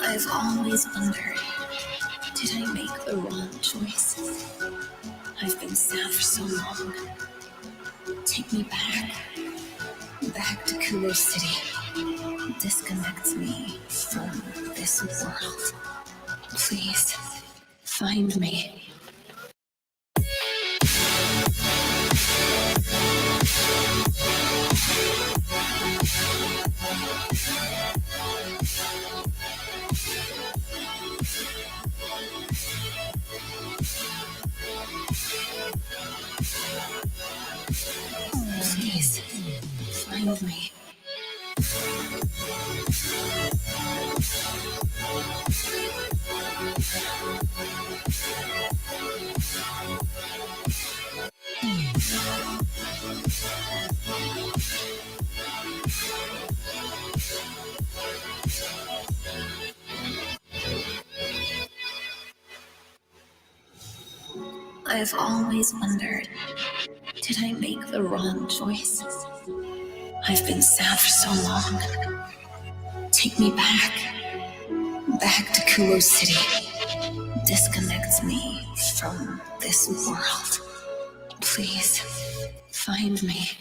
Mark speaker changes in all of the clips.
Speaker 1: I've always wondered, did I make the wrong choice? I've been sad for so long. Take me back to Kuro City. Disconnect me from this world. Please, find me. Please, find me. I've always wondered, did I make the wrong choice? I've been sad for so long. Take me back to Kuro City. Disconnect me from this world. Please, find me.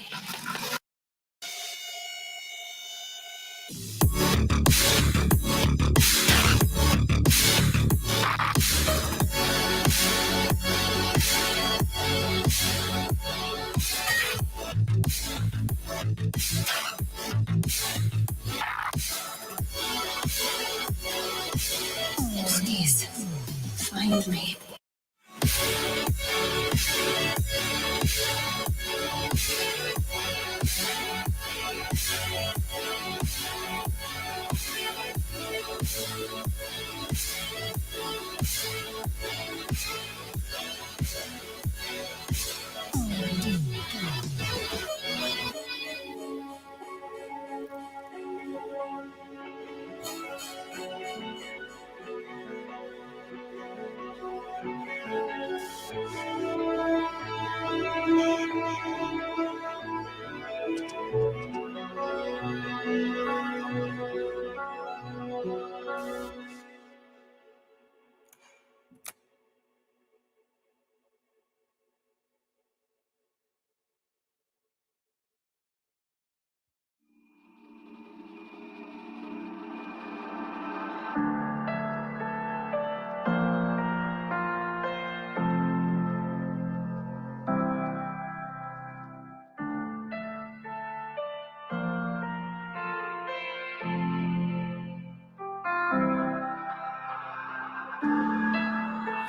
Speaker 1: Please, find me.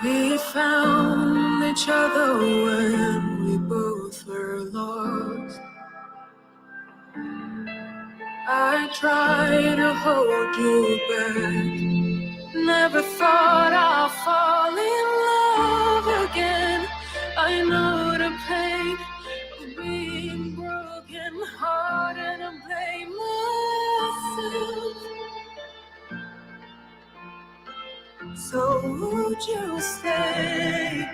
Speaker 2: We found each other when we both were lost. I tried to hold you back. Never thought I'd fall in love again. I know the pain of being broken hearted and blame myself. So would you stay?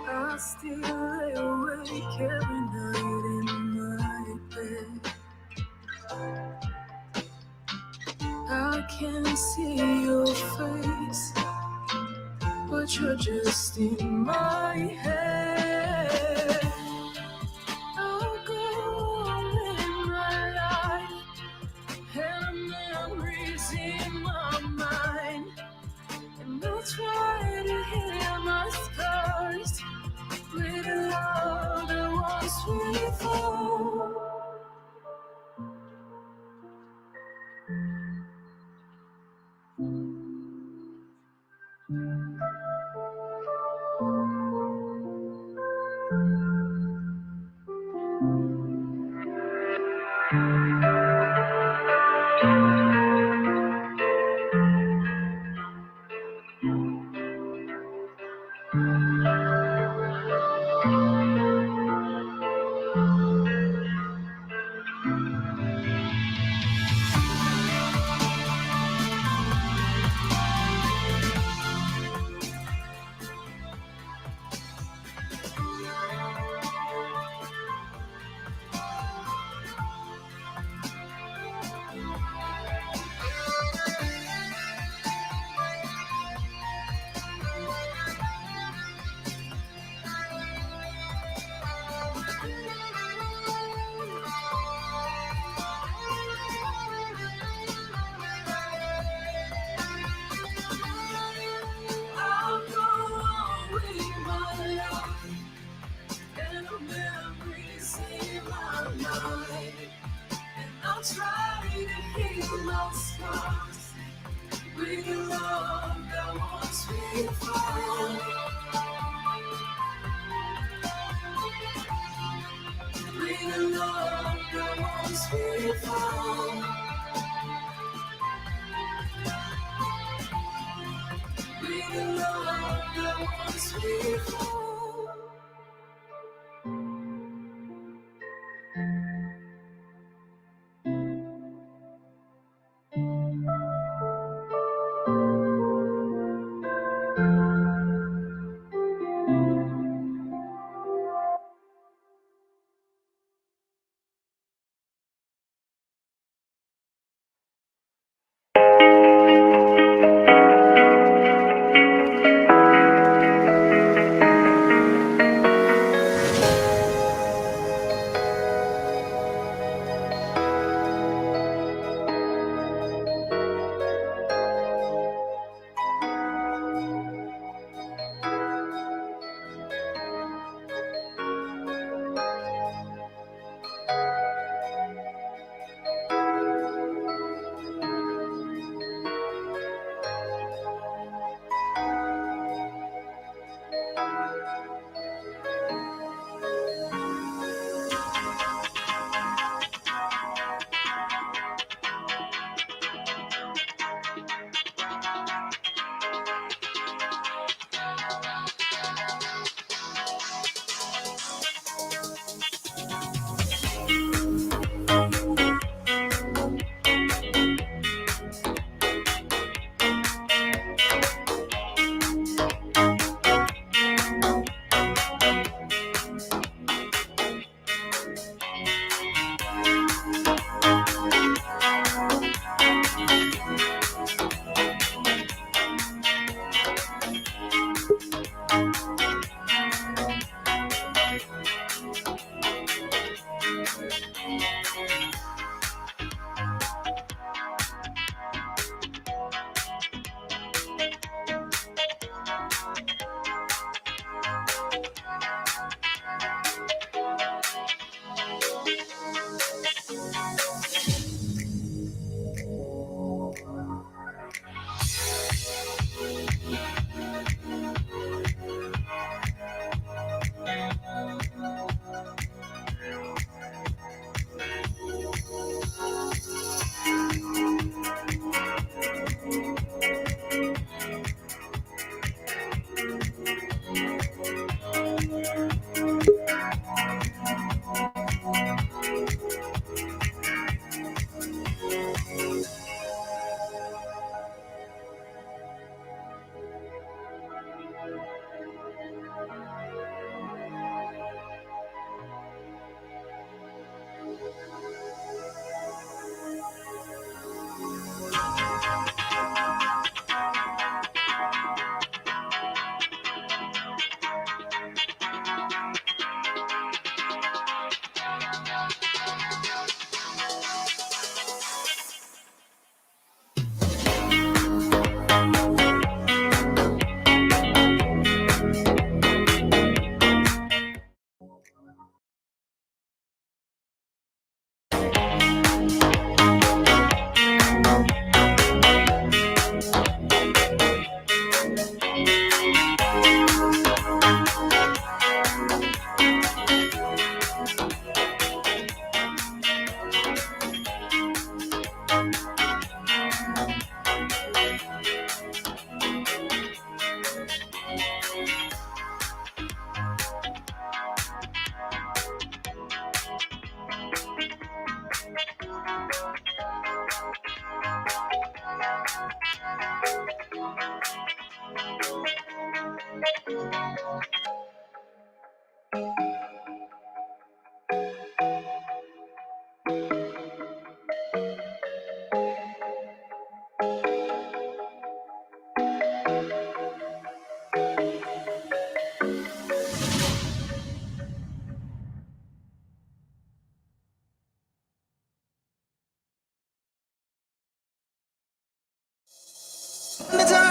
Speaker 2: I still lay awake every night in my bed. I can see your face, but you're just in my head. I'll go on in my life, and memories in my mind, and I'll try to heal my scars with the love that was before.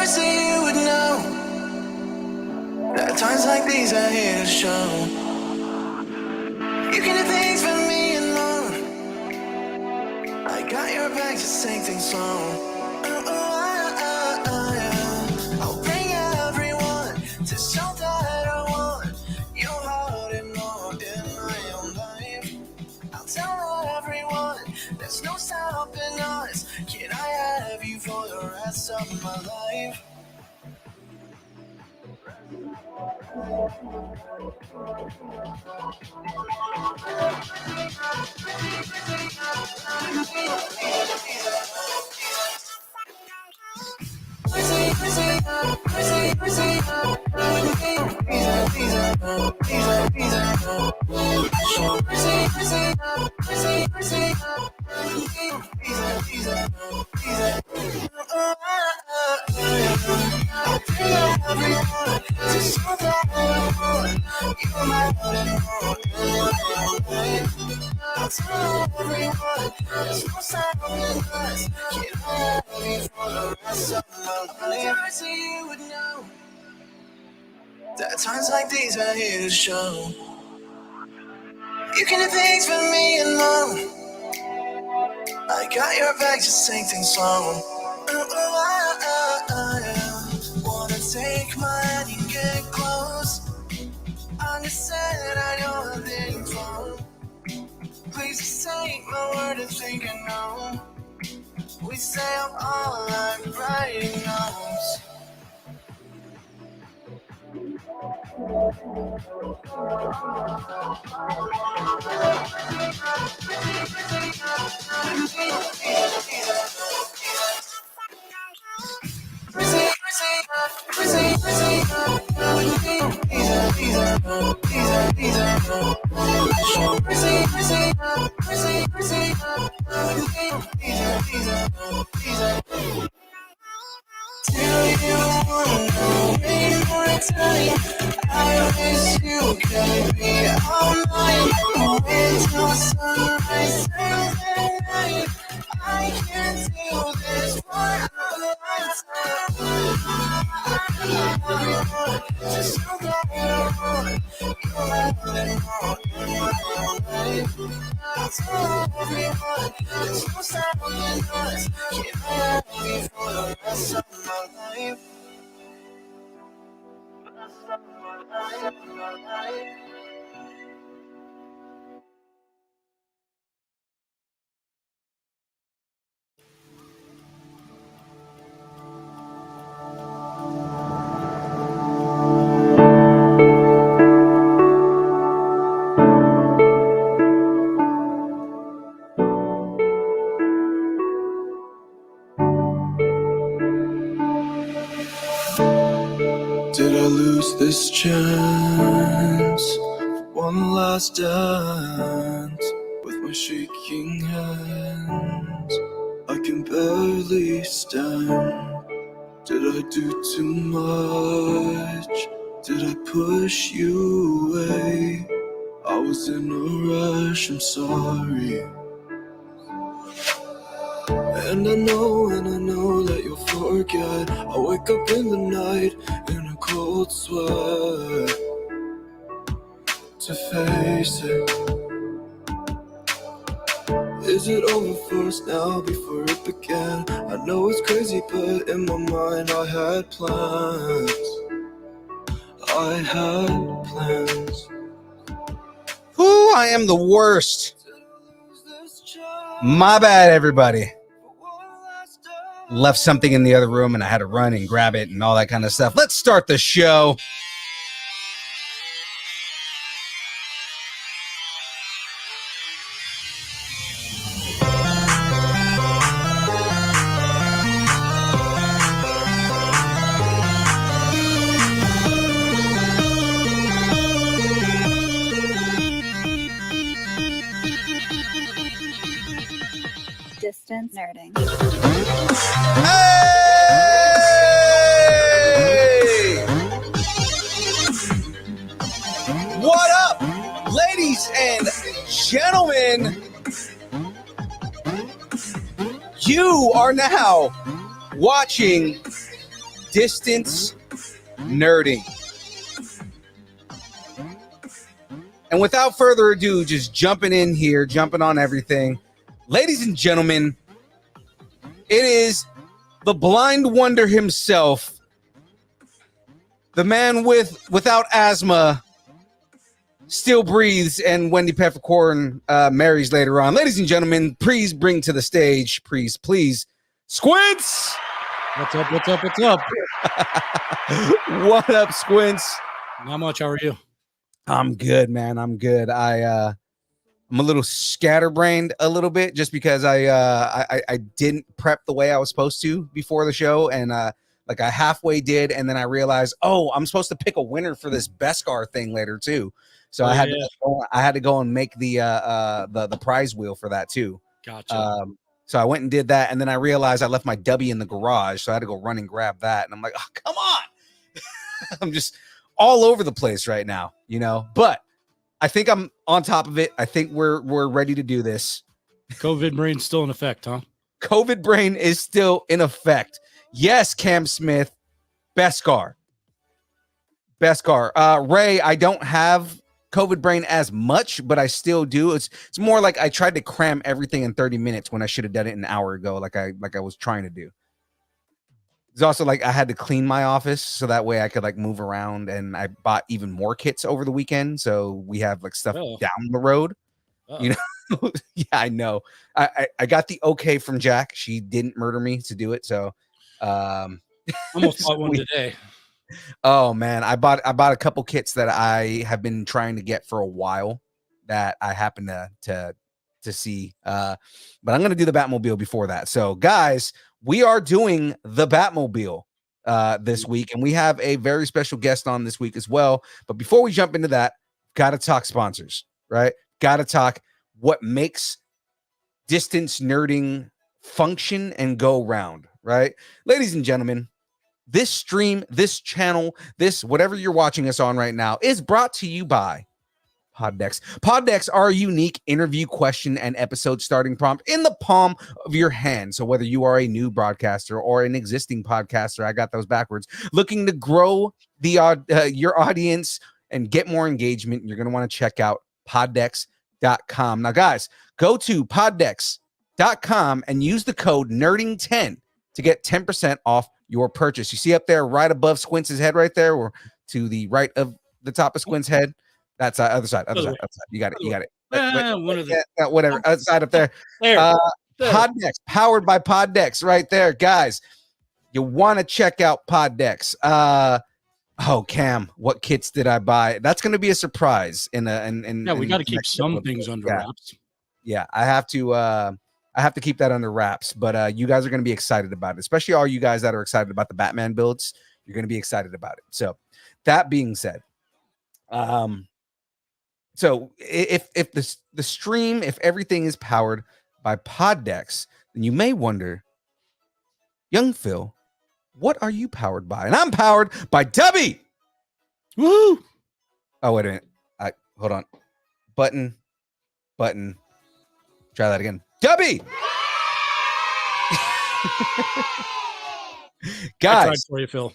Speaker 2: So you would know that times like these are here to show. You can do things for me and more. I got your back, just take things slow. Oh, oh, oh, oh, yeah. I'll bring it everyone. There's no stopping us. Can I have you for the rest of my life? That times like these are here to show. You can do things for me and more. I got your back, just take things slow. Wanna take my hand and get close. Understand I know nothing's wrong. Please just take my word and think I know. We stay up all night writing notes. I wish you could be all mine. Until sunrise turns at night. I can't do this for a lifetime. Just so that you'll have it all in my life. I'll tell everyone there's no stopping us. Can I have you for the rest of my life? Did I lose this chance for one last dance with my shaking hands? I can barely stand. Did I do too much? Did I push you away? I was in a rush, I'm sorry. And I know that you'll forget. I wake up in the night in a cold sweat to face it. Is it over for us now before it began? I know it's crazy, but in my mind I had plans.
Speaker 3: Ooh, I am the worst. My bad, everybody. Left something in the other room and I had to run and grab it and all that kind of stuff. Let's start the show.
Speaker 4: Distance nerding.
Speaker 3: Hey! What up, ladies and gentlemen? You are now watching Distance Nerding. And without further ado, just jumping in here, jumping on everything. Ladies and gentlemen, it is the blind wonder himself, the man without asthma, still breathes, and Wendy Peppercorn marries later on. Ladies and gentlemen, please bring to the stage, please, Squints.
Speaker 5: What's up? What's up? What's up?
Speaker 3: What up, Squints?
Speaker 5: Not much. How are you?
Speaker 3: I'm good, man. I'm good. I'm a little scatterbrained a little bit just because I didn't prep the way I was supposed to before the show, and like I halfway did, and then I realized, oh, I'm supposed to pick a winner for this Beskar thing later too. So I had to go and make the prize wheel for that too.
Speaker 5: Gotcha.
Speaker 3: So I went and did that, and then I realized I left my W in the garage, so I had to go run and grab that. And I'm like, oh, come on. I'm just all over the place right now, you know. But I think I'm on top of it. I think we're ready to do this.
Speaker 5: COVID brain's still in effect, huh?
Speaker 3: COVID brain is still in effect. Yes, Cam Smith, Beskar. Ray, I don't have COVID brain as much, but I still do. It's more like I tried to cram everything in 30 minutes when I should have done it an hour ago, like I was trying to do. It's also like I had to clean my office so that way I could like move around, and I bought even more kits over the weekend, so we have like stuff down the road. You know. Yeah, I know. I got the okay from Jack. She didn't murder me to do it, so
Speaker 5: almost bought one today.
Speaker 3: Oh man, I bought a couple kits that I have been trying to get for a while that I happen to see. But I'm gonna do the Batmobile before that. So guys, we are doing the Batmobile this week, and we have a very special guest on this week as well. But before we jump into that, gotta talk sponsors, right? Gotta talk what makes distance nerding function and go round, right? Ladies and gentlemen, this stream, this channel, this whatever you're watching us on right now is brought to you by Poddecks. Poddecks are a unique interview question and episode starting prompt in the palm of your hand. So whether you are a new broadcaster or an existing podcaster, I got those backwards, looking to grow your audience and get more engagement, you're going to want to check out Poddecks.com. Now, guys, go to Poddecks.com and use the code NERDING10 to get 10% off your purchase. You see up there right above Squints' head right there, or to the right of the top of Squints' head? That's other side. You got it. Whatever. Other side up there. Poddecks, powered by Poddecks right there. Guys, you want to check out Poddecks. Oh, Cam, what kits did I buy? That's going to be a surprise. We
Speaker 5: got to keep some things under wraps.
Speaker 3: Yeah, I have to keep that under wraps, but you guys are going to be excited about it, especially all you guys that are excited about the Batman builds. You're going to be excited about it. So that being said, so if the stream, if everything is powered by Poddecks, then you may wonder, young Phil, what are you powered by? And I'm powered by Dubby. Woo! Oh, wait a minute. Hold on. Button. Try that again. Dubby. Guys,
Speaker 5: I tried for you, Phil.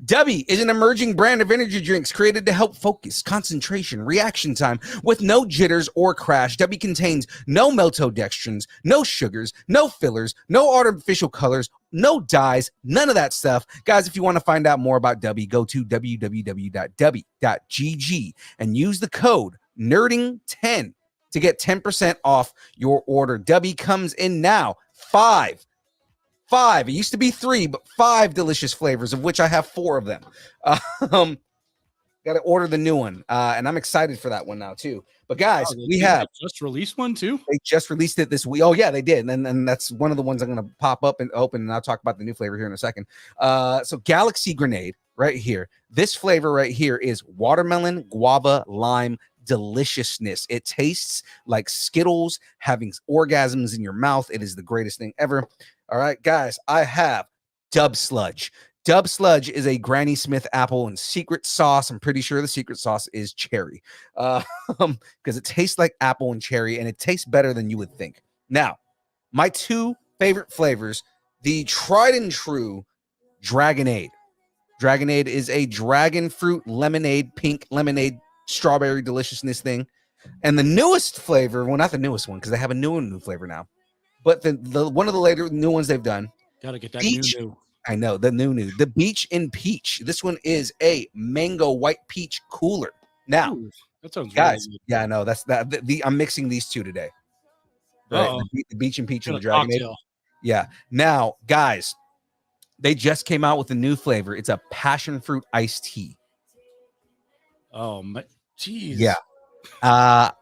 Speaker 3: Dubby is an emerging brand of energy drinks created to help focus, concentration, reaction time with no jitters or crash. Dubby contains no maltodextrins, no sugars, no fillers, no artificial colors, no dyes, none of that stuff. Guys, if you want to find out more about Dubby, go to www.dubby.gg and use the code NERDING10 to get 10% off your order. Dubby comes in now. Five. It used to be 3, but 5 delicious flavors, of which I have 4 of them. Got to order the new one, and I'm excited for that one now too. But guys, we have
Speaker 5: just released one too.
Speaker 3: They just released it this week. Oh yeah, they did, and that's one of the ones I'm going to pop up and open, and I'll talk about the new flavor here in a second. So Galaxy Grenade right here. This flavor right here is watermelon, guava, lime. Deliciousness. It tastes like Skittles having orgasms in your mouth. It is the greatest thing ever. All right, guys, I have Dub Sludge. Dub Sludge is a Granny Smith apple and secret sauce. I'm pretty sure the secret sauce is cherry because it tastes like apple and cherry, and it tastes better than you would think. Now, my 2 favorite flavors, the tried and true Dragonade. Dragonade is a dragon fruit lemonade, pink lemonade, strawberry deliciousness thing. And the newest flavor, well, not the newest one, because they have a new flavor now, but the one of the later new ones they've done.
Speaker 5: Gotta get that
Speaker 3: Peach,
Speaker 5: new.
Speaker 3: I know, the new. The Beach and Peach. This one is a mango white peach cooler. Now,
Speaker 5: Ooh, that sounds
Speaker 3: guys,
Speaker 5: really
Speaker 3: yeah, I know that's that. I'm mixing these two today. Right,
Speaker 5: Uh-oh.
Speaker 3: the Beach and Peach and
Speaker 5: Got
Speaker 3: the
Speaker 5: a
Speaker 3: Dragonade.
Speaker 5: cocktail.
Speaker 3: Yeah. Now, guys, they just came out with a new flavor. It's a passion fruit iced tea.
Speaker 5: Oh my, jeez.
Speaker 3: Yeah. I'm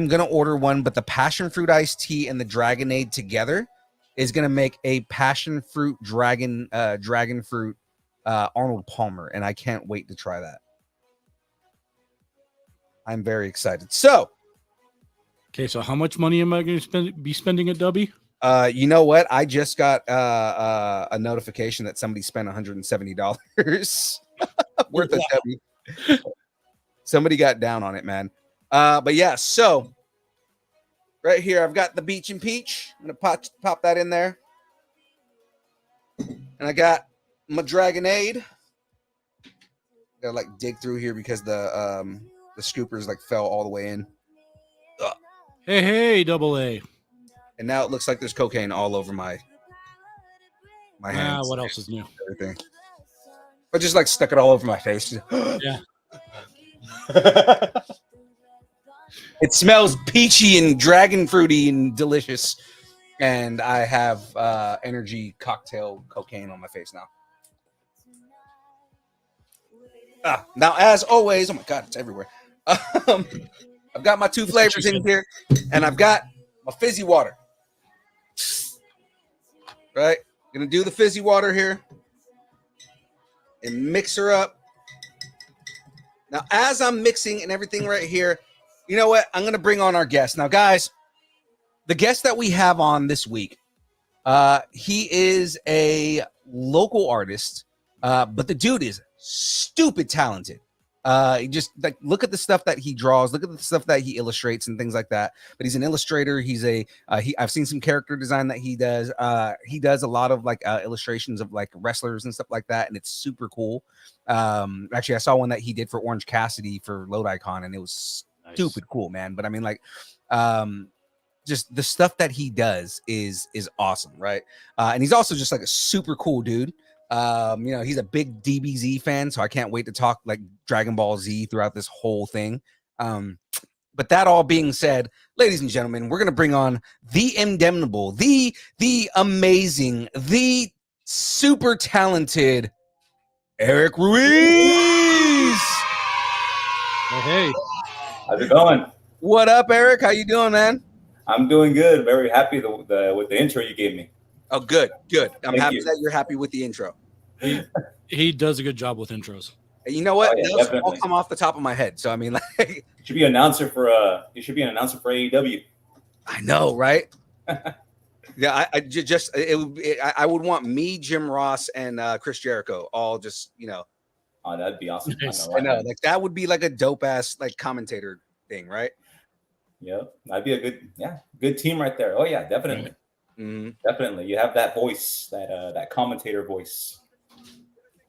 Speaker 3: gonna order one, but the passion fruit iced tea and the Dragonade together is gonna make a passion fruit dragon fruit Arnold Palmer, and I can't wait to try that. I'm very excited. So,
Speaker 5: Okay, so how much money am I going to be spending at Dubby?
Speaker 3: you know what? I just got a notification that somebody spent $170 worth of W. Somebody got down on it, man. But yeah, so right here, I've got the Beach and Peach. I'm gonna pop that in there, and I got my Dragonade. Gotta like dig through here because the scoopers like fell all the way in. Ugh.
Speaker 5: Hey, double A.
Speaker 3: And now it looks like there's cocaine all over my hands.
Speaker 5: What else is new?
Speaker 3: Everything. I just like stuck it all over my face.
Speaker 5: Yeah.
Speaker 3: It smells peachy and dragon fruity and delicious. And I have energy cocktail cocaine on my face now. Now, as always, oh my God, it's everywhere. I've got my two flavors in here, and I've got my fizzy water. Right? Gonna do the fizzy water here and mix her up. Now, as I'm mixing and everything right here, you know what? I'm gonna bring on our guest. Now, guys, the guest that we have on this week, he is a local artist, but the dude is stupid talented. Just like look at the stuff that he draws, look at the stuff that he illustrates and things like that. But he's an illustrator. He's I've seen some character design that he does. He does a lot of like illustrations of like wrestlers and stuff like that, and it's super cool. Actually, I saw one that he did for Orange Cassidy for Load Icon, and it was stupid cool, man. But I mean, like, just the stuff that he does is awesome, right? And he's also just like a super cool dude. You know, he's a big DBZ fan, so I can't wait to talk like Dragon Ball Z throughout this whole thing. But that all being said, ladies and gentlemen, we're gonna bring on the indemnable, the amazing, the super talented Erik Ruiz.
Speaker 5: Hey,
Speaker 6: how's it going?
Speaker 3: What up, Erik? How you doing, man?
Speaker 6: I'm doing good. Very happy with the intro you gave me.
Speaker 3: Oh, good. I'm happy
Speaker 6: you.
Speaker 3: that you're happy with the intro.
Speaker 5: he does a good job with intros.
Speaker 3: You know what?
Speaker 6: Oh, yeah,
Speaker 3: Those
Speaker 6: definitely.
Speaker 3: all come off the top of my head. So I mean, like,
Speaker 6: You should be an announcer for AEW.
Speaker 3: I know, right? Yeah, I would want me, Jim Ross, and Chris Jericho all just, you know.
Speaker 6: Oh, that'd be awesome.
Speaker 5: Nice.
Speaker 3: I know, like that would be like a dope ass like commentator thing, right?
Speaker 6: Yeah, that'd be a good team right there. Oh yeah, definitely.
Speaker 3: Mm-hmm.
Speaker 6: Definitely. You have that voice, that commentator voice.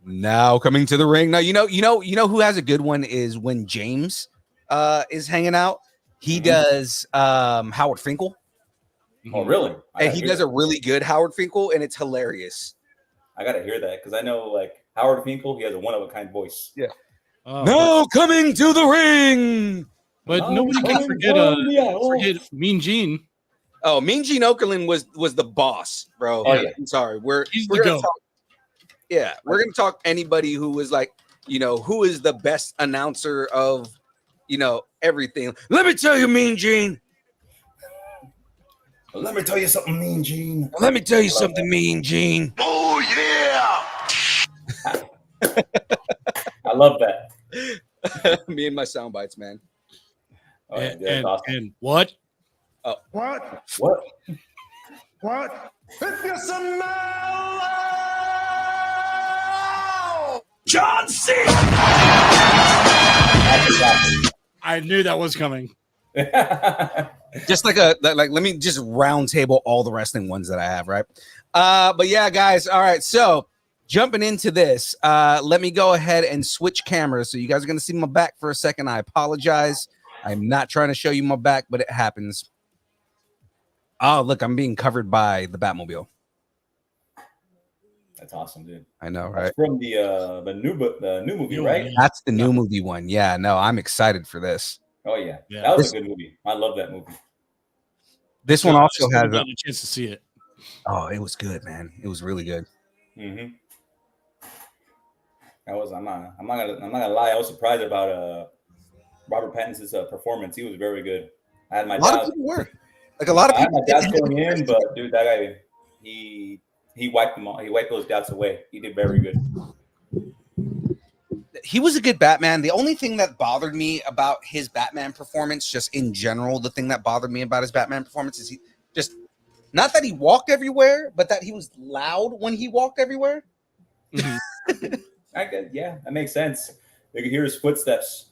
Speaker 3: Now coming to the ring. Now you know who has a good one is when James is hanging out. He does Howard Finkel.
Speaker 6: Oh really?
Speaker 3: And he does a really good Howard Finkel, and it's hilarious.
Speaker 6: I gotta hear that because I know like Howard Finkel, he has a one of a kind voice.
Speaker 3: Yeah. Now coming to the ring.
Speaker 5: But nobody can forget Mean Gene.
Speaker 3: Oh, Mean Gene Okerlund was the boss, bro.
Speaker 6: Oh, yeah.
Speaker 3: I'm sorry. We're
Speaker 5: the
Speaker 3: gonna talk. Yeah, we're gonna talk anybody who was like, you know, who is the best announcer of, you know, everything. Let me tell you, Mean Gene.
Speaker 6: Let me tell you something, Mean Gene.
Speaker 3: Let me tell you something, Mean Gene.
Speaker 6: Oh yeah. I love that.
Speaker 3: Me and my sound bites, man.
Speaker 6: Oh, yeah, that's awesome.
Speaker 5: And what?
Speaker 3: Oh.
Speaker 6: What?
Speaker 2: If you smell
Speaker 3: John C.
Speaker 5: I knew that was coming.
Speaker 3: Just like let me just round table all the wrestling ones that I have, right? But yeah, guys. All right, so jumping into this, let me go ahead and switch cameras. So you guys are gonna see my back for a second. I apologize. I'm not trying to show you my back, but it happens. Oh, look, I'm being covered by the Batmobile.
Speaker 6: That's awesome, dude.
Speaker 3: I know,
Speaker 6: That's
Speaker 3: right?
Speaker 6: from the new movie,
Speaker 5: New one,
Speaker 6: right?
Speaker 5: yeah.
Speaker 3: That's the new movie one. Yeah, no, I'm excited for this.
Speaker 6: Oh yeah,
Speaker 5: Yeah.
Speaker 6: that was
Speaker 3: This-
Speaker 6: a good movie. I love that movie.
Speaker 3: This one also
Speaker 5: Still
Speaker 3: has.
Speaker 5: haven't gotten a chance to see it.
Speaker 3: Oh, it was good, man. It was really good.
Speaker 6: Mm-hmm. I'm not gonna lie. I was surprised about Robert Pattinson's performance. He was very good. I had my
Speaker 3: A lot of
Speaker 6: doubts.
Speaker 3: people were like a lot of
Speaker 6: I had
Speaker 3: people
Speaker 6: my
Speaker 3: didn't
Speaker 6: doubts
Speaker 3: have
Speaker 6: going in,
Speaker 3: it.
Speaker 6: but dude, that guy, he wiped them all. He wiped those doubts away. He did very good.
Speaker 3: He was a good Batman. The only thing that bothered me about his Batman performance, just in general, the thing that bothered me about his Batman performance is he just not that he walked everywhere, but that he was loud when he walked everywhere.
Speaker 5: Mhm.
Speaker 6: Yeah, that makes sense. You could hear his footsteps.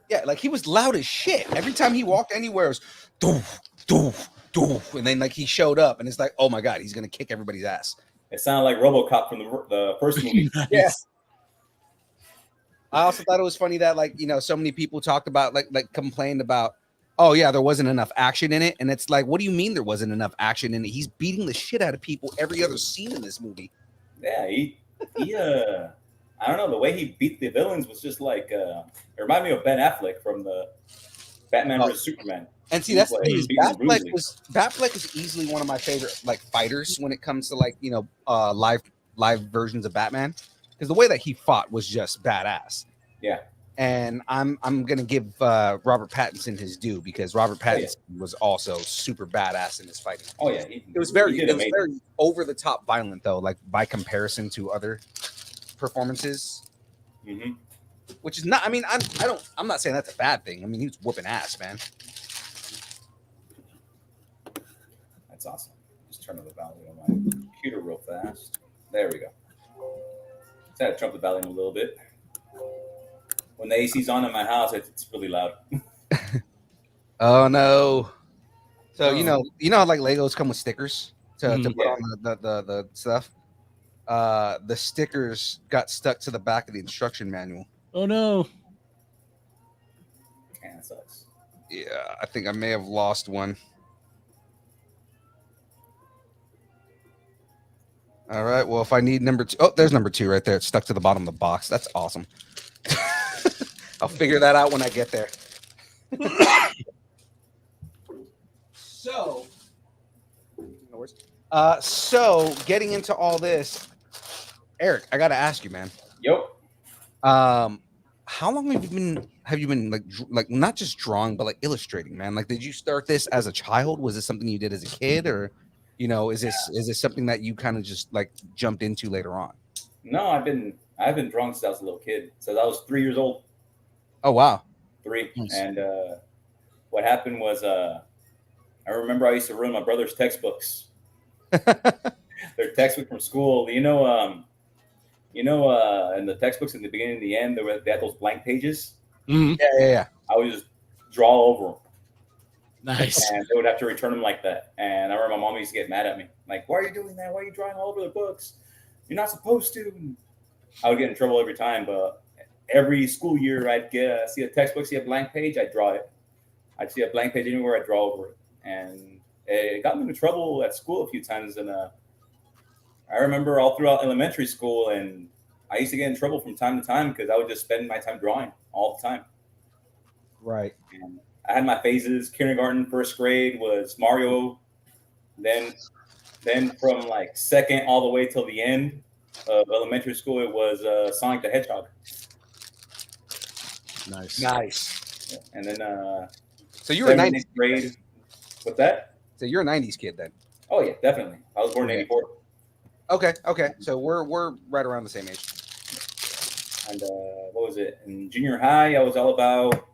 Speaker 3: Yeah, like he was loud as shit. Every time he walked anywhere, it was doof, doof, doof. And then like he showed up and it's like, oh my God, he's gonna kick everybody's ass.
Speaker 6: It sounded like RoboCop from the first movie.
Speaker 5: Nice.
Speaker 3: Yeah. I also thought it was funny that like, so many people talked about like complained about, oh yeah, there wasn't enough action in it. And it's like, what do you mean there wasn't enough action in it? He's beating the shit out of people every other scene in this movie.
Speaker 6: Yeah, he I don't know, the way he beat the villains was just like it reminded me of Ben Affleck from the Batman vs Superman.
Speaker 3: And see,
Speaker 6: He
Speaker 3: that's
Speaker 6: was,
Speaker 3: the thing.
Speaker 6: like,
Speaker 3: Is
Speaker 6: beating and bruising.
Speaker 3: Batfleck is easily one of my favorite like fighters when it comes to like live versions of Batman, because the way that he fought was just badass.
Speaker 6: Yeah.
Speaker 3: And I'm gonna give Robert Pattinson his due, because Robert Pattinson was also super badass in his fighting.
Speaker 6: Oh yeah,
Speaker 3: It was very
Speaker 6: amazing.
Speaker 3: very over the top violent though, like by comparison to other performances.
Speaker 6: Mm-hmm.
Speaker 3: Which is not. I mean, I'm not saying that's a bad thing. I mean, he was whooping ass, man.
Speaker 6: That's awesome. Just turn up the volume on my computer real fast. There we go. Just had to turn up the volume a little bit. When the AC's on in my house, it's really loud.
Speaker 3: Oh no! So you know how like Legos come with stickers to put on the stuff. The stickers got stuck to the back of the instruction manual.
Speaker 5: Oh no!
Speaker 6: Man, that sucks.
Speaker 3: Yeah, I think I may have lost one. All right. Well, if I need number 2, oh, there's number 2 right there. It's stuck to the bottom of the box. That's awesome. I'll figure that out when I get there. So getting into all this, Eric, I got to ask you, man.
Speaker 6: Yep.
Speaker 3: How long have you been like not just drawing, but like illustrating, man? Like, did you start this as a child? Was this something you did as a kid, or is this something that you kind of just like jumped into later on?
Speaker 6: No, I've been drawing since I was a little kid. Since I was 3 years old.
Speaker 3: Oh wow.
Speaker 6: 3.
Speaker 3: Nice.
Speaker 6: And what happened was I remember I used to ruin my brother's textbooks. Their textbook from school. In the textbooks in the beginning and the end, they had those blank pages.
Speaker 5: Mm-hmm.
Speaker 3: Yeah.
Speaker 6: I would just draw over them.
Speaker 5: Nice.
Speaker 6: And they would have to return them like that. And I remember my mom used to get mad at me. Like, why are you doing that? Why are you drawing all over the books? You're not supposed to. I would get in trouble every time. But every school year, I'd see a textbook, see a blank page, I'd draw it. I'd see a blank page anywhere, I'd draw over it. And it got me into trouble at school a few times. And I remember all throughout elementary school, and I used to get in trouble from time to time because I would just spend my time drawing all the time.
Speaker 3: Right.
Speaker 6: And I had my phases. Kindergarten, first grade was Mario. Then from like second all the way till the end of elementary school, it was Sonic the Hedgehog.
Speaker 5: Nice.
Speaker 3: Nice.
Speaker 6: Yeah. And then
Speaker 3: So you're a
Speaker 6: 7th,
Speaker 3: 90s
Speaker 6: 8th grade. What's that?
Speaker 3: So you're a 90s kid then.
Speaker 6: Oh yeah, definitely. I was born in '84.
Speaker 3: Okay. So we're right around the same age.
Speaker 6: And what was it? In junior high, I was all about,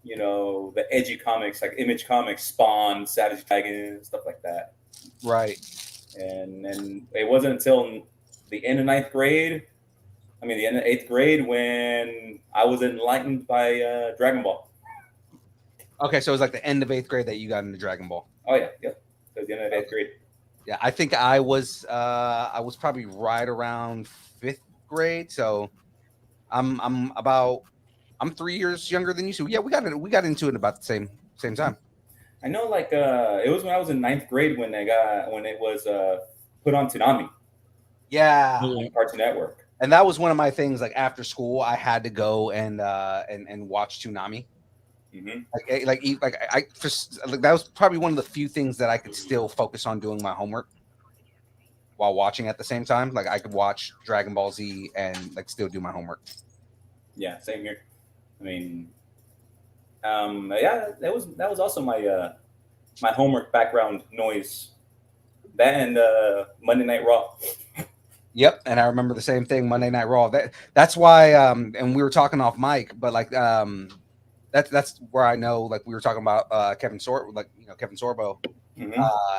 Speaker 6: the edgy comics, like Image Comics, Spawn, Savage Dragon, stuff like that.
Speaker 3: Right.
Speaker 6: And then it wasn't until the end of the end of 8th grade, when I was enlightened by Dragon Ball.
Speaker 3: Okay, so it was like the end of 8th grade that you got into Dragon Ball.
Speaker 6: Oh yeah, yep. It was the end of 8th grade.
Speaker 3: Yeah, I think I was probably right around 5th grade. So I'm 3 years younger than you. So yeah, we got into it about the same time.
Speaker 6: I know, like it was when I was in 9th grade when it was put on Toonami.
Speaker 3: Yeah.
Speaker 5: Yeah.
Speaker 6: Cartoon Network.
Speaker 3: And that was one of my things. Like after school, I had to go and watch Toonami.
Speaker 6: Hmm.
Speaker 3: Like that was probably one of the few things that I could still focus on doing my homework while watching at the same time. Like I could watch Dragon Ball Z and like still do my homework.
Speaker 6: Yeah, same here. I mean, yeah, that was also my my homework background noise. That and Monday Night Raw.
Speaker 3: Yep, and I remember the same thing. Monday Night Raw. That's why. And we were talking off mic, but like that's where I know. Like we were talking about Kevin Kevin Sorbo,
Speaker 6: Hmm.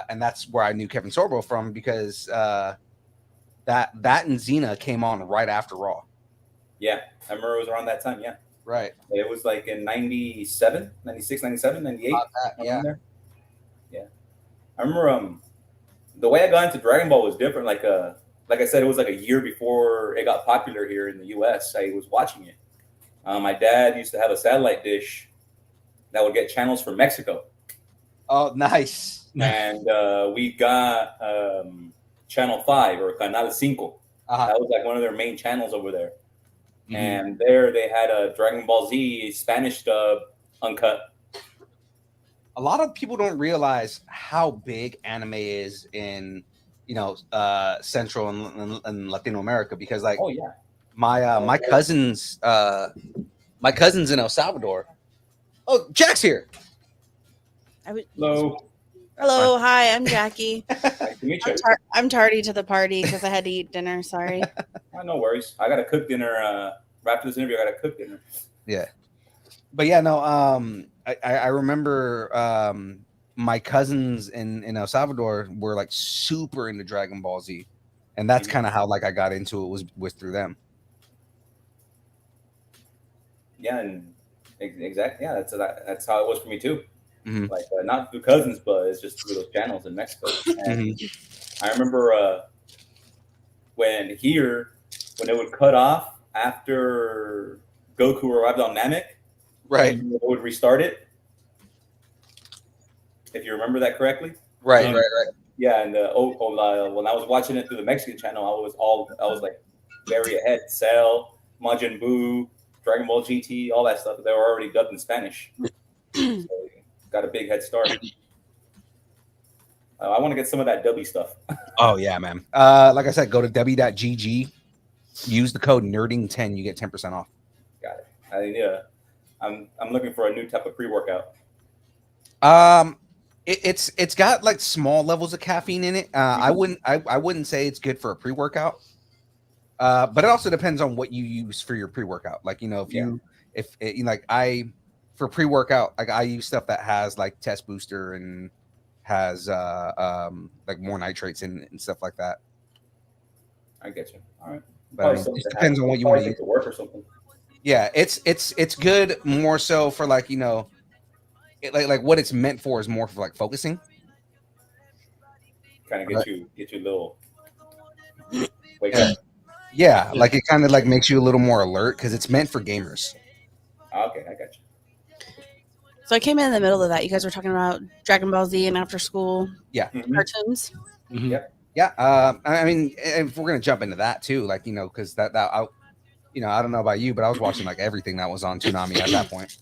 Speaker 3: and that's where I knew Kevin Sorbo from because that and Xena came on right after Raw.
Speaker 6: Yeah, I remember it was around that time. Yeah,
Speaker 3: Right.
Speaker 6: it was like in 97, 96, 97, 98.
Speaker 3: About that, yeah.
Speaker 6: Around there. Yeah, I remember the way I got into Dragon Ball was different. Like I said, it was like a year before it got popular here in the U.S. I was watching it. My dad used to have a satellite dish that would get channels from Mexico,
Speaker 3: Oh, nice.
Speaker 6: and we got Channel 5 or Canal 5.
Speaker 3: Uh-huh.
Speaker 6: That was like one of their main channels over there.
Speaker 5: Mhm.
Speaker 6: And there they had a Dragon Ball Z Spanish dub uncut.
Speaker 3: A lot of people don't realize how big anime is in Central and Latino America because like
Speaker 6: Oh yeah,
Speaker 3: my cousins in El Salvador. Oh, Jack's here.
Speaker 6: hello,
Speaker 7: Hello, hi, I'm Jackie.
Speaker 6: nice to meet you.
Speaker 7: I'm tardy to the party because I had to eat dinner. Sorry.
Speaker 6: No worries. I gotta cook dinner. After this interview, I gotta cook dinner.
Speaker 3: Yeah, but yeah, no. I remember my cousins in El Salvador were like super into Dragon Ball Z, and that's kind of how like I got into it was through them.
Speaker 6: Yeah, and exactly. Yeah, that's how it was for me too.
Speaker 3: Mhm.
Speaker 6: Like not through cousins, but it's just through those channels in Mexico. And I remember when they would cut off after Goku arrived on Namek,
Speaker 3: Right,
Speaker 6: they would restart it. If you remember that correctly.
Speaker 3: right.
Speaker 6: Yeah, and when I was watching it through the Mexican channel, I was like very ahead. Cell, Majin Buu, Dragon Ball GT, all that stuff. They were already dubbed in Spanish. So got a big head start. I want to get some of that dubby stuff.
Speaker 3: Oh yeah, man. Like I said, go to w.gg, use the code nerding10, you get 10% off.
Speaker 6: Got it. I'm looking for a new type of pre-workout.
Speaker 3: It's got like small llevels of caffeine in it. I wouldn't say it's good for a pre-workout. But it also depends on what you use for your pre-workout. Like, for pre-workout, like I use stuff that has like test booster and has like more nitrates in it and stuff like that.
Speaker 6: I get you. All right.
Speaker 3: But I mean, it just depends on what you want to use.
Speaker 6: To work or something.
Speaker 3: Yeah, it's good more so for like, like what it's meant for is more for like focusing.
Speaker 6: Kind of get you a little wake up.
Speaker 3: Yeah, like it kind of like makes you a little more alert because it's meant for gamers.
Speaker 6: Okay, I got you.
Speaker 7: So I came in the middle of that. You guys were talking about Dragon Ball Z and after school
Speaker 6: Mhm.
Speaker 7: cartoons.
Speaker 5: Mhm.
Speaker 6: Yep.
Speaker 3: Yeah, I mean, if we're gonna jump into that too, like because that I don't know about you, but I was watching like everything that was on Toonami at that point.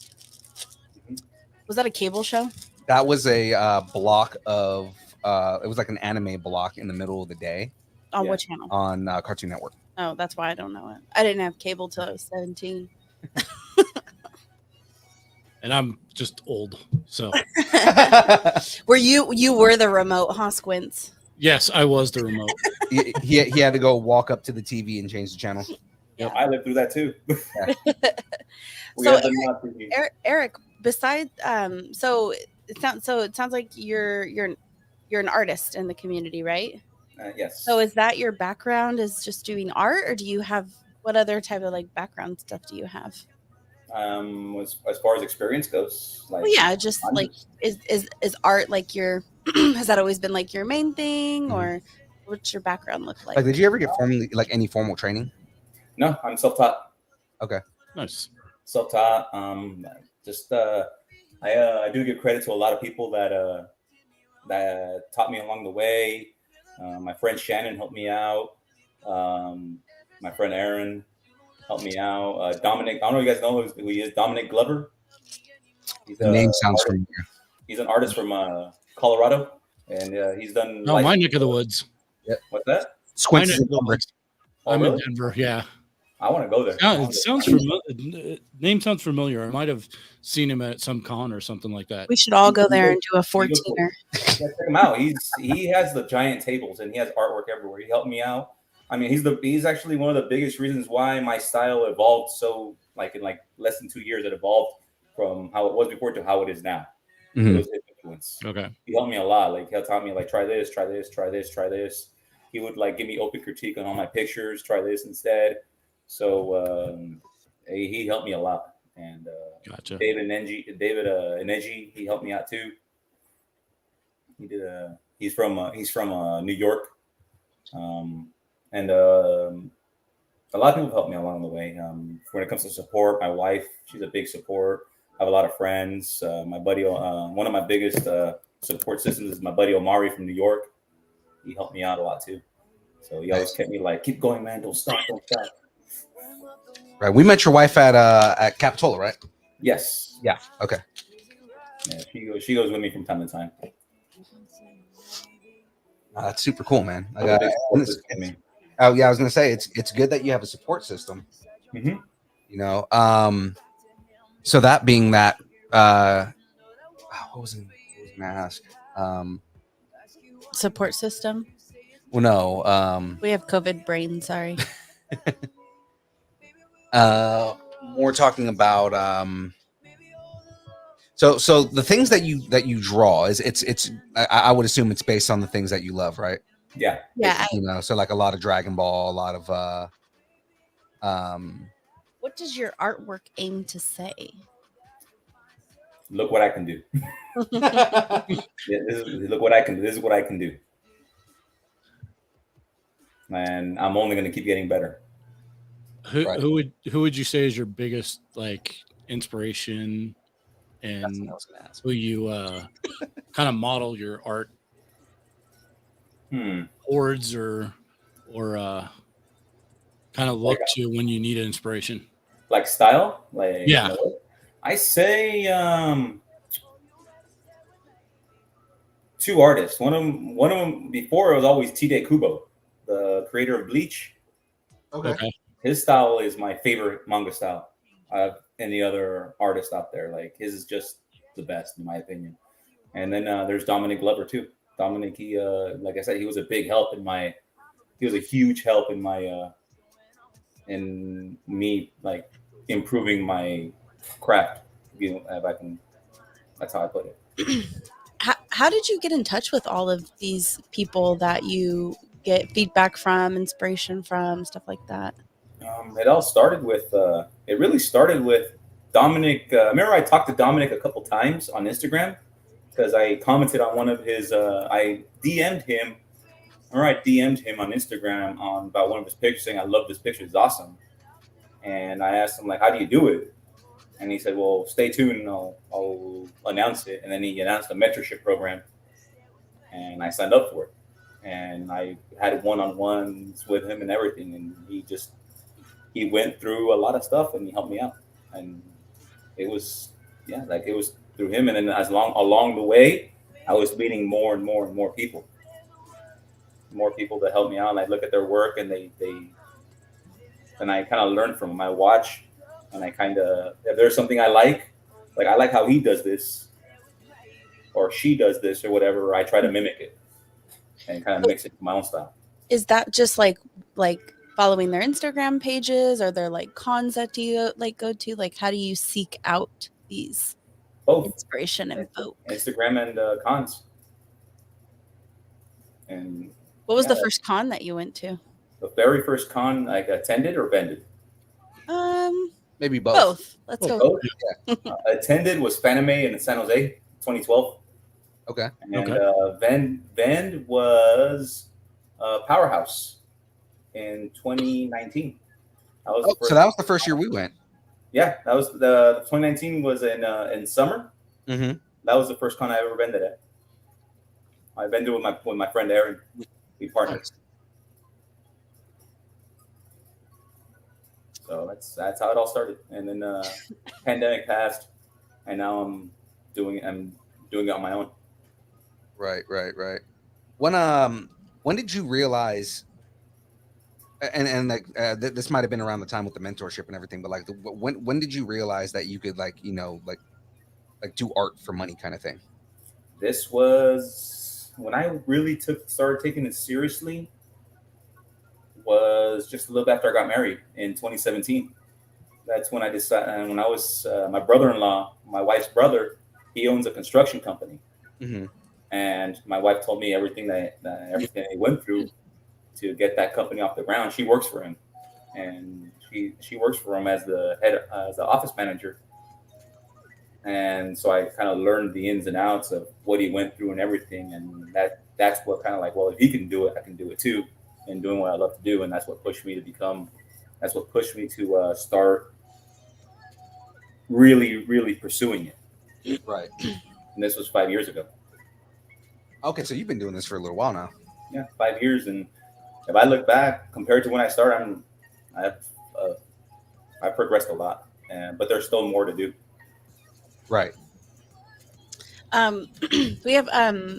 Speaker 7: Was that a cable show?
Speaker 3: That was a block of it was like an anime block in the middle of the day
Speaker 7: On
Speaker 6: Yeah.
Speaker 7: what channel?
Speaker 3: on Cartoon Network.
Speaker 7: Oh, that's why I don't know it. I didn't have cable till I was 17.
Speaker 5: And I'm just old. So
Speaker 7: Were you were the remote, huh, Squints?
Speaker 5: yes, I was the remote.
Speaker 3: he had to go walk up to the TV and change the channel.
Speaker 6: Yep, I lived through that too. We
Speaker 7: So
Speaker 6: had the not TV.
Speaker 7: Eric, besides so it sounds like you're an artist in the community, right?
Speaker 6: Yes.
Speaker 7: So is that your background, is just doing art, or do you have, what other type of like background stuff do you have?
Speaker 6: As far as experience goes, like
Speaker 7: Well, yeah, just
Speaker 6: I'm
Speaker 7: like is art like your has that always been like your main thing, or what's your background look like?
Speaker 3: Like, did you ever get any formal training?
Speaker 6: No, I'm self-taught.
Speaker 3: Okay.
Speaker 5: Nice.
Speaker 6: Self-taught. I do give credit to a lot of people that taught me along the way. My friend Shannon helped me out. My friend Aaron helped me out. Dominic, I don't know if you guys know who he is. Dominic Glover. He's
Speaker 3: The name
Speaker 6: a
Speaker 3: sounds
Speaker 6: artist.
Speaker 3: familiar.
Speaker 6: He's an artist from Colorado, and he's done.
Speaker 5: Oh, my neck of the woods.
Speaker 6: What's that?
Speaker 5: My
Speaker 3: Squints
Speaker 5: neck
Speaker 3: is
Speaker 5: of the
Speaker 3: number.
Speaker 5: woods.
Speaker 6: Oh,
Speaker 5: I'm
Speaker 6: really?
Speaker 5: in Denver. Yeah.
Speaker 6: I want to go there.
Speaker 5: It sounds familiar. Name sounds familiar. I might have seen him at some con or something like that.
Speaker 7: We should all go there and do a 14er.
Speaker 6: Yeah, check him out. He has the giant tables and he has artwork everywhere. He helped me out. I mean, he's actually one of the biggest reasons why my style evolved so in less than 2 years. It evolved from how it was before to how it is now.
Speaker 3: Mhm.
Speaker 6: It was his influence.
Speaker 5: Okay.
Speaker 6: He helped me a lot. Like he'll tell me try this, try this, try this, try this. He would give me open critique on all my pictures. Try this instead. So he helped me a lot. And
Speaker 5: Gotcha.
Speaker 6: David Ineji, he helped me out too. He did he's from New York. And a lot of people helped me along the way. When it comes to support, my wife, she's a big support. I have a lot of friends. My buddy, one of my biggest support systems is my buddy Omari from New York. He helped me out a lot too. So he always kept me keep going, man. Don't stop. Don't stop.
Speaker 3: Right. We met your wife at Capitola, right?
Speaker 6: Yes.
Speaker 3: Yeah. Okay.
Speaker 6: Yeah, she goes with me from time to time.
Speaker 3: That's super cool, man.
Speaker 6: Oh, yeah,
Speaker 3: I was gonna say it's good that you have a support system.
Speaker 6: Mm-hmm.
Speaker 3: You know, so that being that, what was I gonna ask?
Speaker 7: Support system.
Speaker 3: Well, no.
Speaker 7: We have COVID brain. Sorry.
Speaker 3: We're talking about so the things that you draw is I would assume it's based on the things that you love, right?
Speaker 6: Yeah.
Speaker 7: Yeah.
Speaker 3: You know, so a lot of Dragon Ball, a lot of
Speaker 7: What does your artwork aim to say?
Speaker 6: Look what I can do. Look what I can do. This is what I can do. And I'm only going to keep getting better.
Speaker 5: Who would you say is your biggest inspiration, and who you kind of model your art towards or kind of look to when you need inspiration? Like
Speaker 6: style?
Speaker 5: Yeah.
Speaker 6: I say two artists. One of them before it was always Tide Kubo, the creator of Bleach.
Speaker 3: Okay.
Speaker 6: His style is my favorite manga style. Any other artist out there, his is just the best in my opinion. And then there's Dominic Glover too. Dominic, he like I said, he was a big help he was a huge help in my in me improving my craft. If I can, that's how I put it.
Speaker 7: How did you get in touch with all of these people that you get feedback from, inspiration from, stuff like that?
Speaker 6: It all started with it really started with Dominic. Remember I talked to Dominic a couple times on Instagram because I commented on one of his I DM'd him on Instagram about one of his pictures saying I love this picture, it's awesome. And I asked him how do you do it? And he said, well, stay tuned and I'll announce it. And then he announced a mentorship program and I signed up for it. And I had one-on-ones with him and everything. And he went through a lot of stuff and he helped me out. And it was, it was through him. And then along the way, I was meeting more and more and more people that help me out. And I look at their work and and I kind of learn from them. I watch and I if there's something I like how he does this or she does this or whatever, I try to mimic it and kind of mix it to my own style.
Speaker 7: Is that just like following their Instagram pages? Are there cons that you go to? How do you seek out these
Speaker 6: both
Speaker 7: inspiration and folk?
Speaker 6: Instagram and cons. And
Speaker 7: what was the first con that you went to?
Speaker 6: The very first con I attended or vended?
Speaker 3: Maybe both.
Speaker 7: Let's go.
Speaker 6: Both? Yeah. Attended was Fanime in San Jose, 2012.
Speaker 3: Okay.
Speaker 6: And Vend was Powerhouse in 2019.
Speaker 3: So that was the first year we went.
Speaker 6: Yeah, that was the 2019 was in summer.
Speaker 3: Mm-hmm.
Speaker 6: That was the first con I ever vended at. I vended with my friend Aaron. We partnered. So that's how it all started. And then pandemic passed, and now I'm doing it on my own.
Speaker 3: Right. When did you realize? And like this might have been around the time with the mentorship and everything, but like when did you realize that you could like like do art for money kind of thing?
Speaker 6: This was when I really started taking it seriously. Was just a little bit after I got married in 2017. That's when I decided. And when I was my brother-in-law, my wife's brother, he owns a construction company,
Speaker 3: Mm-hmm.
Speaker 6: and my wife told me everything that everything they went through to get that company off the ground. She works for him, and she works for him as the head as the office manager. And so I kind of learned the ins and outs of what he went through and everything, and that's what kind of like, well, if he can do it, I can do it too, and doing what I love to do, and that's what pushed me to become. That's what pushed me to start really pursuing it.
Speaker 3: Right.
Speaker 6: And this was 5 years ago.
Speaker 3: Okay, so you've been doing this for a little while now.
Speaker 6: Yeah, 5 years, and if I look back compared to when I started, I've progressed a lot, but there's still more to do.
Speaker 3: Right.
Speaker 7: We have Darren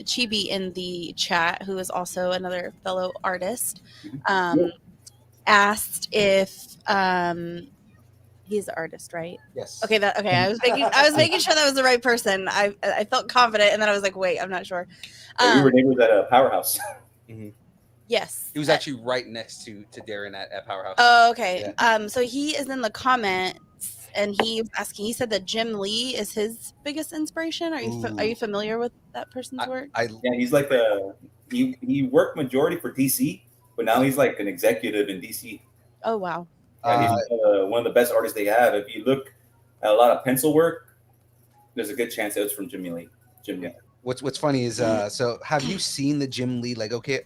Speaker 7: Chibi in the chat, who is also another fellow artist. Asked if he's the artist, right?
Speaker 3: Yes.
Speaker 7: Okay. I was making sure that was the right person. I felt confident, and then I was like, wait, I'm not sure.
Speaker 6: We were neighbors at a Powerhouse.
Speaker 3: Mm-hmm.
Speaker 7: Yes.
Speaker 3: He was actually right next to Darren at Powerhouse.
Speaker 7: Oh, okay.
Speaker 3: Yeah.
Speaker 7: So he is in the comments, and he was asking. He said that Jim Lee is his biggest inspiration. Are you familiar with that person's work?
Speaker 6: Yeah, he's like he worked majority for DC, but now he's like an executive in DC.
Speaker 7: Oh wow.
Speaker 6: Yeah, he's one of the best artists they have. If you look at a lot of pencil work, there's a good chance it was from Jim Lee.
Speaker 3: What's funny is so have you seen the Jim Lee Lego kit?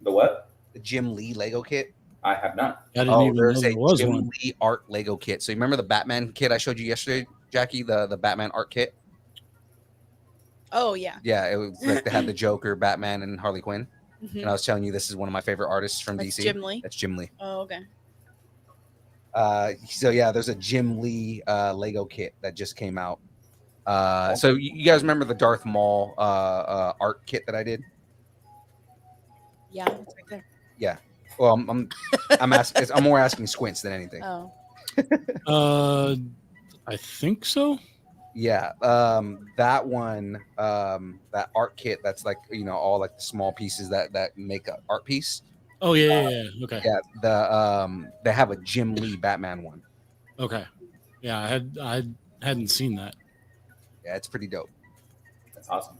Speaker 6: The what?
Speaker 3: The Jim Lee Lego kit?
Speaker 6: I have not.
Speaker 5: I didn't even know
Speaker 3: there's
Speaker 5: there
Speaker 3: a
Speaker 5: was
Speaker 3: Jim
Speaker 5: one.
Speaker 3: Lee art Lego kit. So you remember the Batman kit I showed you yesterday, Jackie? The Batman art kit?
Speaker 7: Oh yeah.
Speaker 3: Yeah, it was like they had the Joker, Batman, and Harley Quinn.
Speaker 7: Mm-hmm.
Speaker 3: And I was telling you this is one of my favorite artists from DC.
Speaker 7: Jim Lee.
Speaker 3: That's Jim Lee.
Speaker 7: Oh, okay.
Speaker 3: So yeah, there's a Jim Lee Lego kit that just came out. So you guys remember the Darth Maul art kit that I did?
Speaker 7: Yeah, it's right there.
Speaker 3: Yeah. Well, I'm asking. I'm more asking Squints than anything.
Speaker 7: Oh.
Speaker 5: I think so.
Speaker 3: Yeah. That one, that art kit. That's like all like the small pieces that make an art piece.
Speaker 5: Oh yeah. Okay.
Speaker 3: Yeah. They have a Jim Lee Batman one.
Speaker 5: Okay. Yeah, I hadn't seen that.
Speaker 3: Yeah, it's pretty dope.
Speaker 6: That's awesome.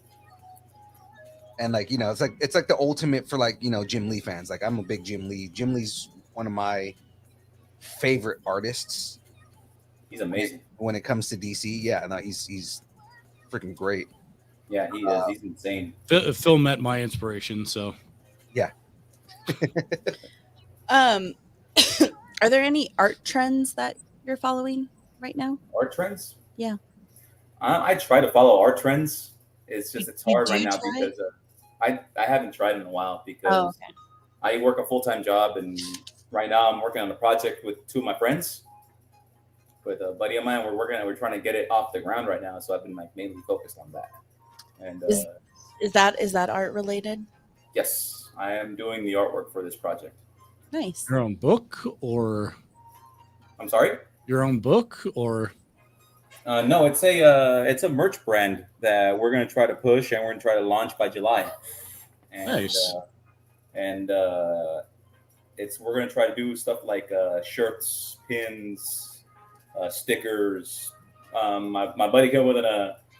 Speaker 3: And like it's like the ultimate for like Jim Lee fans. Like I'm a big Jim Lee. Jim Lee's one of my favorite artists.
Speaker 6: He's amazing
Speaker 3: when it comes to DC. Yeah, no, he's freaking great.
Speaker 6: Yeah, he is. He's insane.
Speaker 5: Phil met my inspiration, so
Speaker 3: yeah.
Speaker 7: Are there any art trends that you're following right now?
Speaker 6: Art trends?
Speaker 7: Yeah.
Speaker 6: I try to follow art trends. It's hard right now
Speaker 7: try?
Speaker 6: because I haven't tried in a while because I work a full-time job, and right now I'm working on a project with two of my friends. With a buddy of mine, we're trying to get it off the ground right now. So I've been like mainly focused on that. And
Speaker 7: is that art related?
Speaker 6: Yes, I am doing the artwork for this project.
Speaker 7: Nice.
Speaker 5: Your own book, or
Speaker 6: I'm sorry?
Speaker 5: Your own book, or
Speaker 6: no, it's a merch brand that we're gonna try to push, and we're gonna try to launch by July. And,
Speaker 5: nice.
Speaker 6: We're gonna try to do stuff like shirts, pins, stickers. My buddy came with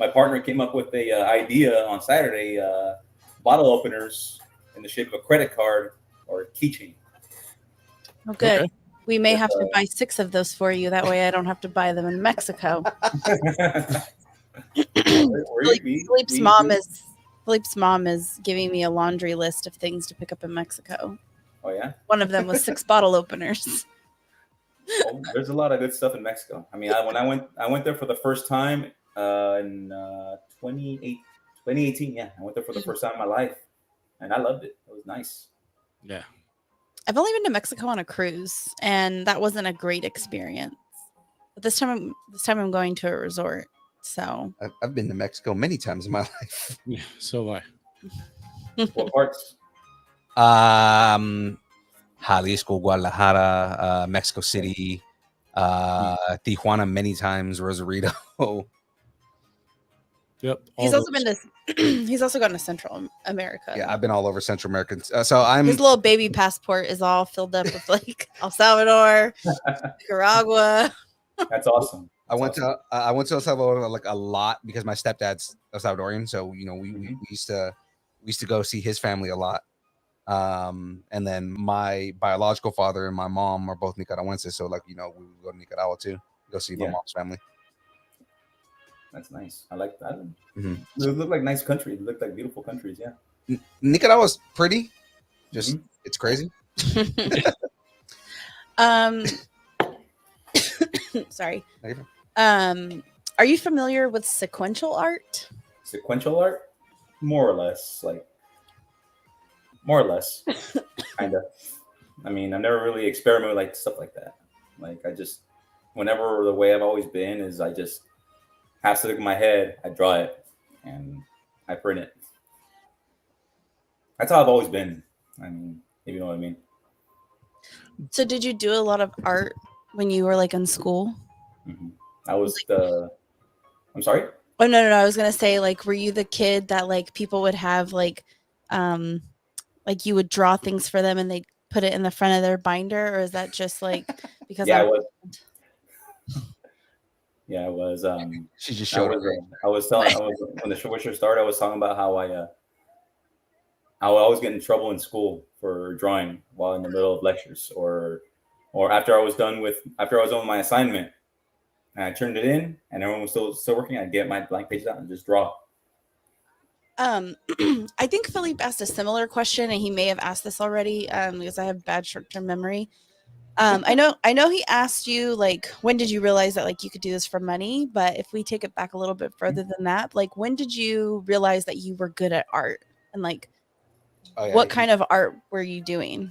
Speaker 6: my partner came up with a idea on Saturday. Bottle openers in the shape of a credit card or a keychain.
Speaker 7: Oh, good. Okay. We may have to buy 6 of those for you. That way I don't have to buy them in Mexico. Philippe's mom is giving me a laundry list of things to pick up in Mexico.
Speaker 6: Oh, yeah?
Speaker 7: One of them was 6 bottle openers.
Speaker 6: Oh, there's a lot of good stuff in Mexico. I mean, when I went there for the first time in 2018. Yeah, I went there for the first time in my life, and I loved it. It was nice.
Speaker 5: Yeah.
Speaker 7: I've only been to Mexico on a cruise, and that wasn't a great experience. But this time I'm going to a resort. So
Speaker 3: I've been to Mexico many times in my life.
Speaker 5: Yeah, so I.
Speaker 6: What parts?
Speaker 3: Jalisco, Guadalajara, Mexico City, Tijuana many times, Rosarito.
Speaker 5: Yep.
Speaker 7: he's also been to he's also gone to Central America.
Speaker 3: Yeah, I've been all over Central America. So I'm
Speaker 7: His little baby passport is all filled up with like El Salvador, Nicaragua.
Speaker 6: That's awesome.
Speaker 3: I went to El Salvador like a lot because my stepdad's El Salvadorian, so you know we used to go see his family a lot. And then my biological father and my mom are both Nicaraguenses, so like you know we would go to Nicaragua too, go see my mom's family.
Speaker 6: That's nice. I like that.
Speaker 3: Mm-hmm.
Speaker 6: They look like nice countries. They look like beautiful countries. Yeah.
Speaker 3: Nicaragua's pretty, just it's crazy.
Speaker 7: Sorry. Are you familiar with sequential art?
Speaker 6: Sequential art, more or less, kind of. I mean, I've never really experimented with like stuff like that. Like I just, whenever the way I've always been is I just have something in my head, I draw it, and I print it. That's how I've always been. I mean, if you know what I mean.
Speaker 7: So did you do a lot of art when you were like in school?
Speaker 6: Mm-hmm. I was the. I'm sorry.
Speaker 7: Oh no. I was gonna say like, were you the kid that like people would have like you would draw things for them and they put it in the front of their binder, or is that just like because
Speaker 6: I was. Yeah, I was.
Speaker 3: She just showed it.
Speaker 6: When the show started, I was talking about how I would always get in trouble in school for drawing while in the middle of lectures, or after I was done with my assignment, and I turned it in, and everyone was still working. I'd get my blank pages out and just draw.
Speaker 7: I think Philippe asked a similar question, and he may have asked this already because I have bad short-term memory. I know he asked you like, when did you realize that like you could do this for money? But if we take it back a little bit further than that, like when did you realize that you were good at art, and like what kind of art were you doing?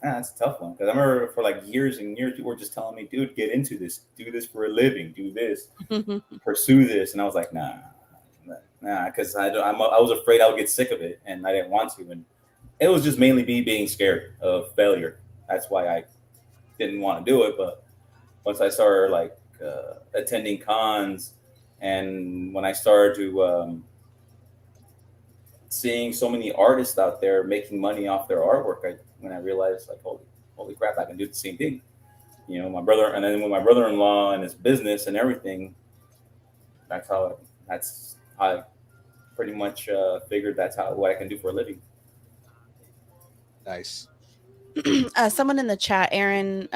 Speaker 6: That's a tough one, because I remember for like years and years people were just telling me, dude, get into this, do this for a living, do this, pursue this, and I was like, nah, because I was afraid I would get sick of it, and I didn't want to, and it was just mainly me being scared of failure. That's why I didn't want to do it. But once I started like attending cons, and when I started to seeing so many artists out there making money off their artwork, when I realized like, holy crap, I can do the same thing. You know, my brother, and then with my brother-in-law and his business and everything, that's how I pretty much figured that's what I can do for a living.
Speaker 3: Nice.
Speaker 7: Someone in the chat, Aaron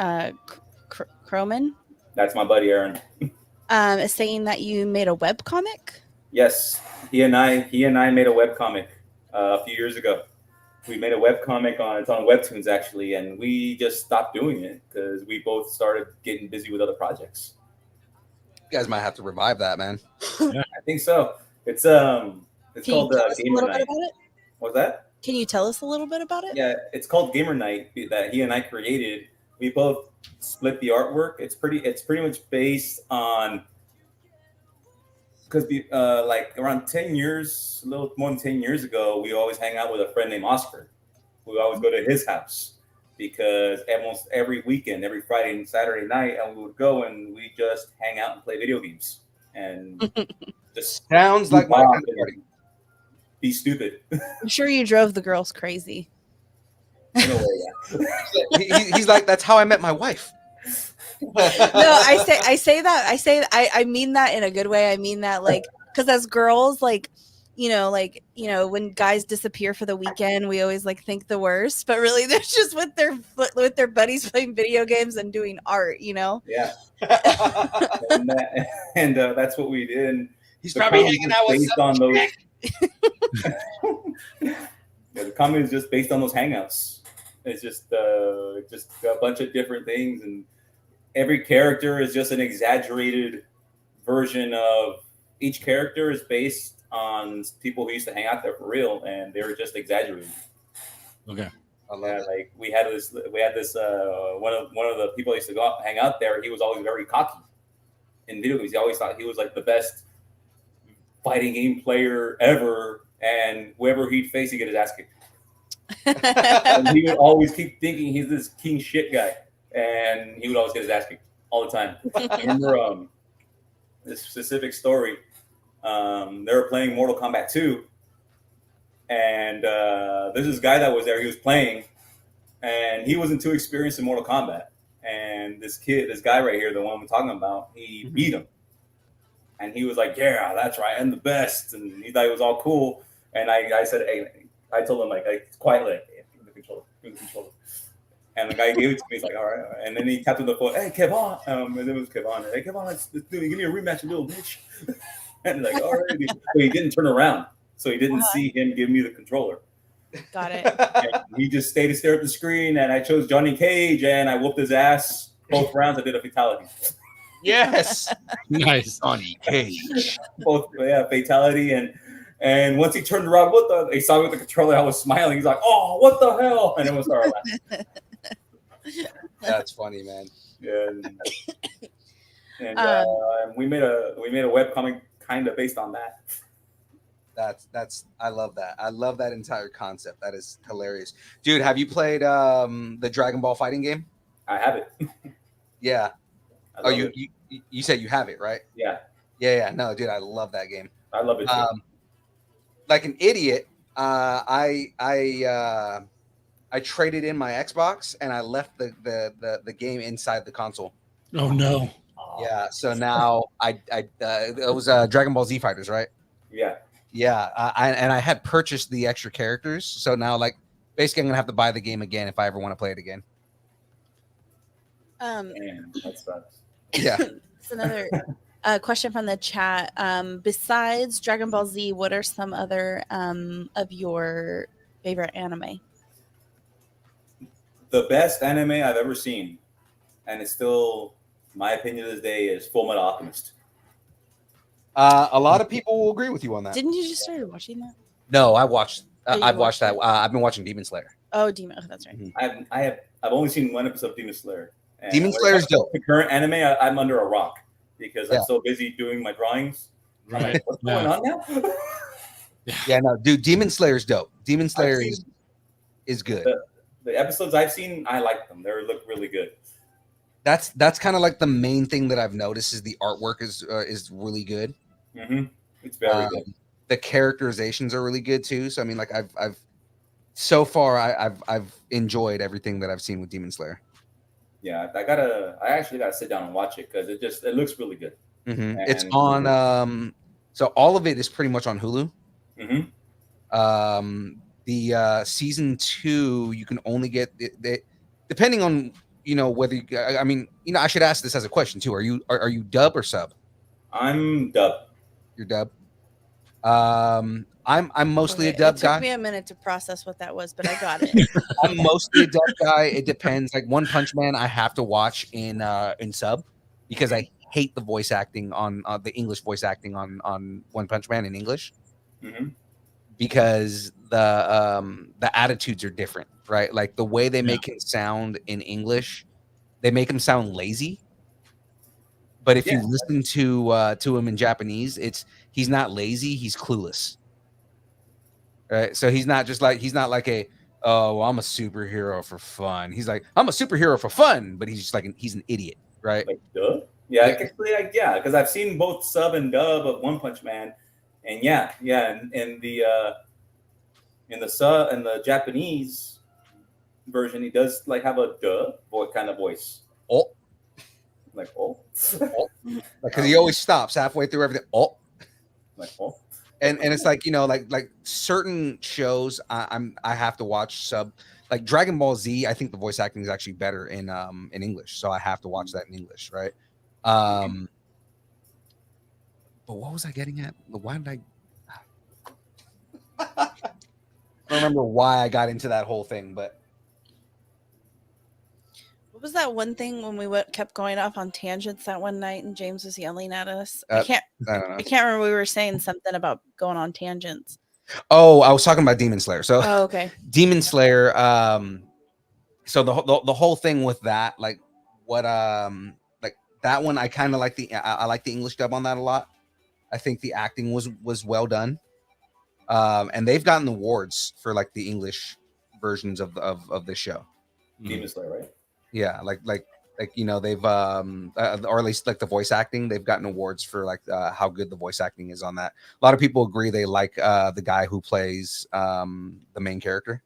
Speaker 7: Croman.
Speaker 6: That's my buddy Aaron.
Speaker 7: Is saying that you made a web comic.
Speaker 6: Yes, he and I made a web comic a few years ago. We made a web comic it's on Webtoons actually, and we just stopped doing it because we both started getting busy with other projects.
Speaker 3: You guys might have to revive that, man.
Speaker 6: Yeah. I think so. It's called Gamer Night. What's that?
Speaker 7: Can you tell us a little bit about it?
Speaker 6: Yeah, it's called Gamer Night that he and I created. We both split the artwork. It's pretty much based on, because like around 10 years, a little more than 10 years ago, we always hang out with a friend named Oscar. We always go to his house because almost every weekend, every Friday and Saturday night, and we would go and we just hang out and play video games and just
Speaker 3: sounds like my kind of party.
Speaker 6: Be stupid.
Speaker 7: I'm sure you drove the girls crazy.
Speaker 6: In a way, yeah.
Speaker 3: He's like, that's how I met my wife.
Speaker 7: No, I mean that in a good way. I mean that like, because as girls, like, when guys disappear for the weekend, we always like think the worst, but really they're just with their buddies playing video games and doing art,
Speaker 6: Yeah. and that's what we did. And
Speaker 3: he's probably hanging out with
Speaker 6: on those. Yeah, the comedy is just based on those hangouts. It's just a bunch of different things, and every character is just an exaggerated version of each character is based on people who used to hang out there for real, and they were just exaggerated.
Speaker 5: Okay.
Speaker 3: I love
Speaker 6: Yeah,
Speaker 3: it.
Speaker 6: like we had this one of the people I used to go out, hang out there. He was always very cocky in video games. He always thought he was like the best fighting game player ever, and whoever he'd face, he'd get his ass kicked. And he would always keep thinking he's this king shit guy, and he would always get his ass kicked all the time. I remember this specific story. They were playing Mortal Kombat 2, and there's this guy that was there. He was playing, and he wasn't too experienced in Mortal Kombat. And this guy right here, the one we're talking about, he beat him. And he was like, "Yeah, that's right, I'm the best." And he thought it was all cool. And I said, "Hey," I told him like, quietly, hey, give me the controller. And the guy gave it to me. He's like, "All right." And then he tapped on the phone. "Hey, Kevon," and it was Kevon. "Hey, Kevon, let's do it. Give me a rematch, you little bitch." And like, all right. But he didn't turn around, so he didn't see him give me the controller.
Speaker 7: Got it.
Speaker 6: And he just stayed to stare at the screen, and I chose Johnny Cage, and I whooped his ass both rounds. I did a fatality.
Speaker 3: Yes.
Speaker 5: Nice.
Speaker 3: Johnny Cage.
Speaker 6: Both, yeah, fatality. And once he turned around, he saw me with the controller. I was smiling. He's like, "Oh, what the hell?" And it was started laughing.
Speaker 3: That's funny, man.
Speaker 6: Yeah. And we made a webcomic kind of based on that.
Speaker 3: That's I love that. I love that entire concept. That is hilarious. Dude, have you played the Dragon Ball fighting game?
Speaker 6: I have it.
Speaker 3: Yeah.
Speaker 6: I
Speaker 3: Oh,
Speaker 6: love it.
Speaker 3: you said you have it, right?
Speaker 6: Yeah,
Speaker 3: Yeah. No, dude, I love that game.
Speaker 6: I love it too.
Speaker 3: Like an idiot, I traded in my Xbox and I left the game inside the console.
Speaker 5: Oh no.
Speaker 3: Yeah, so now it was Dragon Ball Z Fighters, right?
Speaker 6: Yeah.
Speaker 3: Yeah, I had purchased the extra characters, so now like basically I'm gonna have to buy the game again if I ever want to play it again.
Speaker 6: Man, that sucks.
Speaker 3: Yeah.
Speaker 7: It's another question from the chat. Besides Dragon Ball Z, what are some other of your favorite anime?
Speaker 6: The best anime I've ever seen, and it's still my opinion to this day, is Full Metal Alchemist.
Speaker 3: A lot of people will agree with you on that.
Speaker 7: Didn't you just start watching that?
Speaker 3: No, I watched.
Speaker 7: you
Speaker 3: I've watched
Speaker 7: watched
Speaker 3: that. I've been watching Demon Slayer.
Speaker 7: Oh, Demon. Oh, that's right.
Speaker 3: Mhm.
Speaker 6: I've only seen one episode of Demon Slayer. And
Speaker 3: Demon Slayer is dope.
Speaker 6: The current anime, I'm under a rock because
Speaker 3: Yeah.
Speaker 6: I'm so busy doing my drawings. I'm
Speaker 5: Right.
Speaker 6: like, what's going on now?
Speaker 3: Yeah, no, dude, Demon Slayer is dope. Demon Slayer is good.
Speaker 6: The episodes I've seen, I like them. They look really good.
Speaker 3: That's kind of like the main thing that I've noticed is the artwork is really good.
Speaker 6: Mm-hmm. It's very good.
Speaker 3: The characterizations are really good too. So I mean, like I've so far I've enjoyed everything that I've seen with Demon Slayer.
Speaker 6: Yeah, I actually gotta sit down and watch it because it looks really good.
Speaker 3: Mm-hmm. It's on so all of it is pretty much on Hulu.
Speaker 6: Mm-hmm.
Speaker 3: The season 2 you can only get depending on whether I mean I should ask this as a question too. Are you dub or sub?
Speaker 6: I'm dub.
Speaker 3: You're dub. I'm mostly a dub guy.
Speaker 7: It took me a minute to process what that was, but I got it.
Speaker 3: I'm mostly a dub guy. It depends. Like One Punch Man, I have to watch in sub because I hate the voice acting on the English voice acting on One Punch Man in English.
Speaker 6: Mm-hmm.
Speaker 3: Because the attitudes are different, right? Like the way they make him sound in English, they make him sound lazy. But if you listen to him in Japanese, he's not lazy, he's clueless. Right? So he's not like a I'm a superhero for fun. He's like, I'm a superhero for fun, but he's just like he's an idiot, right?
Speaker 6: Like dub? Yeah, because I've seen both sub and dub of One Punch Man. And in the Japanese version, he does like have a kind of voice.
Speaker 3: Oh,
Speaker 6: like oh,
Speaker 3: because he always stops halfway through everything. Oh,
Speaker 6: like oh,
Speaker 3: and it's like like certain shows I have to watch sub. Like Dragon Ball Z, I think the voice acting is actually better in English, so I have to watch that in English, right? But what was I getting at? Why did I don't remember why I got into that whole thing, but
Speaker 7: What was that one thing when we kept going off on tangents that one night and James was yelling at us?
Speaker 3: I don't know.
Speaker 7: I can't remember. We were saying something about going on tangents.
Speaker 3: Oh, I was talking about Demon Slayer. So
Speaker 7: Oh, okay.
Speaker 3: Demon Slayer. So the whole thing with that, like like that one, I kind of like I like the English dub on that a lot. I think the acting was well done. And they've gotten awards for like the English versions of this show.
Speaker 6: Demon Slayer, right?
Speaker 3: Yeah, like they've or at least like the voice acting, they've gotten awards for like how good the voice acting is on that. A lot of people agree they like the guy who plays the main character,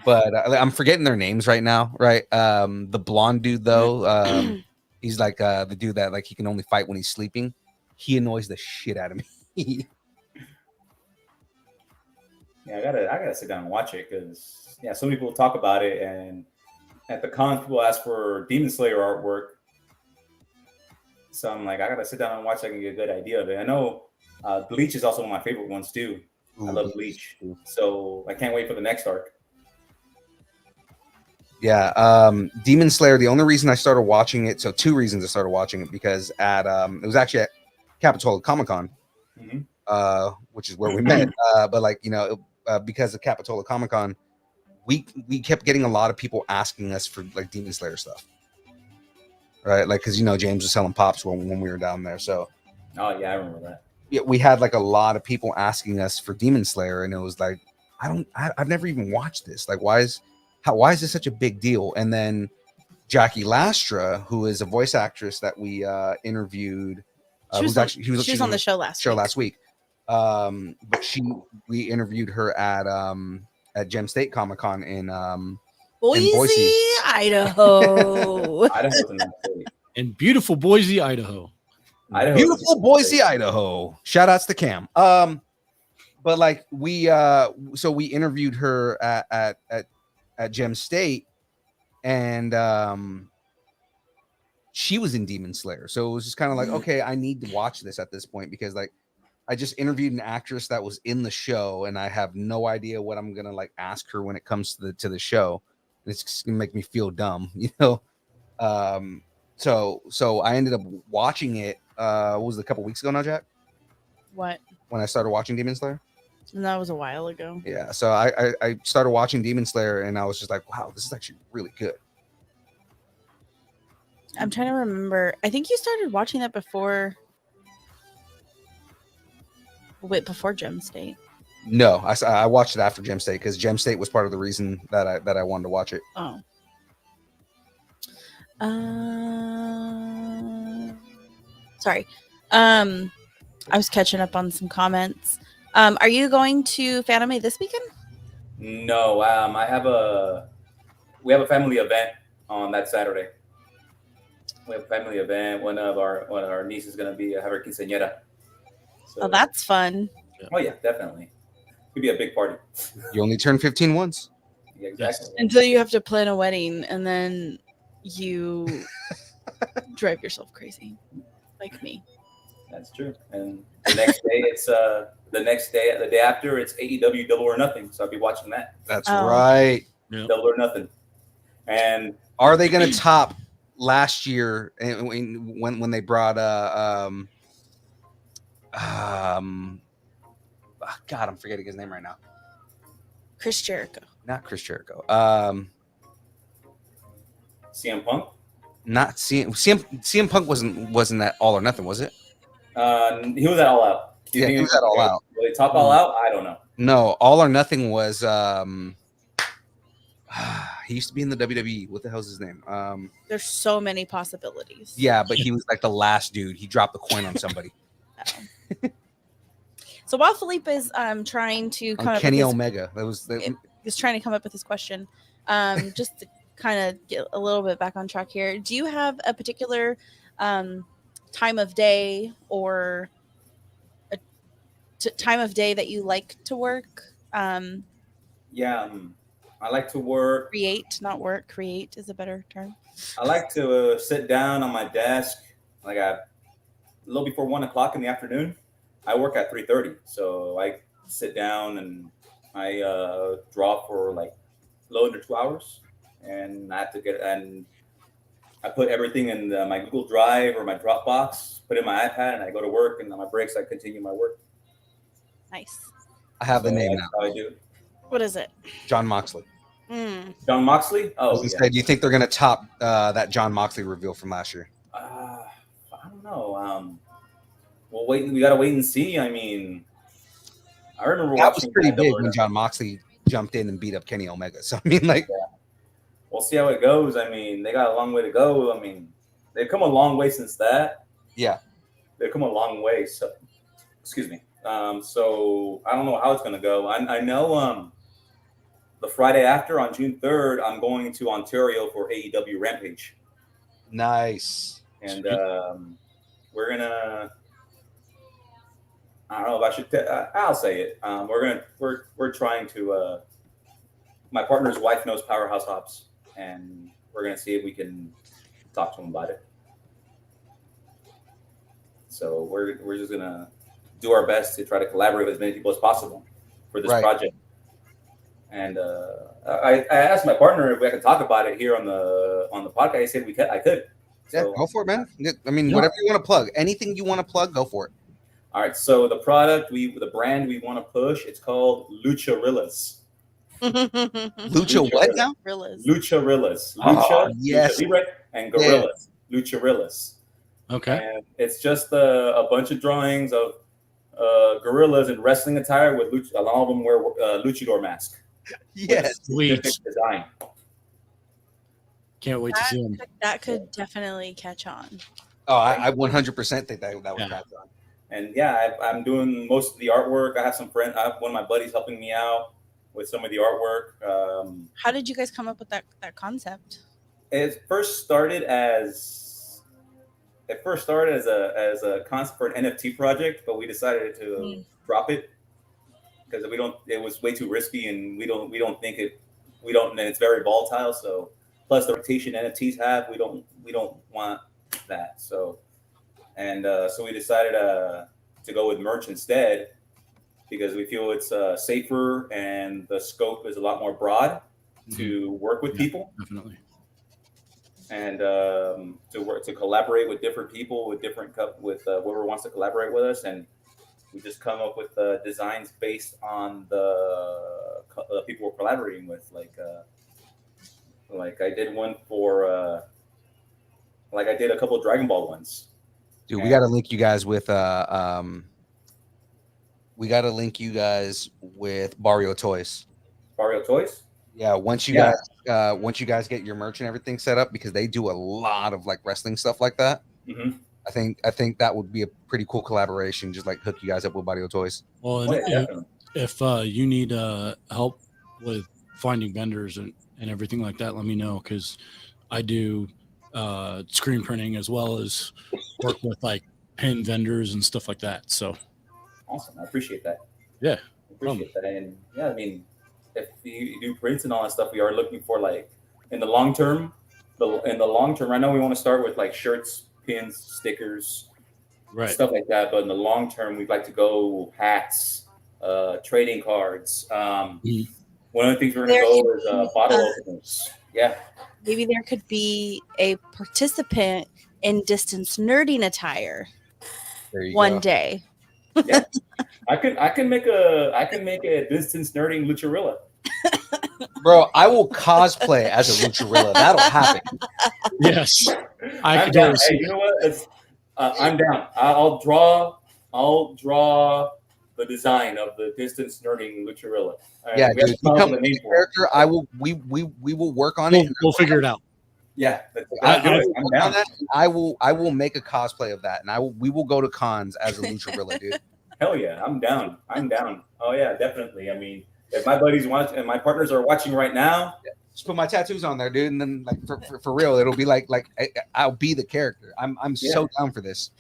Speaker 3: but I'm forgetting their names right now. Right, the blonde dude though, he's like the dude that like he can only fight when he's sleeping. He annoys the shit out of me.
Speaker 6: Yeah, I gotta sit down and watch it because so many people talk about it, and at the cons people ask for Demon Slayer artwork. So I'm like, I gotta sit down and watch so I can get a good idea of it. I know Bleach is also one of my favorite ones too. I love Bleach, so I can't wait for the next arc.
Speaker 3: Yeah, Demon Slayer. The only reason I started watching it, so two reasons I started watching it, because at it was actually at Capitola Comic-Con, which is where we met. But like because of Capitola Comic-Con, we kept getting a lot of people asking us for like Demon Slayer stuff, right? Like because James was selling pops when we were down there, so.
Speaker 6: Oh yeah, I remember that.
Speaker 3: Yeah, we had like a lot of people asking us for Demon Slayer, and it was like, I've never even watched this. Like, why is this such a big deal? And then Jackie Lastra, who is a voice actress that we interviewed,
Speaker 7: she was on the show last week.
Speaker 3: But we interviewed her at Gem State Comic Con in
Speaker 7: Boise, Idaho.
Speaker 5: In beautiful Boise, Idaho.
Speaker 3: Beautiful Boise, Idaho. Shout outs to Cam. But like so we interviewed her at Gem State, and she was in Demon Slayer. So it was just kind of like, okay, I need to watch this at this point, because like I just interviewed an actress that was in the show, and I have no idea what I'm gonna like ask her when it comes to the show. It's just gonna make me feel dumb, So I ended up watching it. What was it, a couple weeks ago now, Jack?
Speaker 7: What?
Speaker 3: When I started watching Demon Slayer?
Speaker 7: And that was a while ago.
Speaker 3: Yeah. So I started watching Demon Slayer, and I was just like, wow, this is actually really good.
Speaker 7: I'm trying to remember. I think you started watching that before Gem State.
Speaker 3: No, I watched it after Gem State, because Gem State was part of the reason that I wanted to watch it.
Speaker 7: Oh. Sorry. I was catching up on some comments. Are you going to Fanime this weekend?
Speaker 6: No, we have a family event on that Saturday. We have a family event. One of our nieces is gonna have her quinceañera. So,
Speaker 7: Oh, that's fun.
Speaker 6: Oh yeah, definitely. Could be a big party.
Speaker 3: You only turn 15 once.
Speaker 6: Yeah, exactly.
Speaker 7: Until you have to plan a wedding, and then you drive yourself crazy, like me.
Speaker 6: That's true. And the next day, the day after, it's AEW Double or Nothing. So I'll be watching that.
Speaker 3: That's right.
Speaker 6: Double or Nothing. And
Speaker 3: are they going to top last year when they brought God, I'm forgetting his name right now.
Speaker 7: Chris Jericho.
Speaker 3: Not Chris Jericho.
Speaker 6: CM Punk.
Speaker 3: Not CM Punk wasn't that All or Nothing, was it?
Speaker 6: He was at All Out.
Speaker 3: He was at All Out.
Speaker 6: Will they top All Out? I don't know.
Speaker 3: No, All or Nothing was he used to be in the WWE. What the hell's his name?
Speaker 7: There's so many possibilities.
Speaker 3: Yeah, but he was like the last dude. He dropped the coin on somebody.
Speaker 7: So while Felipe is trying to come up
Speaker 3: Kenny
Speaker 7: with
Speaker 3: Omega,
Speaker 7: is trying to come up with his question, just to kind of get a little bit back on track here. Do you have a particular time of day or a time of day that you like to work?
Speaker 6: I like to work.
Speaker 7: Create, not work. Create is a better term.
Speaker 6: I like to sit down on my desk like a little before 1:00 in the afternoon. I work at 3:30, so I sit down and I draw for like a little under 2 hours, and I have to I put everything in my Google Drive or my Dropbox, put it in my iPad, and I go to work, and on my breaks I continue my work.
Speaker 7: Nice.
Speaker 3: I have the
Speaker 6: So
Speaker 3: name
Speaker 6: that's
Speaker 3: now.
Speaker 6: how I do it.
Speaker 7: What is it?
Speaker 3: John Moxley.
Speaker 6: John Moxley?
Speaker 3: I was
Speaker 6: Oh,
Speaker 3: gonna
Speaker 6: yeah.
Speaker 3: say, do you think they're gonna top that John Moxley reveal from last year?
Speaker 6: I don't know. We'll wait. We gotta wait and see. I mean, I remember
Speaker 3: That was
Speaker 6: watching
Speaker 3: pretty
Speaker 6: that
Speaker 3: big
Speaker 6: double or
Speaker 3: when John Moxley jumped in and beat up Kenny Omega. So I mean, like,
Speaker 6: we'll see how it goes. I mean, they got a long way to go. I mean, they've come a long way since that.
Speaker 3: yeah,
Speaker 6: They've come a long way. So, excuse me. So I don't know how it's gonna go. I know. The Friday after, on June 3rd, I'm going to Ontario for AEW Rampage,
Speaker 3: nice.
Speaker 6: and we're gonna. I don't know if I should. I'll say it. We're trying to. My partner's wife knows Powerhouse Hobbs, and we're gonna see if we can talk to him about it. So we're just gonna do our best to try to collaborate with as many people as possible for this project. And I asked my partner if we could talk about it here on the podcast. He said I could.
Speaker 3: Yeah,
Speaker 6: So,
Speaker 3: go for it, man. I mean, whatever you want to plug, anything you want to plug, go for it.
Speaker 6: All right. So the brand we want to push, it's called Lucharillas.
Speaker 3: Lucha what now?
Speaker 6: Lucharillas.
Speaker 3: Oh, yes.
Speaker 6: Lucha Libre and Gorillas. Yeah. Lucharillas.
Speaker 5: Okay.
Speaker 6: And it's just a bunch of drawings of gorillas in wrestling attire with all of them wear luchador mask.
Speaker 3: Yes.
Speaker 5: Sweet.
Speaker 6: Design.
Speaker 5: Can't wait to see them.
Speaker 7: That could definitely catch on.
Speaker 3: Oh, I 100% think that would catch on.
Speaker 6: And yeah, I'm doing most of the artwork. I have some friends. I have one of my buddies helping me out with some of the artwork.
Speaker 7: How did you guys come up with that concept?
Speaker 6: It first started as a concept for an NFT project, but we decided to drop it because it was way too risky, and we don't think and it's very volatile. So plus the reputation NFTs have, we don't want that. So we decided to go with merch instead because we feel it's safer and the scope is a lot more broad to work with people.
Speaker 5: Definitely.
Speaker 6: And to collaborate with different people, with whoever wants to collaborate with us, and we just come up with designs based on the people we're collaborating with. Like I did one for, I did a couple of Dragon Ball ones.
Speaker 3: Dude, we got to link you guys with Barrio Toys.
Speaker 6: Barrio Toys.
Speaker 3: Yeah, once you guys get your merch and everything set up, because they do a lot of like wrestling stuff like that.
Speaker 6: Mm-hmm.
Speaker 3: I think that would be a pretty cool collaboration. Just like hook you guys up with Barrio Toys.
Speaker 5: Well, if you need help with finding vendors and everything like that, let me know, because I do screen printing as well as work with like pin vendors and stuff like that. So
Speaker 6: awesome, I appreciate that.
Speaker 5: Yeah,
Speaker 6: that. And yeah, I mean, if you do prints and all that stuff, we are looking for like in the long term. Right now, we want to start with like shirts, pins, stickers,
Speaker 5: right,
Speaker 6: stuff like that. But in the long term, we'd like to go hats, trading cards. One of the things we're going to go is bottle openers. Yeah.
Speaker 7: Maybe there could be a participant in distance nerding attire one day.
Speaker 6: Yeah. I can make a distance nerding lucharilla.
Speaker 3: Bro, I will cosplay as a lucharilla. That'll happen.
Speaker 5: Yes.
Speaker 6: I'm down. Hey, you know what? I'm down. I'll draw the design of the distance nerding lucharilla.
Speaker 3: Yeah, dude, become a character. We will work on it.
Speaker 5: We'll figure it out.
Speaker 6: Yeah,
Speaker 3: I'm down. I will make a cosplay of that, and we will go to cons as a lucharilla, dude.
Speaker 6: Hell yeah, I'm down. Oh yeah, definitely. I mean, if my buddies want and my partners are watching right now,
Speaker 3: just put my tattoos on there, dude, and then like for real, it'll be like I'll be the character. I'm so down for this.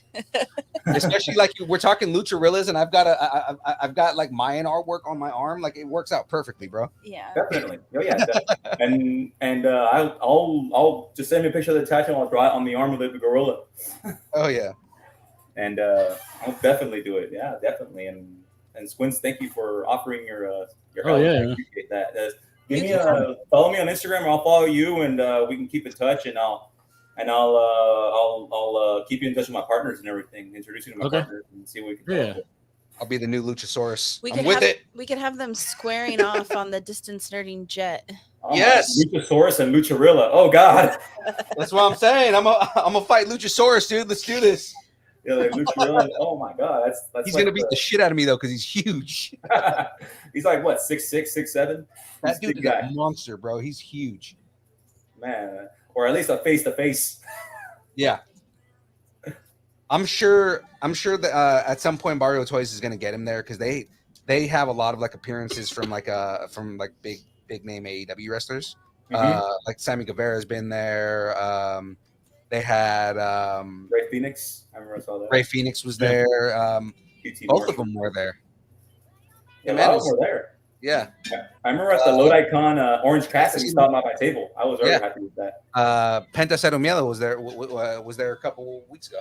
Speaker 3: Especially like we're talking lucharillas, and I've got like Mayan artwork on my arm. Like it works out perfectly, bro.
Speaker 7: Yeah,
Speaker 6: definitely. Oh yeah, definitely. and I'll just send me a picture of the tattoo. And I'll draw it on the arm of the gorilla.
Speaker 3: Oh yeah.
Speaker 6: And I'll definitely do it. Yeah, definitely. And Squints, thank you for offering your help.
Speaker 5: Oh yeah,
Speaker 6: I appreciate that. Give me follow me on Instagram, or I'll follow you, and we can keep in touch. And I'll keep you in touch with my partners and everything. Introduce you to my partners and see what we can do.
Speaker 3: I'll be the new Luchasaurus.
Speaker 7: We
Speaker 3: I'm
Speaker 7: could
Speaker 3: with
Speaker 7: have
Speaker 3: it.
Speaker 7: we could have them squaring off on the distance nerding jet.
Speaker 6: Oh,
Speaker 3: Yes.
Speaker 6: Luchasaurus and Lucharilla. Oh God.
Speaker 3: That's what I'm saying. I'm gonna fight Luchasaurus, dude. Let's do this.
Speaker 6: Yeah, like Lucharilla. Oh my God. That's
Speaker 3: He's
Speaker 6: like
Speaker 3: gonna beat the shit out of me though, because he's huge.
Speaker 6: He's like what, 6'6", 6'7"?
Speaker 3: That dude is a monster, bro. He's huge.
Speaker 6: Man, or at least a face to face.
Speaker 3: Yeah. I'm sure that at some point Barrio Toys is gonna get him there because they have a lot of like appearances from big name AEW wrestlers. Like Sammy Guevara's been there. They had
Speaker 6: Ray Phoenix. I remember I saw that.
Speaker 3: Ray Phoenix was there. Both of them were there.
Speaker 6: Yeah, a lot of them were there.
Speaker 3: Yeah.
Speaker 6: I remember at the Lodi Con Orange Cassidy stopped by my table. I was very happy with that.
Speaker 3: Penta Cero Miedo was there. Was there a couple weeks ago.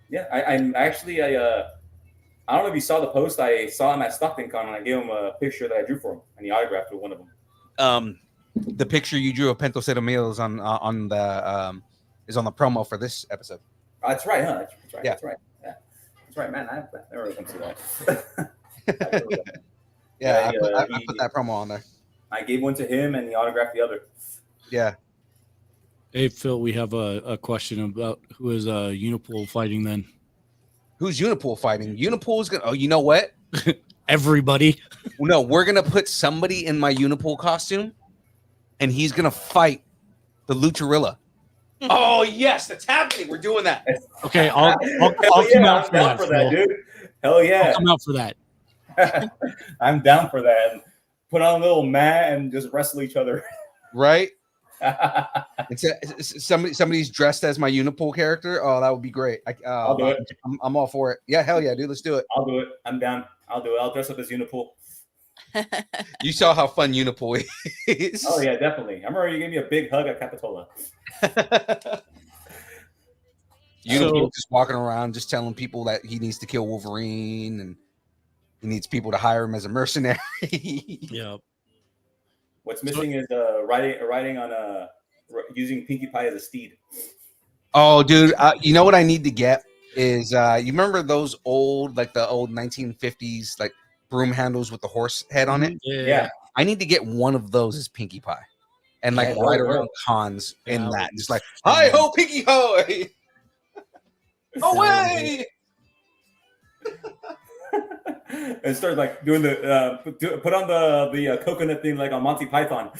Speaker 3: Yeah,
Speaker 6: I don't know if you saw the post. I saw him at Stockton Con and I gave him a picture that I drew for him and he autographed with one of them.
Speaker 3: The picture you drew of Penta Cero Miedo is on the promo for this episode.
Speaker 6: That's right, huh? That's right.
Speaker 3: Yeah.
Speaker 6: That's right. Yeah. That's right, man. I never really come to that.
Speaker 3: I put that promo on there.
Speaker 6: I gave one to him and he autographed the other.
Speaker 3: Yeah.
Speaker 5: Hey, Phil, we have a question about who is Unipool fighting then?
Speaker 3: Who's Unipool fighting? Unipool's going to... Oh, you know what?
Speaker 5: Everybody.
Speaker 3: No, we're going to put somebody in my Unipool costume and he's going to fight the Lucharilla. Oh, yes, that's happening. We're doing that.
Speaker 5: Okay, I'll come out for that,
Speaker 6: dude. Hell yeah.
Speaker 5: I'll come out for that.
Speaker 6: I'm down for that. Put on a little mat and just wrestle each other.
Speaker 3: Right? Somebody's dressed as my Unipool character. Oh, that would be great.
Speaker 6: I'll do it.
Speaker 3: I'm all for it. Yeah, hell yeah, dude. Let's do it.
Speaker 6: I'll do it. I'm down. I'll do it. I'll dress up as Unipool.
Speaker 3: You saw how fun Unipool is.
Speaker 6: Oh yeah, definitely. I remember you gave me a big hug at Capitola.
Speaker 3: Unipool just walking around, just telling people that he needs to kill Wolverine and he needs people to hire him as a mercenary.
Speaker 5: Yeah.
Speaker 6: What's missing is riding on using Pinkie Pie as a steed.
Speaker 3: Oh, dude, you know what I need to get is you remember those old 1950s like broom handles with the horse head on it?
Speaker 6: Yeah.
Speaker 3: I need to get one of those as Pinkie Pie and ride around cons in that, just like hi ho Pinkie ho, away.
Speaker 6: And start like doing the put on the coconut thing like on Monty Python.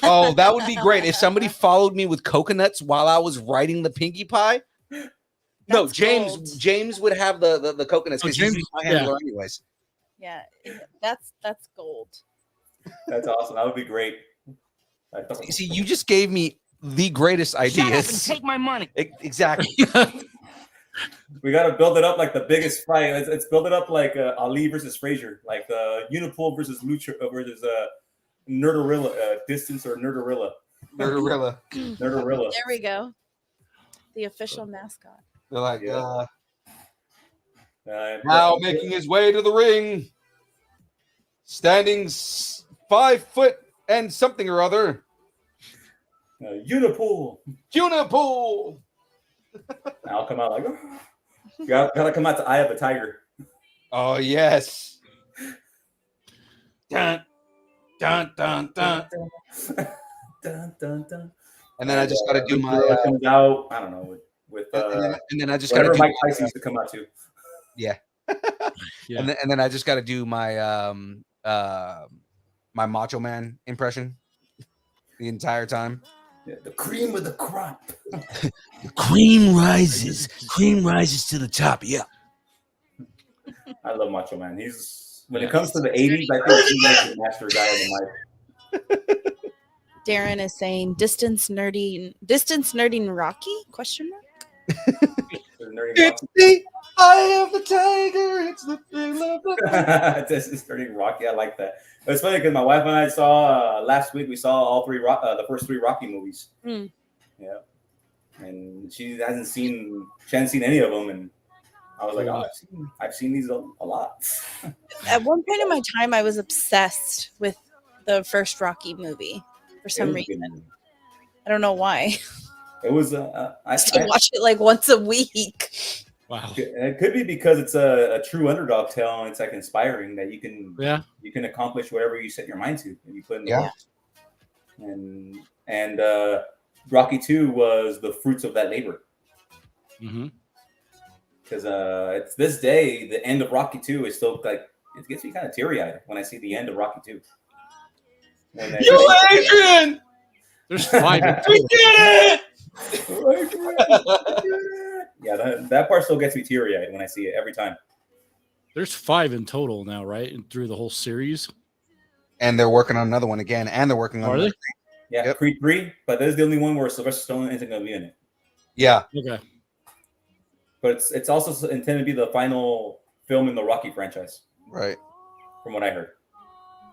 Speaker 3: Oh, that would be great if somebody followed me with coconuts while I was riding the Pinkie Pie. No, James would have the coconuts because he's my handler anyways.
Speaker 7: Yeah, that's gold.
Speaker 6: That's awesome. That would be great.
Speaker 3: See, you just gave me the greatest ideas.
Speaker 8: Shut up and take my money.
Speaker 3: Exactly.
Speaker 6: We got to build it up like the biggest fight. Let's build it up like Ali versus Frazier, like the Unipool versus Lucha versus Nerdorilla, Distance or Nerdorilla.
Speaker 3: Nerdorilla.
Speaker 6: Nerdorilla.
Speaker 7: There we go. The official mascot.
Speaker 3: They're like,
Speaker 6: now
Speaker 3: making his way to the ring, standing 5 foot and something or other.
Speaker 6: Unipool. I'll come out like, oh. Gotta come out to Eye of the Tiger.
Speaker 3: Oh yes. Dun dun dun dun.
Speaker 6: Dun, dun, dun.
Speaker 3: And then I just gotta do my
Speaker 6: comes out. I don't know with
Speaker 3: and then I just gotta do
Speaker 6: Mike Tyson used to come out too.
Speaker 3: Yeah.
Speaker 5: Yeah.
Speaker 3: And then I just gotta do my my Macho Man impression the entire time.
Speaker 6: Yeah, the cream of the crop.
Speaker 3: The cream rises to the top. Yeah.
Speaker 6: I love Macho Man. He's when it comes to the 80s, I think he's like the master guy of the mic.
Speaker 7: Darren is saying distance nerding Rocky ?
Speaker 3: It's the eye of the tiger. It's the thrill of the
Speaker 6: Distance nerding Rocky. I like that. It's funny because my wife and I saw last week. We saw all three the first 3 Rocky movies.
Speaker 7: Mm.
Speaker 6: Yeah, and she hadn't seen any of them, and I was like, oh, I've seen these a lot.
Speaker 7: At one point in my time, I was obsessed with the first Rocky movie for some reason. I don't know why.
Speaker 6: It was
Speaker 7: I still watch it like once a week.
Speaker 5: Wow.
Speaker 6: It could be because it's a true underdog tale, and it's like inspiring that you can accomplish whatever you set your mind to and you put in the work. And Rocky 2 was the fruits of that labor.
Speaker 5: Mm-hmm.
Speaker 6: Because it's this day, the end of Rocky 2 is still like, it gets me kind of teary-eyed when I see the end of Rocky 2. When
Speaker 3: You Adrian!
Speaker 5: There's 5.
Speaker 3: We did it!
Speaker 6: Yeah, that part still gets me teary-eyed when I see it every time.
Speaker 5: There's 5 in total now, right? And through the whole series.
Speaker 3: And they're working on another one again, and they're working on.
Speaker 5: Are they?
Speaker 6: Yeah,
Speaker 3: Yep.
Speaker 6: Creed 3, but this is the only one where Sylvester Stallone isn't going to be in it.
Speaker 3: Yeah.
Speaker 5: Okay.
Speaker 6: But it's also intended to be the final film in the Rocky franchise,
Speaker 3: Right.
Speaker 6: from what I heard.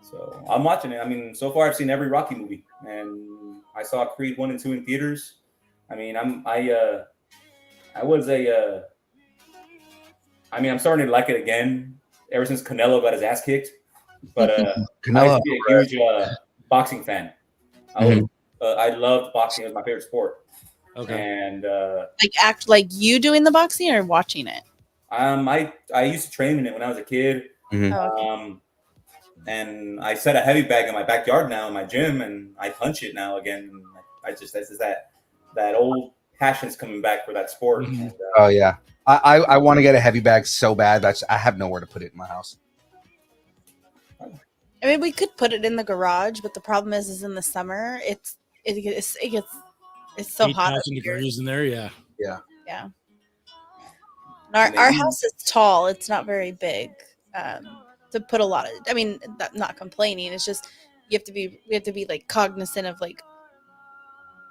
Speaker 6: So I'm watching it. I mean, so far I've seen every Rocky movie, and I saw Creed 1 and 2 in theaters. I mean, I'm starting to like it again ever since Canelo got his ass kicked. But I
Speaker 3: Canelo.
Speaker 6: used to be a huge boxing fan. I loved boxing. It was my favorite sport.
Speaker 5: Okay.
Speaker 6: And
Speaker 7: Act like you doing the boxing or watching it?
Speaker 6: I used to train in it when I was a kid.
Speaker 3: Mhm.
Speaker 7: Oh, okay.
Speaker 6: And I set a heavy bag in my backyard now in my gym, and I punch it now again. That old passion's coming back for that sport.
Speaker 5: Mhm.
Speaker 6: And,
Speaker 3: Oh yeah. I want to get a heavy bag so bad that I have nowhere to put it in my house.
Speaker 7: I mean, we could put it in the garage, but the problem is in the summer, it gets so hot.
Speaker 5: 8,000 degrees in there. Yeah.
Speaker 7: Yeah. And our house is tall. It's not very big to put a lot of. I mean, not complaining. It's just we have to be like cognizant of like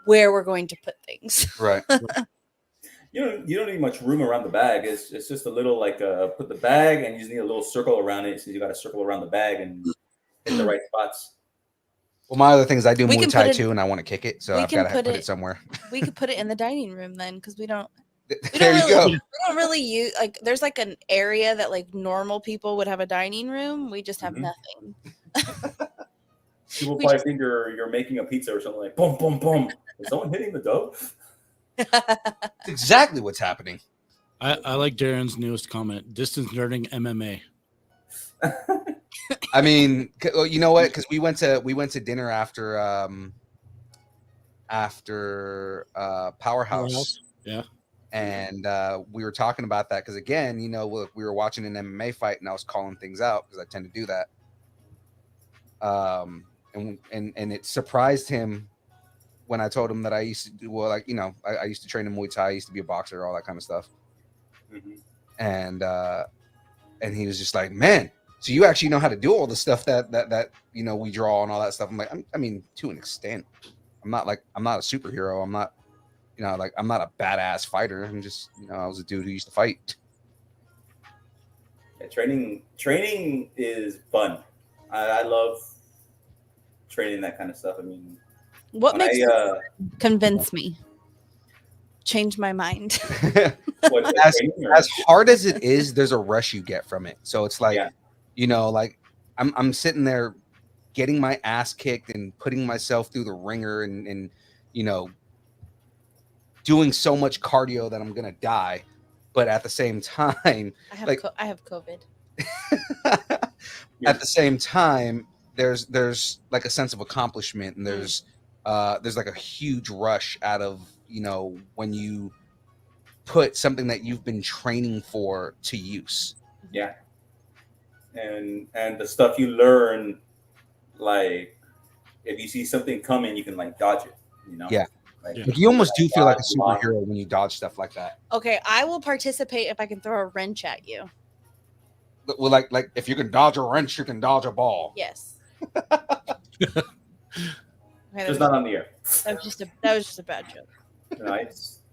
Speaker 7: where we're going to put things.
Speaker 3: Right.
Speaker 6: You don't need much room around the bag. It's just a little like put the bag, and you just need a little circle around it. So you got to circle around the bag and hit the right spots.
Speaker 3: Well, my other thing is I do
Speaker 7: We
Speaker 3: Muay
Speaker 7: can
Speaker 3: Thai
Speaker 7: put it-
Speaker 3: too, and I want to kick it, so
Speaker 7: we
Speaker 3: I've
Speaker 7: can
Speaker 3: got to
Speaker 7: put
Speaker 3: put
Speaker 7: it-
Speaker 3: it somewhere.
Speaker 7: We could put it in the dining room then, because we don't
Speaker 3: There you go.
Speaker 7: we don't really use like there's like an area that like normal people would have a dining room. We just have
Speaker 6: Mhm.
Speaker 7: nothing.
Speaker 6: People
Speaker 7: We
Speaker 6: probably
Speaker 7: just-
Speaker 6: think you're making a pizza or something like boom, boom, boom. Is someone hitting the dough?
Speaker 3: That's exactly what's happening.
Speaker 5: I like Darren's newest comment. Distance nerding MMA.
Speaker 3: I mean, you know what? Because we went to dinner after Powerhouse.
Speaker 5: Yeah.
Speaker 3: And we were talking about that because again, look, we were watching an MMA fight, and I was calling things out because I tend to do that. And it surprised him when I told him that I used to do I used to train in Muay Thai, I used to be a boxer, all that kind of stuff.
Speaker 6: Mhm.
Speaker 3: And he was just like, man, so you actually know how to do all the stuff that we draw and all that stuff. I'm like, I mean, to an extent. I'm not a superhero. I'm not, I'm not a badass fighter. I'm just, I was a dude who used to fight.
Speaker 6: Yeah, training is fun. I love training that kind of stuff. I mean,
Speaker 7: What
Speaker 6: when
Speaker 7: makes
Speaker 6: I,
Speaker 7: you convince me? Change my mind.
Speaker 6: what, training or-
Speaker 3: As hard as it is, there's a rush you get from it. So it's like,
Speaker 6: Yeah.
Speaker 3: like I'm sitting there getting my ass kicked and putting myself through the ringer and doing so much cardio that I'm gonna die. But at the same time,
Speaker 7: I have
Speaker 3: like-
Speaker 7: I have COVID.
Speaker 3: at the same time, there's like a sense of accomplishment, and there's like a huge rush out of when you put something that you've been training for to use.
Speaker 6: Yeah. And the stuff you learn, like if you see something coming, you can like dodge it.
Speaker 3: Yeah.
Speaker 6: Like,
Speaker 5: Yeah.
Speaker 3: Like, you almost do feel like a
Speaker 6: dodge, block.
Speaker 3: superhero when you dodge stuff like that.
Speaker 7: Okay, I will participate if I can throw a wrench at you.
Speaker 3: Well, like if you can dodge a wrench, you can dodge a ball.
Speaker 7: Yes. Okay,
Speaker 6: Just not on the air.
Speaker 7: that was just a bad joke.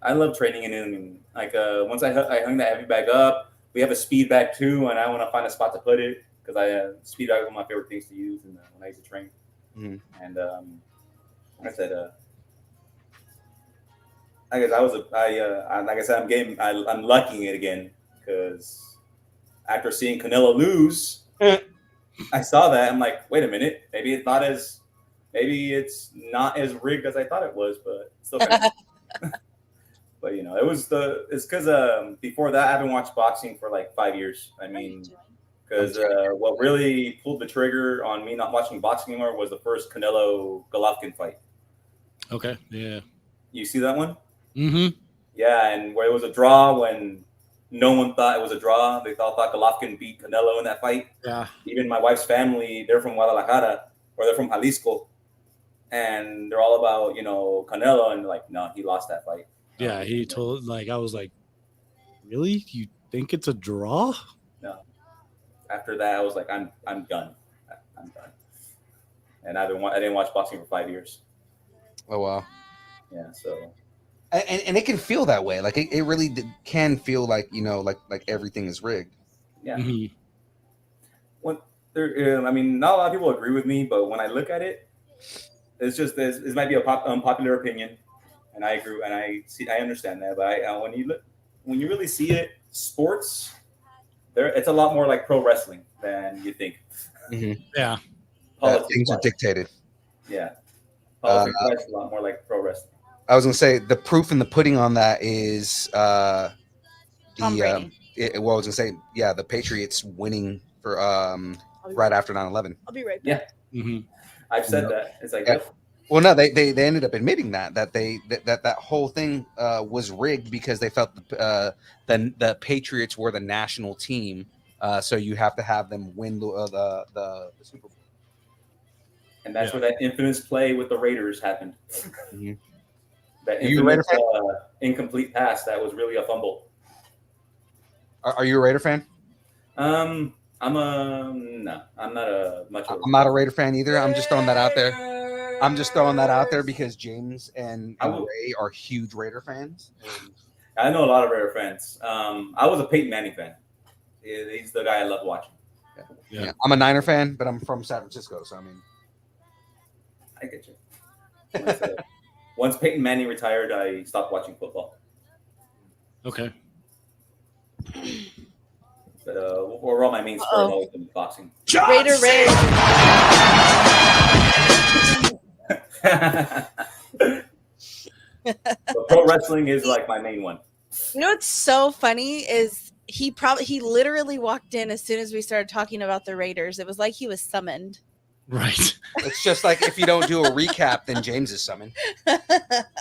Speaker 6: I love training in it. I mean, like once I hung that heavy bag up, we have a speed bag too, and I want to find a spot to put it because speed bag is one of my favorite things to use when I used to train.
Speaker 3: Mhm.
Speaker 6: And like I said, I guess like I said, I'm lucking it again because after seeing Canelo lose, I saw that I'm like, wait a minute, maybe it's not as rigged as I thought it was, but it's still kind of But it's because before that I haven't watched boxing for like 5 years. I mean, because what really pulled the trigger on me not watching boxing anymore was the first Canelo Golovkin fight.
Speaker 5: Okay. Yeah.
Speaker 6: You see that one?
Speaker 5: Mm-hmm.
Speaker 6: Yeah, and where it was a draw when no one thought it was a draw. They thought Golovkin beat Canelo in that fight.
Speaker 5: Yeah.
Speaker 6: Even my wife's family, they're from Guadalajara or they're from Jalisco, and they're all about Canelo, and like, no, he lost that fight.
Speaker 5: Yeah. He told I was like, really? You think it's a draw?
Speaker 6: No. After that, I was like, I'm done. I'm done. And I didn't watch boxing for 5 years.
Speaker 3: Oh wow.
Speaker 6: Yeah, so.
Speaker 3: And it can feel that way. Like it really can feel like like everything is rigged.
Speaker 6: Yeah.
Speaker 5: Mm-hmm.
Speaker 6: I mean, not a lot of people agree with me, but when I look at it, it's just this might be a unpopular opinion, and I agree, and I understand that. But when you really see it, sports, it's a lot more like pro wrestling than you think.
Speaker 3: Mm-hmm.
Speaker 5: Yeah.
Speaker 3: Things are dictated.
Speaker 6: Yeah. Politics is a lot more like pro wrestling.
Speaker 3: I was gonna say the proof in the pudding on that is
Speaker 7: Tom Brady.
Speaker 3: I was gonna say, yeah, the Patriots winning for right after 9/11.
Speaker 7: I'll be right
Speaker 6: Yeah.
Speaker 7: back.
Speaker 5: Mm-hmm.
Speaker 6: I've said that. It's like,
Speaker 3: yeah. Well, no, they ended up admitting that whole thing was rigged because they felt the Patriots were the national team, so you have to have them win the Super Bowl.
Speaker 6: And that's where that infamous play with the Raiders happened.
Speaker 3: Mm-hmm.
Speaker 6: That infamous incomplete pass that was really a fumble.
Speaker 3: Are you a Raider fan?
Speaker 6: No, I'm not a much.
Speaker 3: I'm not a Raider fan either. I'm just throwing that out there. Because James and Ray are huge Raider fans.
Speaker 6: I know a lot of Raider fans. I was a Peyton Manning fan. He's the guy I love watching.
Speaker 3: Yeah. I'm a Niner fan, but I'm from San Francisco, so I mean,
Speaker 6: I get you. Once Peyton Manning retired, I stopped watching football.
Speaker 5: Okay.
Speaker 6: But overall, my main sport has always been boxing.
Speaker 7: Raider Ray.
Speaker 6: But pro wrestling is like my main one.
Speaker 7: You know what's so funny is he literally walked in as soon as we started talking about the Raiders. It was like he was summoned.
Speaker 5: Right.
Speaker 3: It's just like if you don't do a recap, then James is summoned.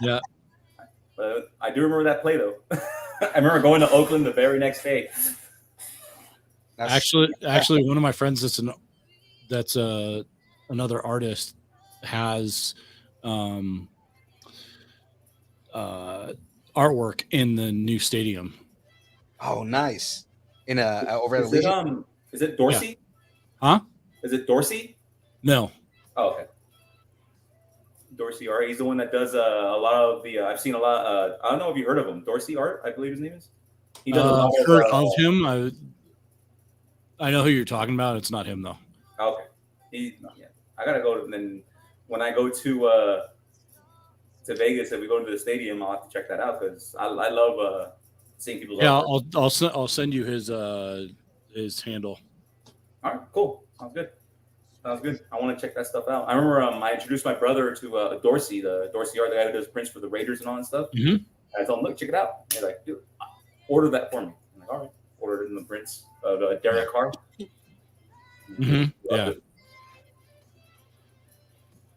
Speaker 5: Yeah.
Speaker 6: But I do remember that play though. I remember going to Oakland the very next day.
Speaker 5: Actually, one of my friends that's another artist has artwork in the new stadium.
Speaker 3: Oh, nice! Over at
Speaker 6: is it Dorsey?
Speaker 5: Yeah. Huh?
Speaker 6: Is it Dorsey?
Speaker 5: No.
Speaker 6: Oh, okay. Dorsey Art. He's the one that does a lot of the. I've seen a lot. I don't know if you heard of him. Dorsey Art, I believe his name is. He does a lot
Speaker 5: of him. I know who you're talking about. It's not him though.
Speaker 6: Okay. I gotta go. Then when I go to Vegas, if we go to the stadium, I'll have to check that out because I love seeing people's.
Speaker 5: Yeah, I'll send you his handle.
Speaker 6: All right, cool. Sounds good. I want to check that stuff out. I remember I introduced my brother to Dorsey, the Dorsey Art, the guy who does prints for the Raiders and all that stuff.
Speaker 5: Mm-hmm.
Speaker 6: I told him, look, check it out. And he's like, dude, order that for me. I'm like, all right. Ordered it in the prints of Derek Carr.
Speaker 5: Mm-hmm. Yeah.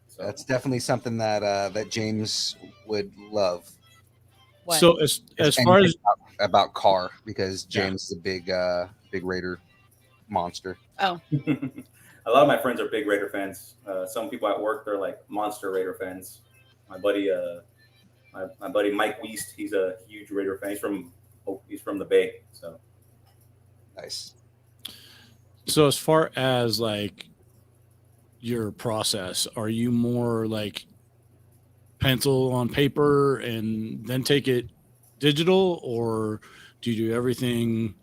Speaker 3: So that's definitely something that James would love.
Speaker 7: What?
Speaker 5: So as far as
Speaker 3: about Carr, because James is a big Raider monster.
Speaker 7: Oh.
Speaker 6: A lot of my friends are big Raider fans. Some people at work, they're like monster Raider fans. My buddy, my buddy Mike Weist, he's a huge Raider fan. He's from the Bay, so
Speaker 3: nice.
Speaker 5: So as far as like your process, are you more like pencil on paper and then take it digital, or do you do everything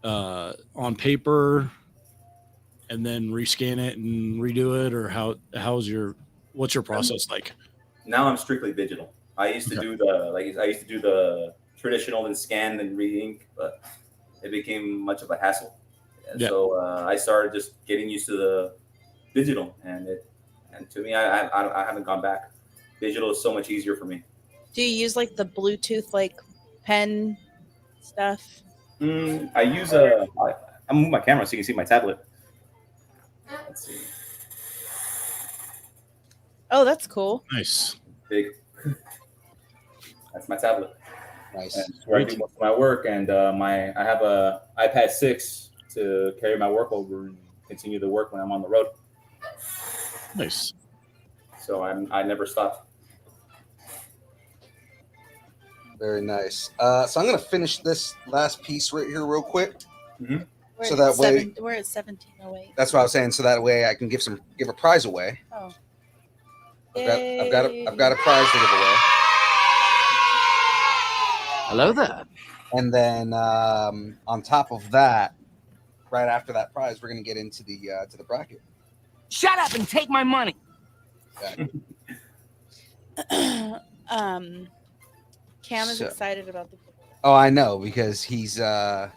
Speaker 5: on paper and then rescan it and redo it, or what's your process like?
Speaker 6: Now I'm strictly digital. I used to do the traditional and scan and re-ink, but it became much of a hassle.
Speaker 5: Yeah.
Speaker 6: So I started just getting used to the digital, and to me, I haven't gone back. Digital is so much easier for me.
Speaker 7: Do you use like the Bluetooth like pen stuff?
Speaker 6: I use a. I'm moving my camera so you can see my tablet. Let's see.
Speaker 7: Oh, that's cool.
Speaker 5: Nice.
Speaker 6: Big. That's my tablet.
Speaker 3: Nice.
Speaker 6: And that's where I do most of my work, and I have a iPad 6 to carry my work over and continue the work when I'm on the road.
Speaker 5: Nice.
Speaker 6: So I never stop.
Speaker 3: Very nice. So I'm gonna finish this last piece right here real quick.
Speaker 7: We're
Speaker 3: So
Speaker 7: at
Speaker 3: that way-
Speaker 7: we're at 1708.
Speaker 3: That's what I was saying. So that way I can give a prize away.
Speaker 7: Oh.
Speaker 3: I've got a prize to give away.
Speaker 8: Hello there.
Speaker 3: And then on top of that, right after that prize, we're gonna get into the bracket.
Speaker 8: Shut up and take my money.
Speaker 7: Cam is
Speaker 3: So-
Speaker 7: excited about the.
Speaker 3: Oh, I know, because he's a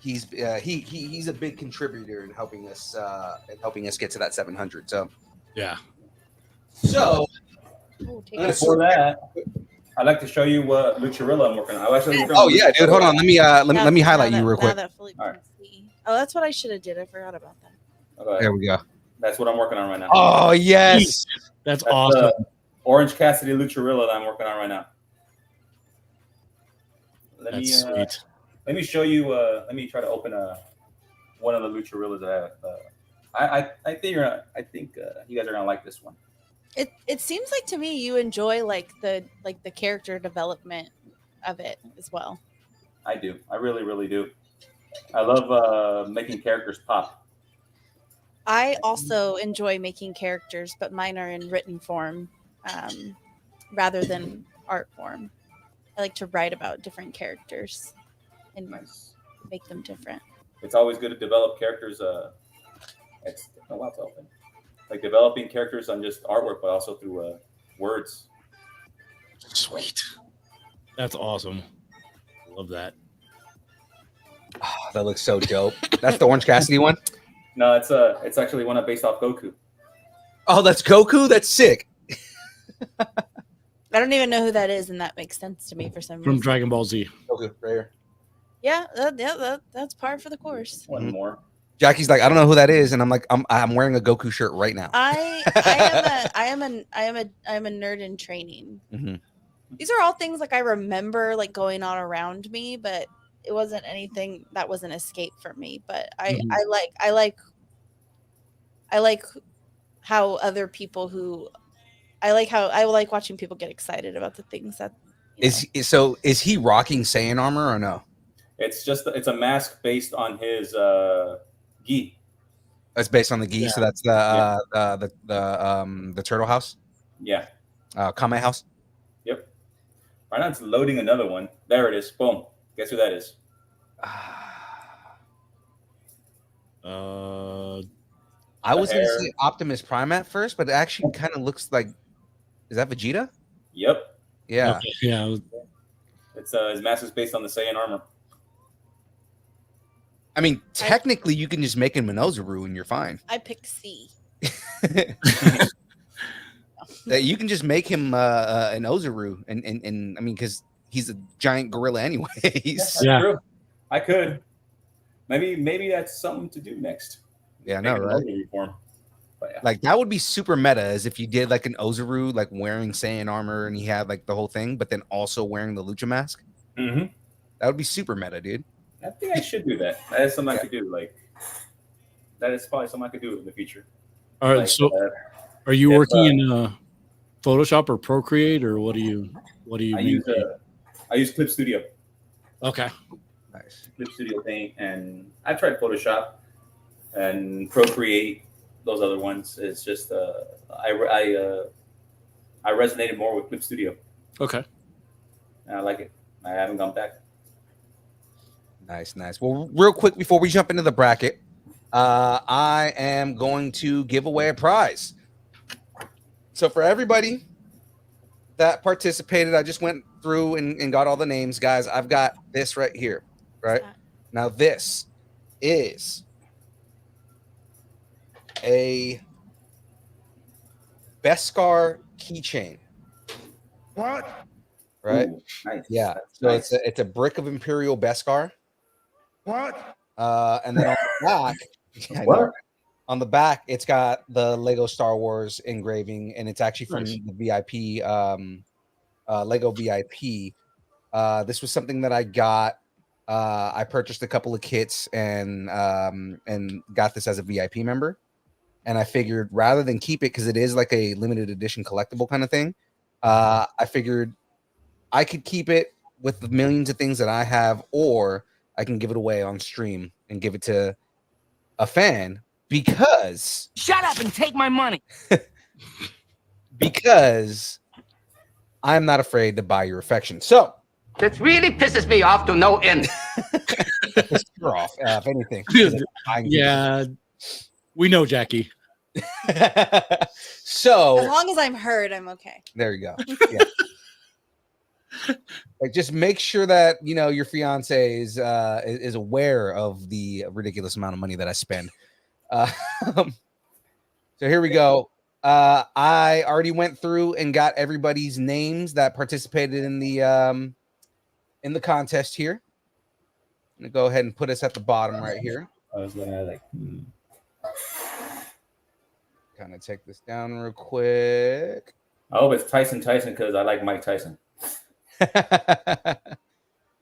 Speaker 3: big contributor in helping us get to that 700. So
Speaker 5: Yeah.
Speaker 3: so
Speaker 7: Oh, take
Speaker 3: I'm
Speaker 7: it.
Speaker 6: Before that, I'd like to show you what Luchirilla I'm working on. I actually
Speaker 3: oh yeah, dude, hold on. Let me highlight you real quick.
Speaker 7: That Philippe
Speaker 6: All
Speaker 7: can see. Oh, that's what I should have did. I forgot about that.
Speaker 6: Okay.
Speaker 3: There we go.
Speaker 6: That's what I'm working on right now.
Speaker 3: Oh yes.
Speaker 5: That's
Speaker 6: That's
Speaker 5: awesome.
Speaker 6: the Orange Cassidy Luchirilla that I'm working on right now.
Speaker 5: That's sweet.
Speaker 6: Let me show you. Let me try to open one of the Lucharillas that I think you guys are gonna like this one.
Speaker 7: It seems like to me you enjoy like the character development of it as well.
Speaker 6: I do. I really, really do. I love making characters pop.
Speaker 7: I also enjoy making characters, but mine are in written form rather than art form. I like to write about different characters and
Speaker 6: Nice.
Speaker 7: make them different.
Speaker 6: It's always good to develop characters. It's a lot to open. Like developing characters on just artwork, but also through words.
Speaker 5: Sweet. That's awesome. Love that.
Speaker 3: Oh, that looks so dope. That's the Orange Cassidy one.
Speaker 6: No, it's actually one based off Goku.
Speaker 3: Oh, that's Goku. That's sick.
Speaker 7: I don't even know who that is, and that makes sense to me for some
Speaker 5: From
Speaker 7: reason.
Speaker 5: Dragon Ball Z.
Speaker 3: Goku right here.
Speaker 7: Yeah, that's par for the course.
Speaker 6: One
Speaker 3: Mhm.
Speaker 6: more.
Speaker 3: Jackie's like, I don't know who that is, and I'm like, I'm wearing a Goku shirt right now.
Speaker 7: I am a nerd in training.
Speaker 3: Mhm.
Speaker 7: These are all things like I remember like going on around me, but it wasn't anything that was an escape for me. But I like how other people who I like watching people get excited about the things that
Speaker 3: Is he rocking Saiyan armor or no?
Speaker 6: It's a mask based on his gi.
Speaker 3: That's based on the gi.
Speaker 5: Yeah.
Speaker 3: So that's the turtle house,
Speaker 6: Yeah.
Speaker 3: Kame house.
Speaker 6: Yep. Right now it's loading another one. There it is. Boom. Guess who that is?
Speaker 3: I was gonna
Speaker 6: hair.
Speaker 3: say Optimus Prime at first, but it actually kind of looks like. Is that Vegeta?
Speaker 6: Yep.
Speaker 3: Yeah.
Speaker 5: Okay, yeah.
Speaker 6: It's his mask is based on the Saiyan armor.
Speaker 3: I mean, technically, you can just make him an Ozaru and you're fine.
Speaker 7: I picked C.
Speaker 3: That you can just make him an Ozaru, and I mean, because he's a giant gorilla, anyways.
Speaker 6: That's
Speaker 5: Yeah.
Speaker 6: true. I could. Maybe that's something to do next.
Speaker 3: Yeah, I
Speaker 6: Make
Speaker 3: know,
Speaker 6: an
Speaker 3: right?
Speaker 6: Ozaru form. But yeah.
Speaker 3: Like that would be super meta, as if you did like an Ozaru, like wearing Saiyan armor, and he had like the whole thing, but then also wearing the Lucha mask.
Speaker 6: Mm-hmm.
Speaker 3: That would be super meta, dude.
Speaker 6: I think I should do that. That is something I could do. Like that is probably something I could do in the future.
Speaker 5: All right.
Speaker 6: Like,
Speaker 5: So, are you
Speaker 6: if,
Speaker 5: working in Photoshop or Procreate, or what do you?
Speaker 6: I use Clip Studio.
Speaker 5: Okay.
Speaker 3: Nice.
Speaker 6: Clip Studio Paint, and I've tried Photoshop and Procreate. Those other ones, it's just I resonated more with Clip Studio,
Speaker 5: Okay.
Speaker 6: and I like it. I haven't gone back.
Speaker 3: Nice. Well, real quick before we jump into the bracket, I am going to give away a prize. So for everybody that participated, I just went through and got all the names, guys. I've got this right here. Right now, this is a Beskar keychain.
Speaker 9: What?
Speaker 3: Right?
Speaker 6: Ooh, nice.
Speaker 3: Yeah.
Speaker 6: That's
Speaker 3: So
Speaker 6: nice.
Speaker 3: it's a brick of Imperial Beskar.
Speaker 9: What?
Speaker 3: And then on the back, I know,
Speaker 6: What?
Speaker 3: on the back, it's got the Lego Star Wars engraving, and it's actually from
Speaker 5: Nice.
Speaker 3: the VIP, Lego VIP. This was something that I got. I purchased a couple of kits and got this as a VIP member. And I figured rather than keep it, because it is like a limited edition collectible kind of thing, I figured I could keep it with the millions of things that I have, or I can give it away on stream and give it to a fan because
Speaker 8: Shut up and take my money.
Speaker 3: I'm not afraid to buy your affection. So
Speaker 8: This really pisses me off to no end.
Speaker 3: you're off, if anything.
Speaker 5: Yeah, we know, Jackie.
Speaker 3: So
Speaker 7: As long as I'm heard, I'm okay.
Speaker 3: there you go. Yeah. Like, just make sure that your fiance is aware of the ridiculous amount of money that I spend. So here we go. I already went through and got everybody's names that participated in the contest here. I'm gonna go ahead and put us at the bottom right here.
Speaker 6: I was looking at
Speaker 3: Kind of take this down real quick.
Speaker 6: I hope it's Tyson because I like Mike Tyson.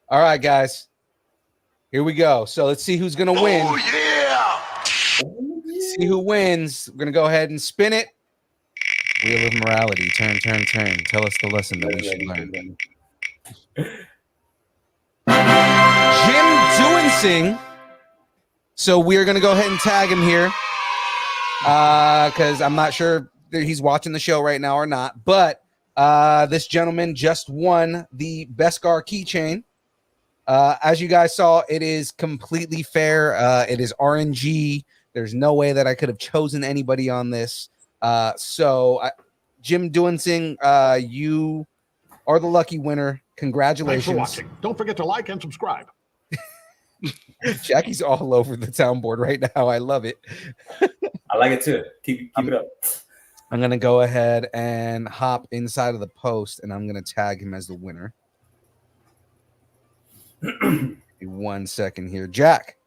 Speaker 3: All right, guys. Here we go. So let's see who's gonna win.
Speaker 9: Oh yeah!
Speaker 3: Let's see who wins. We're gonna go ahead and spin it. Wheel of morality. Turn, turn, turn. Tell us the lesson that we should learn. Jim Doinsing. So we are gonna go ahead and tag him here. Because I'm not sure that he's watching the show right now or not. But this gentleman just won the Beskar keychain. As you guys saw, it is completely fair. It is RNG. There's no way that I could have chosen anybody on this. Jim Doinsing, you are the lucky winner. Congratulations.
Speaker 9: Thanks for watching. Don't forget to like and subscribe.
Speaker 3: Jackie's all over the soundboard right now. I love it.
Speaker 6: I like it too. Keep it up.
Speaker 3: I'm going to go ahead and hop inside of the post, and I'm going to tag him as the winner. 1 second here. Jack,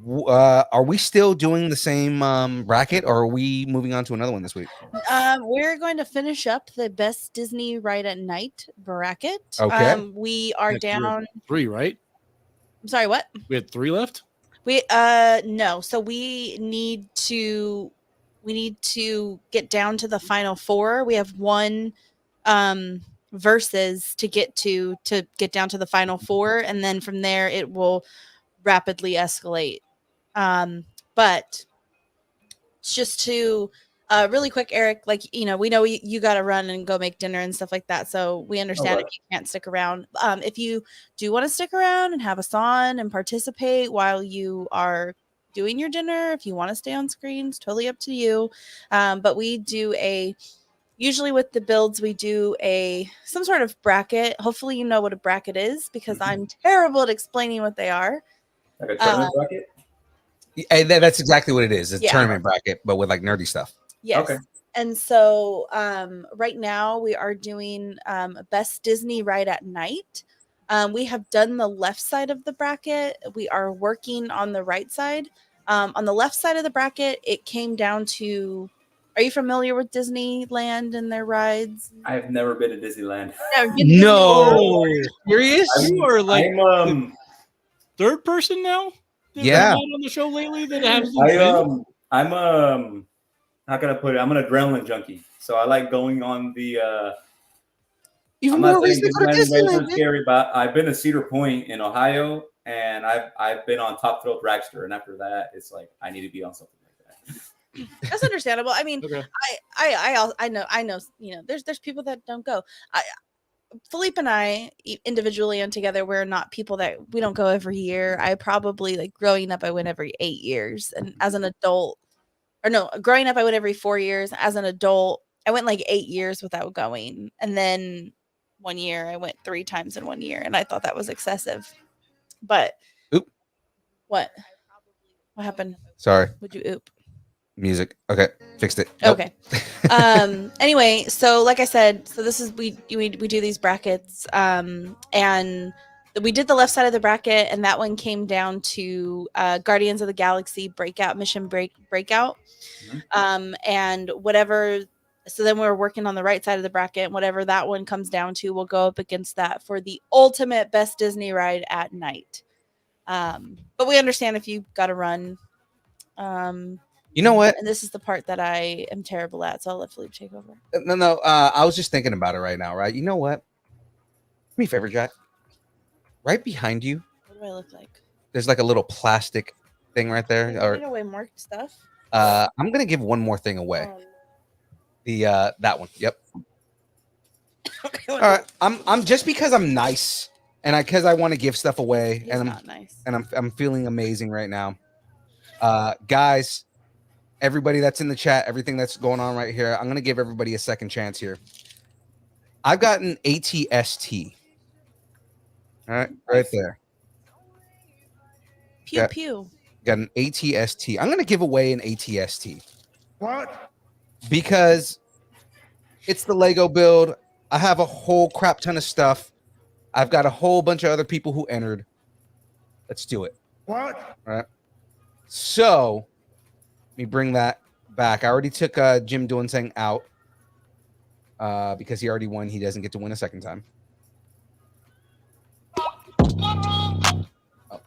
Speaker 3: are we still doing the same bracket, or are we moving on to another one this week?
Speaker 7: We're going to finish up the best Disney ride at night bracket.
Speaker 3: Okay.
Speaker 7: We are down
Speaker 5: three, right?
Speaker 7: I'm sorry, what?
Speaker 5: We had 3 left.
Speaker 7: We no. So we need to get down to the final 4. We have 1 verses to get down to the final 4, and then from there it will rapidly escalate. But just to really quick, Eric, like, we know you got to run and go make dinner and stuff like that. So we understand if you can't stick around. If you do want to stick around and have us on and participate while you are doing your dinner, if you want to stay on screen, it's totally up to you. But we do usually with the builds, we do some sort of bracket. Hopefully you know what a bracket is, because I'm terrible at explaining what they are.
Speaker 6: Like a tournament bracket?
Speaker 3: That's exactly what it is. It's a tournament bracket, but with like nerdy stuff.
Speaker 7: Yes. Okay. And so right now we are doing best Disney ride at night. We have done the left side of the bracket. We are working on the right side. On the left side of the bracket, it came down to, are you familiar with Disneyland and their rides?
Speaker 6: I've never been to Disneyland.
Speaker 3: No. Serious?
Speaker 5: You are like
Speaker 6: I'm
Speaker 5: third person now?
Speaker 3: Yeah.
Speaker 5: On the show lately that has
Speaker 6: I'm how can I put it? I'm an adrenaline junkie, so I like going on the.
Speaker 3: Even
Speaker 6: I'm
Speaker 3: more
Speaker 6: not saying
Speaker 3: reason to go to
Speaker 6: Disneyland
Speaker 3: Disneyland.
Speaker 6: is scary, but I've been to Cedar Point in Ohio, and I've been on Top Thrill Dragster, and after that, it's like I need to be on something like that.
Speaker 7: That's understandable. I mean,
Speaker 5: Okay.
Speaker 7: I know. There's people that don't go. Philippe and I individually and together, we're not people that we don't go every year. I probably, like, growing up, I went every 8 years, and as an adult, growing up I went every 4 years. As an adult, I went like 8 years without going, and then 1 year I went 3 times in 1 year, and I thought that was excessive. But
Speaker 3: Oop.
Speaker 7: What happened?
Speaker 3: Sorry.
Speaker 7: Would you oop?
Speaker 3: Music. Okay, fixed it. Nope.
Speaker 7: Okay. Anyway, so like I said, so this is we do these brackets, and we did the left side of the bracket, and that one came down to Guardians of the Galaxy breakout, and whatever. So then we're working on the right side of the bracket, and whatever that one comes down to, we'll go up against that for the ultimate best Disney ride at night. But we understand if you've got to run.
Speaker 3: You know what?
Speaker 7: And this is the part that I am terrible at, so I'll let Philippe take over.
Speaker 3: No. I was just thinking about it right now, right? You know what? Do me a favor, Jack. Right behind you,
Speaker 7: What do I look like?
Speaker 3: there's like a little plastic thing right there.
Speaker 7: Give
Speaker 3: Or
Speaker 7: away more stuff.
Speaker 3: I'm gonna give one more thing away. The that one. Yep.
Speaker 7: Okay,
Speaker 3: All right. I'm just because I'm nice and because I want to give stuff away,
Speaker 7: He's
Speaker 3: and I'm
Speaker 7: not nice.
Speaker 3: and I'm feeling amazing right now. Guys, everybody that's in the chat, everything that's going on right here, I'm gonna give everybody a second chance here. I've got an ATST. All right, right there.
Speaker 7: Pew
Speaker 3: Yeah.
Speaker 7: pew.
Speaker 3: Got an ATST. I'm gonna give away an ATST
Speaker 9: What?
Speaker 3: because it's the Lego build. I have a whole crap ton of stuff. I've got a whole bunch of other people who entered. Let's do it.
Speaker 9: What?
Speaker 3: All right. So let me bring that back. I already took Jim Doonseng out because he already won. He doesn't get to win a second time. Oh,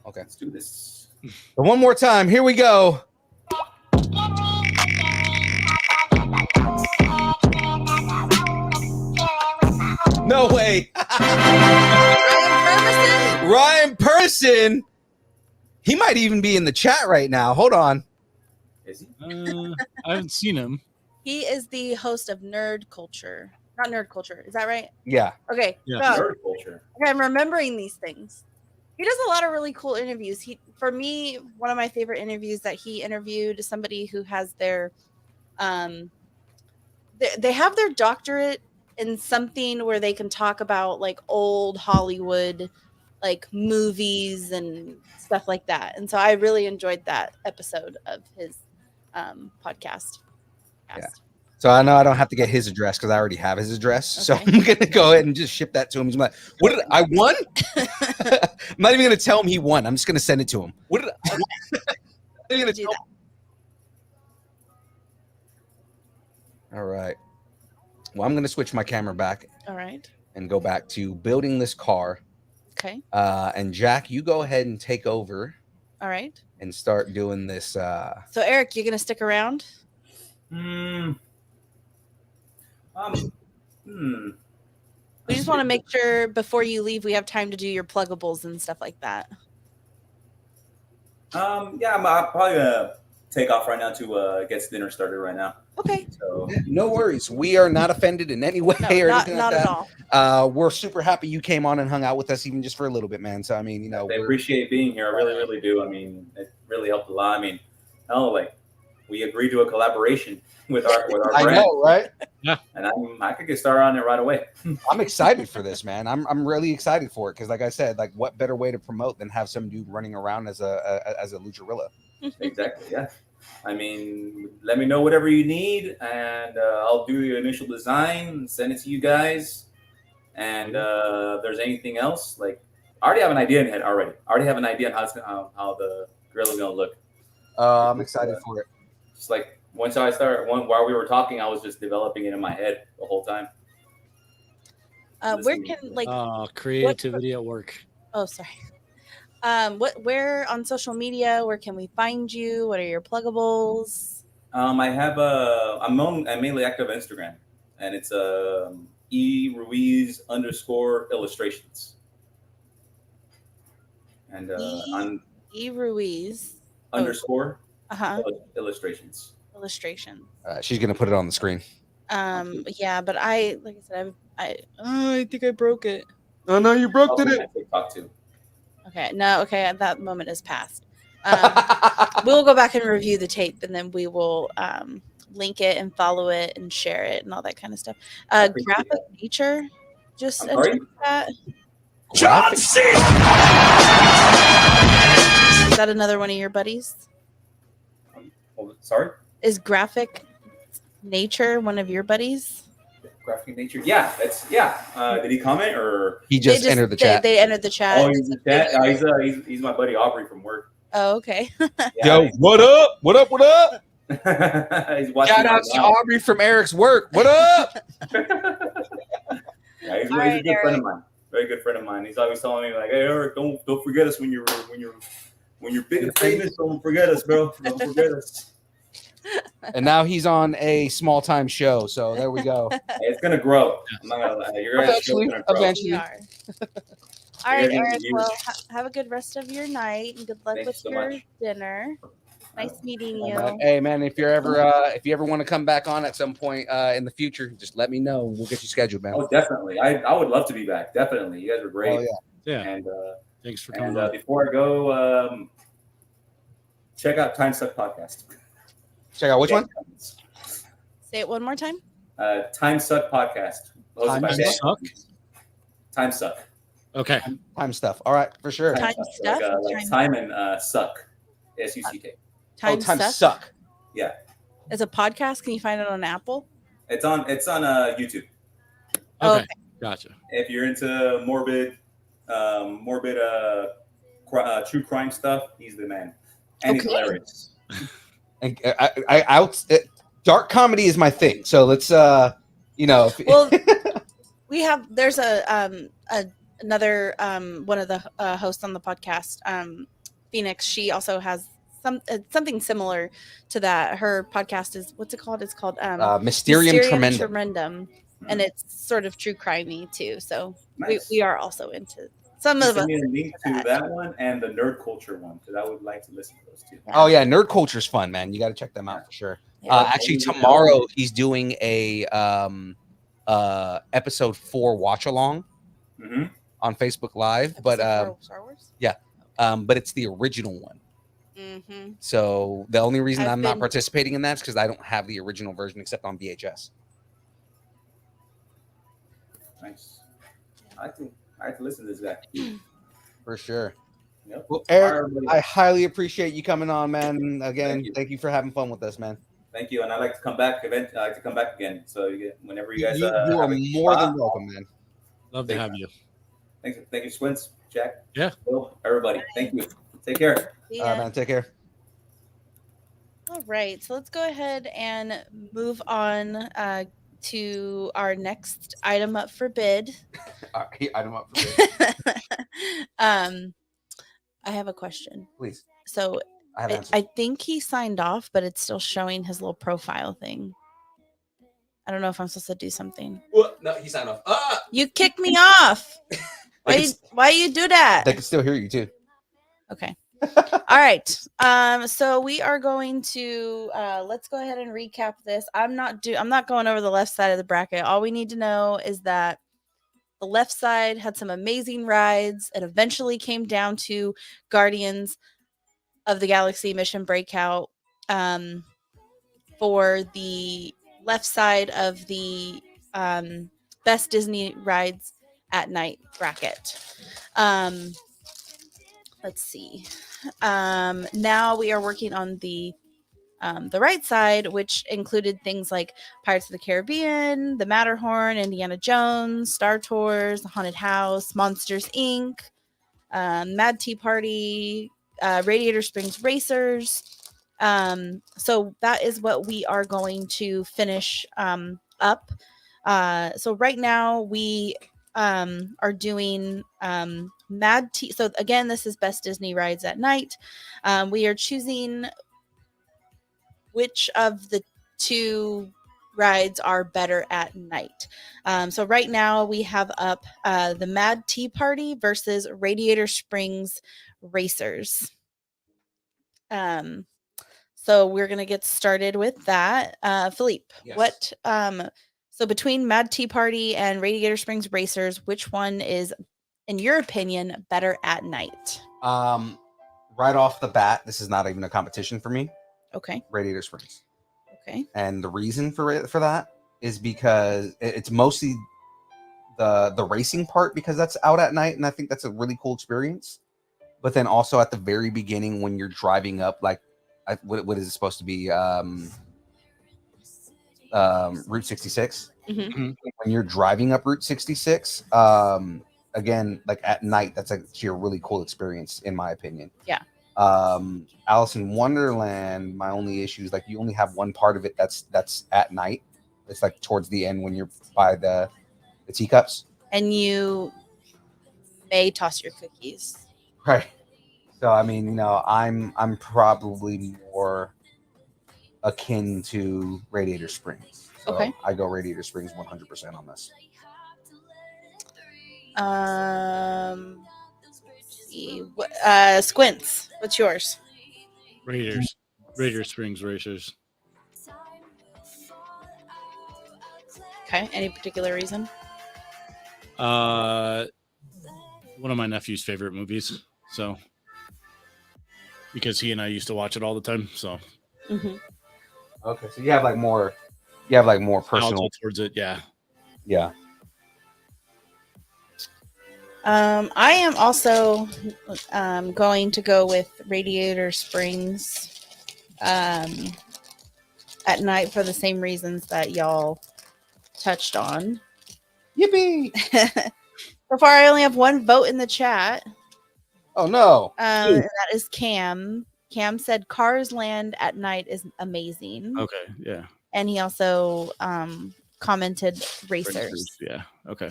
Speaker 3: okay.
Speaker 6: Let's do this.
Speaker 3: So one more time. Here we go. No way. Ryan Person. He might even be in the chat right now. Hold on.
Speaker 6: Is he?
Speaker 5: I haven't seen him.
Speaker 7: He is the host of Nerd Culture. Not Nerd Culture. Is that right?
Speaker 3: Yeah.
Speaker 7: Okay.
Speaker 5: Yeah.
Speaker 7: so-
Speaker 6: Nerd culture.
Speaker 7: Okay, I'm remembering these things. He does a lot of really cool interviews. For me, one of my favorite interviews that he interviewed is somebody who has their, they have their doctorate in something where they can talk about like old Hollywood, like movies and stuff like that. And so I really enjoyed that episode of his podcast.
Speaker 3: Yeah. So I know I don't have to get his address because I already have his address. So
Speaker 7: Okay.
Speaker 3: I'm gonna go ahead and just ship that to him. He's like, "What did I won?" I'm not even gonna tell him he won. I'm just gonna send it to him. What did I won? I'm gonna
Speaker 7: Do
Speaker 3: tell
Speaker 7: that.
Speaker 3: All right. Well, I'm gonna switch my camera back
Speaker 7: All right.
Speaker 3: and go back to building this car.
Speaker 7: Okay.
Speaker 3: And Jack, you go ahead and take over
Speaker 7: All right.
Speaker 3: and start doing this.
Speaker 7: So Eric, you're gonna stick around? We just want to make sure before you leave, we have time to do your pluggables and stuff like that.
Speaker 6: Yeah, I'm probably gonna take off right now to get dinner started right now.
Speaker 7: Okay.
Speaker 6: So
Speaker 3: No worries. We are not offended in any way
Speaker 7: No,
Speaker 3: or
Speaker 7: not,
Speaker 3: anything
Speaker 7: not
Speaker 3: like
Speaker 7: at
Speaker 3: that.
Speaker 7: all.
Speaker 3: We're super happy you came on and hung out with us, even just for a little bit, man. So I mean,
Speaker 6: I
Speaker 3: we're-
Speaker 6: appreciate being here. I really, really do. I mean, it really helped a lot. I mean, we agreed to a collaboration with our
Speaker 3: I
Speaker 6: brand,
Speaker 3: know, right?
Speaker 6: and I could get started on it right away.
Speaker 3: I'm excited for this, man. I'm really excited for it because, like I said, like what better way to promote than have some dude running around as a luchadorilla?
Speaker 6: Exactly. Yeah. I mean, let me know whatever you need, and I'll do the initial design and send it to you guys. And if there's anything else, like I already have an idea in head already. I already have an idea on how the grill is gonna look.
Speaker 3: I'm excited for it.
Speaker 6: Just like once I started, while we were talking, I was just developing it in my head the whole time.
Speaker 7: Where can like?
Speaker 5: Creativity at work.
Speaker 7: Oh, sorry. Where on social media? Where can we find you? What are your pluggables?
Speaker 6: I have I'm mainly active on Instagram, and it's Ruiz _illustrations, and on
Speaker 7: Ruiz
Speaker 6: _. Illustrations.
Speaker 7: Illustration.
Speaker 3: She's gonna put it on the screen.
Speaker 7: Yeah, but like I said, I think I broke it.
Speaker 3: Oh no, you broke
Speaker 6: Also
Speaker 3: it.
Speaker 6: on TikTok too.
Speaker 7: Okay, no, okay, that moment is past. We'll go back and review the tape, and then we will link it and follow it and share it and all that kind of stuff. Graphic feature, just
Speaker 6: I'm sorry?
Speaker 7: that.
Speaker 9: John C.
Speaker 7: Is that another one of your buddies?
Speaker 6: Oh, sorry.
Speaker 7: Is Graphic Nature one of your buddies?
Speaker 6: Graphic Nature. Yeah, did he comment or
Speaker 3: He just entered the chat.
Speaker 7: They entered the chat.
Speaker 6: Oh, he's in the chat. He's my buddy Aubrey from work.
Speaker 7: Oh, okay.
Speaker 3: Yo, what up? What up? What up?
Speaker 6: He's watching.
Speaker 3: Shout out to Aubrey from Eric's work. What up?
Speaker 6: Yeah, he's a good friend of mine. Very good friend of mine. He's always telling me like, "Hey, Eric, don't forget us when you're big and famous. Don't forget us, bro. Don't forget us."
Speaker 3: And now he's on a small time show. So there we go.
Speaker 6: It's gonna grow. I'm not gonna lie. Your guys' show's gonna grow.
Speaker 3: Eventually.
Speaker 7: We are. All right,
Speaker 6: Yeah,
Speaker 7: Eric.
Speaker 6: you-
Speaker 7: Well, have a good rest of your night and good luck
Speaker 6: Thanks
Speaker 7: with
Speaker 6: so
Speaker 7: your
Speaker 6: much.
Speaker 7: dinner. Nice meeting you.
Speaker 3: Hey man, if you ever want to come back on at some point in the future, just let me know. We'll get you scheduled, man.
Speaker 6: Oh, definitely. I would love to be back. Definitely. You guys were great.
Speaker 3: Oh, yeah.
Speaker 5: Yeah.
Speaker 6: And
Speaker 5: Thanks for coming. on.
Speaker 6: before I go, check out Time Suck Podcast.
Speaker 3: Check out which one?
Speaker 7: Say it one more time.
Speaker 6: Time Suck Podcast. Hosted by
Speaker 5: Time
Speaker 6: Dan.
Speaker 5: Suck?
Speaker 6: Time Suck.
Speaker 5: Okay.
Speaker 3: Time stuff. All right, for sure.
Speaker 7: Time Stuff?
Speaker 6: Like time and suck. SUCK.
Speaker 7: Time
Speaker 3: Time
Speaker 7: Stuff?
Speaker 3: suck.
Speaker 6: Yeah.
Speaker 7: It's a podcast. Can you find it on Apple?
Speaker 6: It's on YouTube.
Speaker 7: Oh,
Speaker 5: Okay.
Speaker 7: okay.
Speaker 5: Gotcha.
Speaker 6: If you're into morbid true crime stuff, he's the man. And he's
Speaker 7: Okay.
Speaker 6: hilarious.
Speaker 3: And dark comedy is my thing. So let's
Speaker 7: Well, there's another one of the hosts on the podcast, Phoenix. She also has something similar to that. Her podcast is, what's it called? It's called
Speaker 3: Mysterium Tremendum.
Speaker 7: Tremendum, and it's sort of true crimey too. So
Speaker 6: Nice.
Speaker 7: we are also into some
Speaker 6: Just
Speaker 7: of us.
Speaker 6: send me a link to that one and the nerd culture one because I would like to listen to those two.
Speaker 3: Oh yeah, Nerd Culture's fun, man. You got to check them out for sure.
Speaker 7: Yeah.
Speaker 3: Actually, tomorrow he's doing a episode 4 watch along
Speaker 6: Mm-hmm.
Speaker 3: on Facebook Live, but
Speaker 7: Episode for Star Wars.
Speaker 3: but it's the original one.
Speaker 7: Mm-hmm.
Speaker 3: So the only reason
Speaker 7: I've
Speaker 3: I'm not
Speaker 7: been-
Speaker 3: participating in that is because I don't have the original version except on VHS.
Speaker 6: Nice. I have to listen to this guy.
Speaker 3: For sure.
Speaker 6: Yep.
Speaker 3: Well,
Speaker 6: All right,
Speaker 3: Eric,
Speaker 6: everybody.
Speaker 3: I highly appreciate you coming on, man. Again,
Speaker 6: Thank
Speaker 3: thank
Speaker 6: you.
Speaker 3: you for having fun with us, man.
Speaker 6: Thank you, and I'd like to come back. I like to come back again. So whenever you guys
Speaker 3: You
Speaker 6: have
Speaker 3: are
Speaker 6: a
Speaker 3: more
Speaker 6: spot,
Speaker 3: than welcome, man.
Speaker 5: Love to have you.
Speaker 6: Thank you, Swins, Jack.
Speaker 5: Yeah.
Speaker 6: Will, everybody. Thank you. Take care.
Speaker 7: Yeah.
Speaker 3: All right, man. Take care.
Speaker 7: All right, so let's go ahead and move on to our next item up for bid.
Speaker 3: All right, item up for bid.
Speaker 7: I have a question.
Speaker 3: Please.
Speaker 7: So
Speaker 3: I have answers.
Speaker 7: I think he signed off, but it's still showing his little profile thing. I don't know if I'm supposed to do something.
Speaker 3: What? No, he signed off.
Speaker 7: You kicked me off. Why you do that?
Speaker 3: They can still hear you too.
Speaker 7: Okay. All right. So we are going to let's go ahead and recap this. I'm not going over the left side of the bracket. All we need to know is that the left side had some amazing rides. It eventually came down to Guardians of the Galaxy Mission Breakout for the left side of the best Disney rides at night bracket. Let's see. Now we are working on the right side, which included things like Pirates of the Caribbean, the Matterhorn, Indiana Jones, Star Tours, the Haunted House, Monsters Inc., Mad Tea Party, Radiator Springs Racers. So that is what we are going to finish up. So right now we are doing Mad Tea. So again, this is Best Disney Rides at Night. We are choosing which of the two rides are better at night. So right now we have up the Mad Tea Party versus Radiator Springs Racers. So we're going to get started with that. Philippe,
Speaker 3: Yes.
Speaker 7: what so between Mad Tea Party and Radiator Springs Racers, which one is, in your opinion, better at night?
Speaker 3: Right off the bat, this is not even a competition for me.
Speaker 7: Okay.
Speaker 3: Radiator Springs.
Speaker 7: Okay.
Speaker 3: And the reason for that is because it's mostly the racing part, because that's out at night, and I think that's a really cool experience. But then also at the very beginning when you're driving up, like what is it supposed to be? Route 66.
Speaker 7: Mhm.
Speaker 3: When you're driving up Route 66, again, like at night, that's actually a really cool experience, in my opinion.
Speaker 7: Yeah.
Speaker 3: Alice in Wonderland, my only issue is like you only have one part of it that's at night. It's like towards the end when you're by the teacups.
Speaker 7: And you may toss your cookies.
Speaker 3: Right. So I mean, you know, I'm probably more akin to Radiator Springs. So
Speaker 7: Okay.
Speaker 3: I go Radiator Springs 100% on this.
Speaker 7: Let's see. Squints. What's yours?
Speaker 5: Raider Springs Racers.
Speaker 7: Okay. Any particular reason?
Speaker 5: One of my nephew's favorite movies. So because he and I used to watch it all the time. So
Speaker 7: Mm-hmm.
Speaker 3: Okay, so you have like more personal
Speaker 5: personal towards it. Yeah.
Speaker 3: Yeah.
Speaker 7: I am also going to go with Radiator Springs at night for the same reasons that y'all touched on.
Speaker 3: Yippee!
Speaker 7: So far, I only have one vote in the chat.
Speaker 3: Oh no!
Speaker 7: And that is Cam. Cam said Cars Land at night is amazing.
Speaker 5: Okay. Yeah.
Speaker 7: And he also commented Racers.
Speaker 5: Yeah. Okay.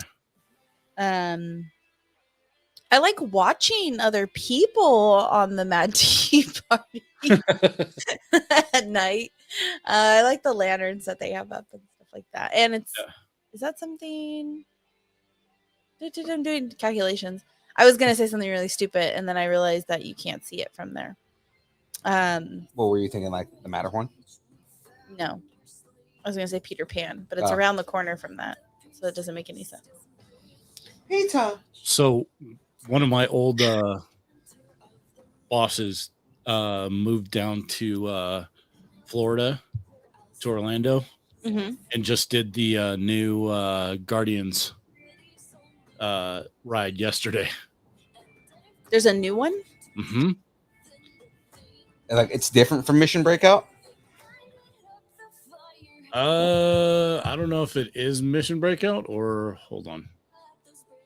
Speaker 7: I like watching other people on the Mad Tea Party at night. I like the lanterns that they have up and stuff like that. And it's is that something? I'm doing calculations. I was gonna say something really stupid, and then I realized that you can't see it from there.
Speaker 3: What were you thinking? Like the Matterhorn?
Speaker 7: No, I was gonna say Peter Pan, but it's around the corner from that, so it doesn't make any sense.
Speaker 3: Peter.
Speaker 5: So one of my old bosses moved down to Florida, to Orlando, and just did the new Guardians ride yesterday.
Speaker 7: There's a new one?
Speaker 5: Mm-hmm.
Speaker 3: Like it's different from Mission Breakout?
Speaker 5: I don't know if it is Mission Breakout or hold on.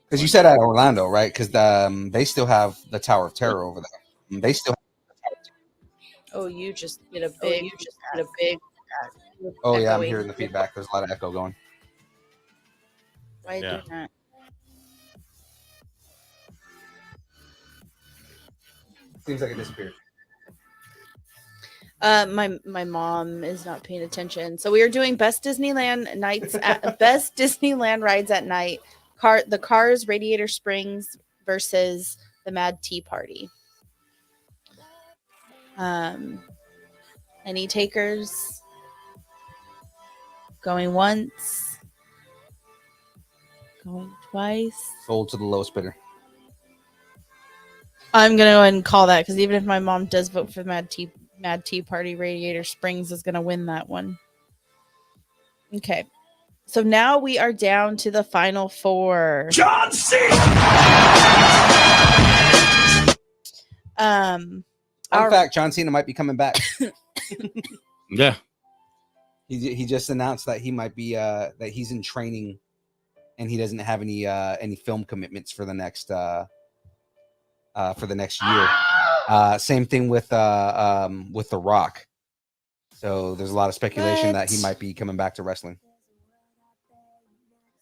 Speaker 3: Because you said at Orlando, right? Because they still have the Tower of Terror over there. They still have
Speaker 7: Oh, you just did a big.
Speaker 3: Oh yeah, I'm
Speaker 7: echoing.
Speaker 3: hearing the feedback. There's a lot of echo going.
Speaker 7: Why
Speaker 5: Yeah.
Speaker 7: doing that?
Speaker 3: Seems like it disappeared.
Speaker 7: My mom is not paying attention. So we are doing best Disneyland nights at best Disneyland rides at night. The Cars Radiator Springs versus the Mad Tea Party. Any takers? Going once. Going twice.
Speaker 3: Sold to the lowest bidder.
Speaker 7: I'm gonna go ahead and call that because even if my mom does vote for Mad Tea Party, Radiator Springs is gonna win that one. Okay, so now we are down to the final four.
Speaker 9: John C.
Speaker 3: Fun fact: John Cena might be coming back.
Speaker 5: Yeah.
Speaker 3: He just announced that he might be that he's in training, and he doesn't have any film commitments for the next year. Same thing with The Rock. So there's a lot of speculation that he might be coming back to wrestling.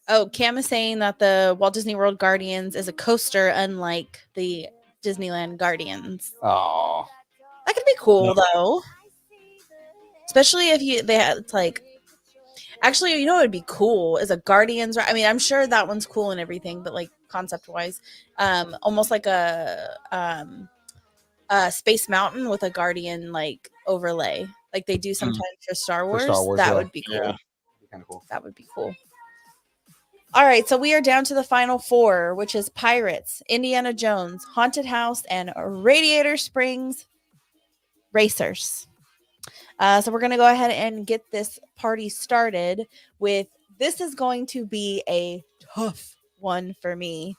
Speaker 7: Oh, Cam is saying that the Walt Disney World Guardians is a coaster, unlike the Disneyland Guardians.
Speaker 3: Oh,
Speaker 7: that could be cool though. Especially if they had like, actually, you know what would be cool is a Guardians. I mean, I'm sure that one's cool and everything, but like concept wise, almost like a Space Mountain with a Guardian like overlay, like they do sometimes for Star Wars. That would be cool.
Speaker 3: Yeah. Kind of cool.
Speaker 7: That would be cool. All right, so we are down to the final four, which is Pirates, Indiana Jones, Haunted House, and Radiator Springs Racers. So we're going to go ahead and get this party started with, this is going to be a tough one for me.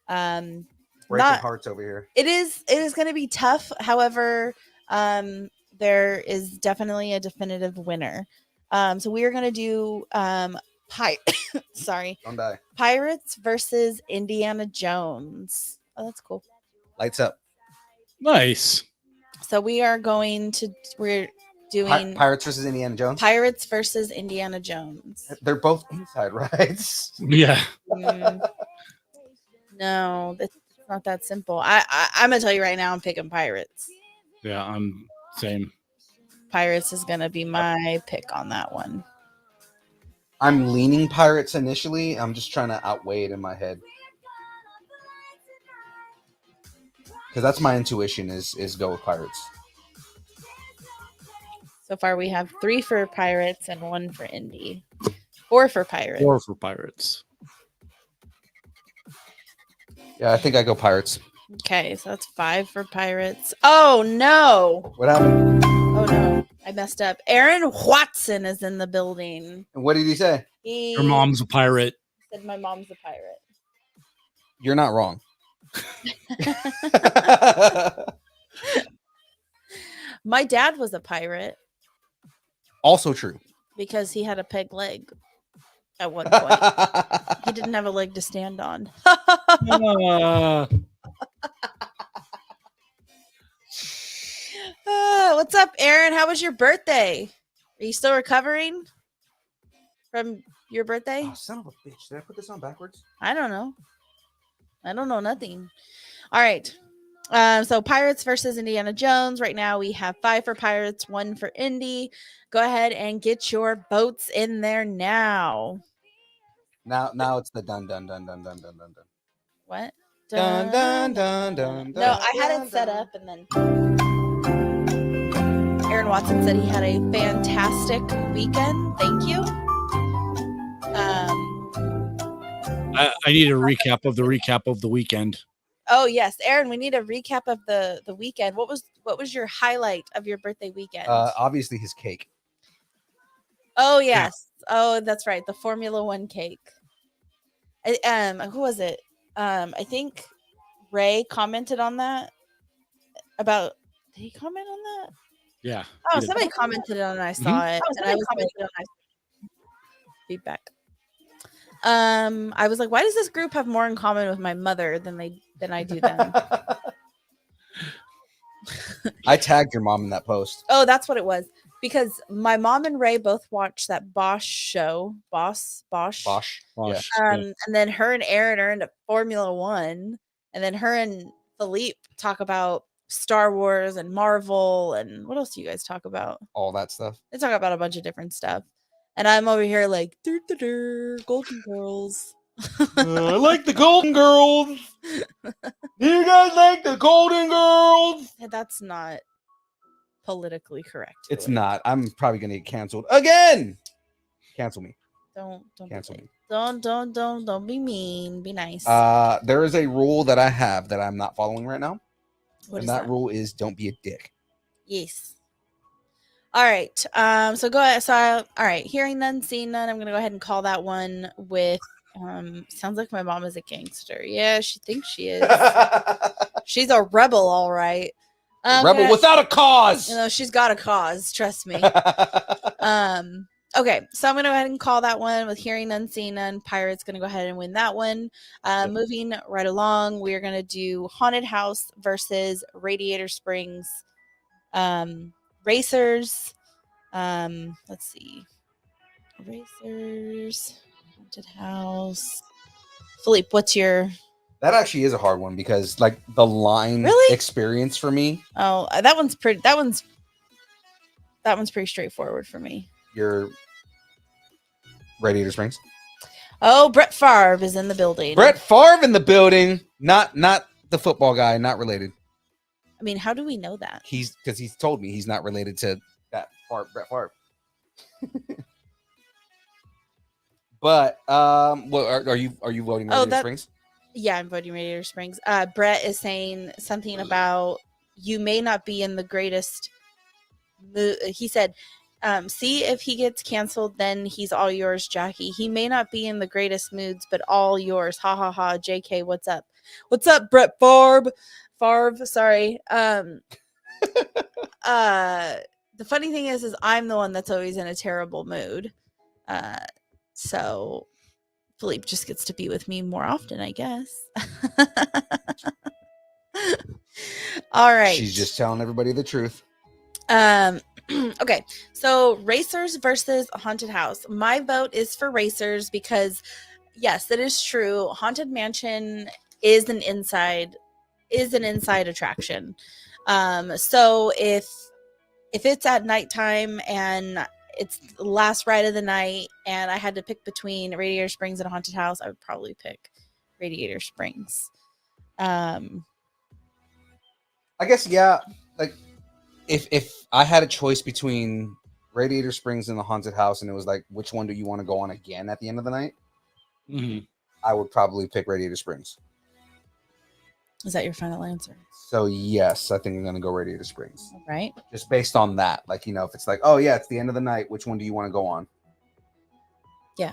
Speaker 3: Breaking hearts over here.
Speaker 7: It is going to be tough. However, there is definitely a definitive winner. So we are gonna do sorry,
Speaker 3: Don't die.
Speaker 7: Pirates versus Indiana Jones. Oh, that's cool.
Speaker 3: Lights up.
Speaker 5: Nice.
Speaker 7: So we're doing
Speaker 3: Pirates versus Indiana Jones.
Speaker 7: Pirates versus Indiana Jones.
Speaker 3: They're both inside rides.
Speaker 5: Yeah.
Speaker 7: No, it's not that simple. I'm gonna tell you right now, I'm picking Pirates.
Speaker 5: Yeah, I'm same.
Speaker 7: Pirates is gonna be my pick on that one.
Speaker 3: I'm leaning Pirates initially. I'm just trying to outweigh it in my head. Because that's my intuition is go with Pirates.
Speaker 7: So far, we have 3 for Pirates and 1 for Indy. 4 for Pirates.
Speaker 5: 4 for Pirates.
Speaker 3: Yeah, I think I go Pirates.
Speaker 7: Okay, so that's 5 for Pirates. Oh no!
Speaker 3: What happened?
Speaker 7: Oh no, I messed up. Aaron Watson is in the building.
Speaker 3: And what did he say?
Speaker 7: He
Speaker 5: Her mom's a pirate.
Speaker 7: said my mom's a pirate.
Speaker 3: You're not wrong.
Speaker 7: My dad was a pirate
Speaker 3: Also true.
Speaker 7: because he had a peg leg at one point. He didn't have a leg to stand on. What's up, Aaron? How was your birthday? Are you still recovering from your birthday?
Speaker 3: Oh, son of a bitch. Did I put this on backwards?
Speaker 7: I don't know. I don't know nothing. All right. So Pirates versus Indiana Jones. Right now we have 5 for Pirates, 1 for Indy. Go ahead and get your votes in there now.
Speaker 3: Now it's the dun dun dun dun dun dun dun dun.
Speaker 7: What?
Speaker 3: Dun dun dun dun.
Speaker 7: No, I had it set up and then Aaron Watson said he had a fantastic weekend. Thank you.
Speaker 5: I need a recap of the weekend.
Speaker 7: Oh yes, Aaron, we need a recap of the weekend. What was your highlight of your birthday weekend?
Speaker 3: Obviously his cake.
Speaker 7: Oh yes. Yeah. Oh, that's right. The Formula 1 cake. Who was it? I think Ray commented on that. Did he comment on that?
Speaker 5: Yeah.
Speaker 7: Oh, somebody commented on it. I saw it. And I was feedback. I was like, why does this group have more in common with my mother than I do them?
Speaker 3: I tagged your mom in that post.
Speaker 7: Oh, that's what it was. Because my mom and Ray both watched that Bosch show. Bosch.
Speaker 3: Yeah.
Speaker 7: And then her and Aaron are into Formula 1. And then her and Philippe talk about Star Wars and Marvel. And what else do you guys talk about?
Speaker 3: All that stuff.
Speaker 7: They talk about a bunch of different stuff. And I'm over here like, Golden Girls.
Speaker 3: I like the Golden Girls. Do you guys like the Golden Girls?
Speaker 7: That's not politically correct.
Speaker 3: It's not. I'm probably gonna get canceled again. Cancel me.
Speaker 7: Don't
Speaker 3: Cancel me.
Speaker 7: Don't be mean. Be nice.
Speaker 3: There is a rule that I have that I'm not following right now.
Speaker 7: What
Speaker 3: and
Speaker 7: is
Speaker 3: that rule is don't be a dick.
Speaker 7: Yes. All right. So go ahead. So all right. Hearing none, seeing none. I'm gonna go ahead and call that one with. Sounds like my mom is a gangster. Yeah, she thinks she is. She's a rebel, all right.
Speaker 3: Rebel without a cause.
Speaker 7: You know, she's got a cause. Trust me. Okay, so I'm gonna go ahead and call that one with hearing none, seeing none. Pirates gonna go ahead and win that one. Moving right along, we are gonna do Haunted House versus Radiator Springs. Racers. Let's see. Racers. Haunted House. Philippe, what's your?
Speaker 3: That actually is a hard one because like the line experience for me.
Speaker 7: Oh, that one's pretty. That one's pretty straightforward for me.
Speaker 3: Your Radiator Springs.
Speaker 7: Oh, Brett Favre is in the building.
Speaker 3: Brett Favre in the building. Not the football guy. Not related.
Speaker 7: I mean, how do we know that?
Speaker 3: Because he's told me he's not related to that Brett Favre. But what are you voting Radiator Springs?
Speaker 7: Yeah, I'm voting Radiator Springs. Brett is saying something about you may not be in the greatest mood. He said, see if he gets canceled, then he's all yours, Jackie. He may not be in the greatest moods, but all yours. Ha ha ha. JK, what's up? What's up, Brett Favre? Sorry. The the funny thing is I'm the one that's always in a terrible mood. So Philippe just gets to be with me more often, I guess. All right.
Speaker 3: She's just telling everybody the truth.
Speaker 7: Okay, so racers versus haunted house. My vote is for racers because yes, that is true. Haunted Mansion is an inside attraction. So if it's at nighttime and it's the last ride of the night and I had to pick between Radiator Springs and a haunted house, I would probably pick Radiator Springs.
Speaker 3: I guess, yeah. Like, if I had a choice between Radiator Springs and the haunted house, and it was like, which one do you want to go on again at the end of the night?
Speaker 5: Mm-hmm.
Speaker 3: I would probably pick Radiator Springs.
Speaker 7: Is that your final answer?
Speaker 3: So yes, I think I'm gonna go Radiator Springs.
Speaker 7: All right.
Speaker 3: Just based on that, like, you know, if it's like, oh yeah, it's the end of the night, which one do you want to go on?
Speaker 7: Yeah,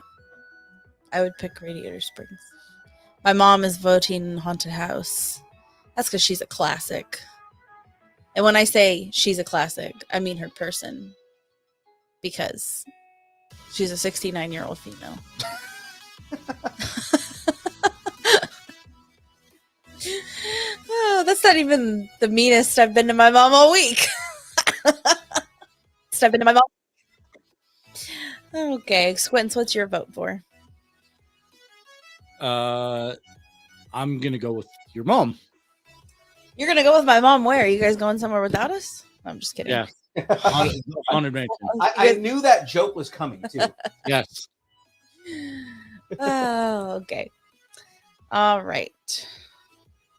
Speaker 7: I would pick Radiator Springs. My mom is voting haunted house. That's because she's a classic. And when I say she's a classic, I mean her person. Because she's a 69-year-old female. Oh, that's not even the meanest I've been to my mom all week. I've been to my mom. Okay, Squints, what's your vote for?
Speaker 5: I'm gonna go with your mom.
Speaker 7: You're gonna go with my mom. Where? Are you guys going somewhere without us? I'm just kidding.
Speaker 5: Yeah. Haunted Mansion.
Speaker 3: I knew that joke was coming too.
Speaker 5: Yes.
Speaker 7: Oh, okay. All right.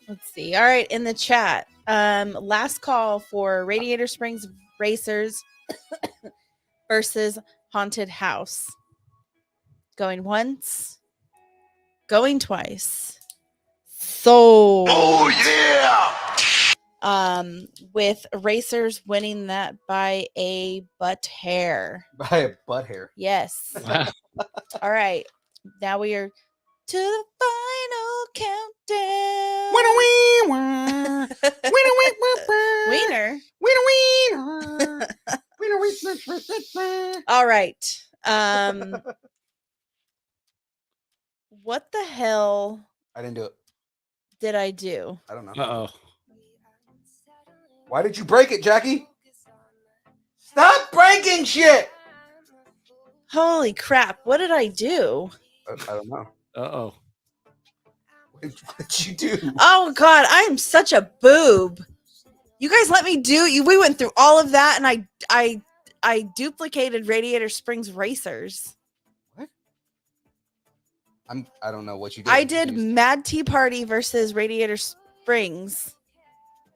Speaker 7: Let's see. All right, in the chat. Last call for Radiator Springs Racers versus Haunted House. Going once. Going twice. So with Racers winning that by a butt hair.
Speaker 3: By a butt hair.
Speaker 7: Yes. All right. Now we are to the final countdown. Wiener. All right. What the hell
Speaker 3: I didn't do it.
Speaker 7: did I do?
Speaker 3: I don't know.
Speaker 5: Uh-oh.
Speaker 3: Why did you break it, Jackie? Stop breaking shit!
Speaker 7: Holy crap. What did I do?
Speaker 3: I don't know.
Speaker 5: Uh-oh.
Speaker 3: What did you do?
Speaker 7: Oh God, I am such a boob. You guys let me do you. We went through all of that and I duplicated Radiator Springs Racers.
Speaker 3: What? I don't know what you did.
Speaker 7: I did Mad Tea Party versus Radiator Springs.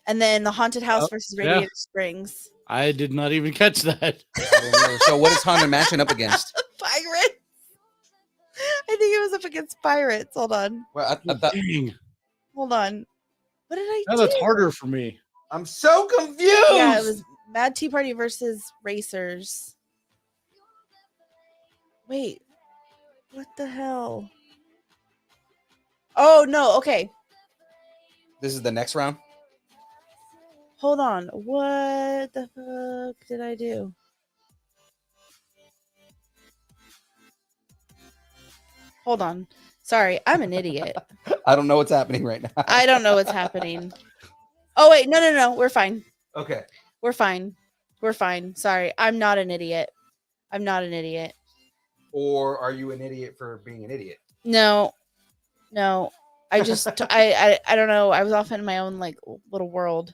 Speaker 7: And then the Haunted House versus Radiator Springs.
Speaker 5: I did not even catch that.
Speaker 3: So what is Haunted Mansion up against?
Speaker 7: Pirates. I think it was up against Pirates. Hold on.
Speaker 3: Well, I thought.
Speaker 5: Dang.
Speaker 7: Hold on. What did I
Speaker 5: Now
Speaker 7: do?
Speaker 5: that's harder for me.
Speaker 3: I'm so confused.
Speaker 7: Yeah, it was Mad Tea Party versus Racers. Wait. What the hell? Oh, no. Okay.
Speaker 3: This is the next round?
Speaker 7: Hold on. What the fuck did I do? Hold on. Sorry, I'm an idiot.
Speaker 3: I don't know what's happening right now.
Speaker 7: I don't know what's happening. Oh, wait. No. We're fine.
Speaker 3: Okay.
Speaker 7: We're fine. Sorry. I'm not an idiot.
Speaker 3: Or are you an idiot for being an idiot?
Speaker 7: No. I just, I don't know. I was off in my own like little world.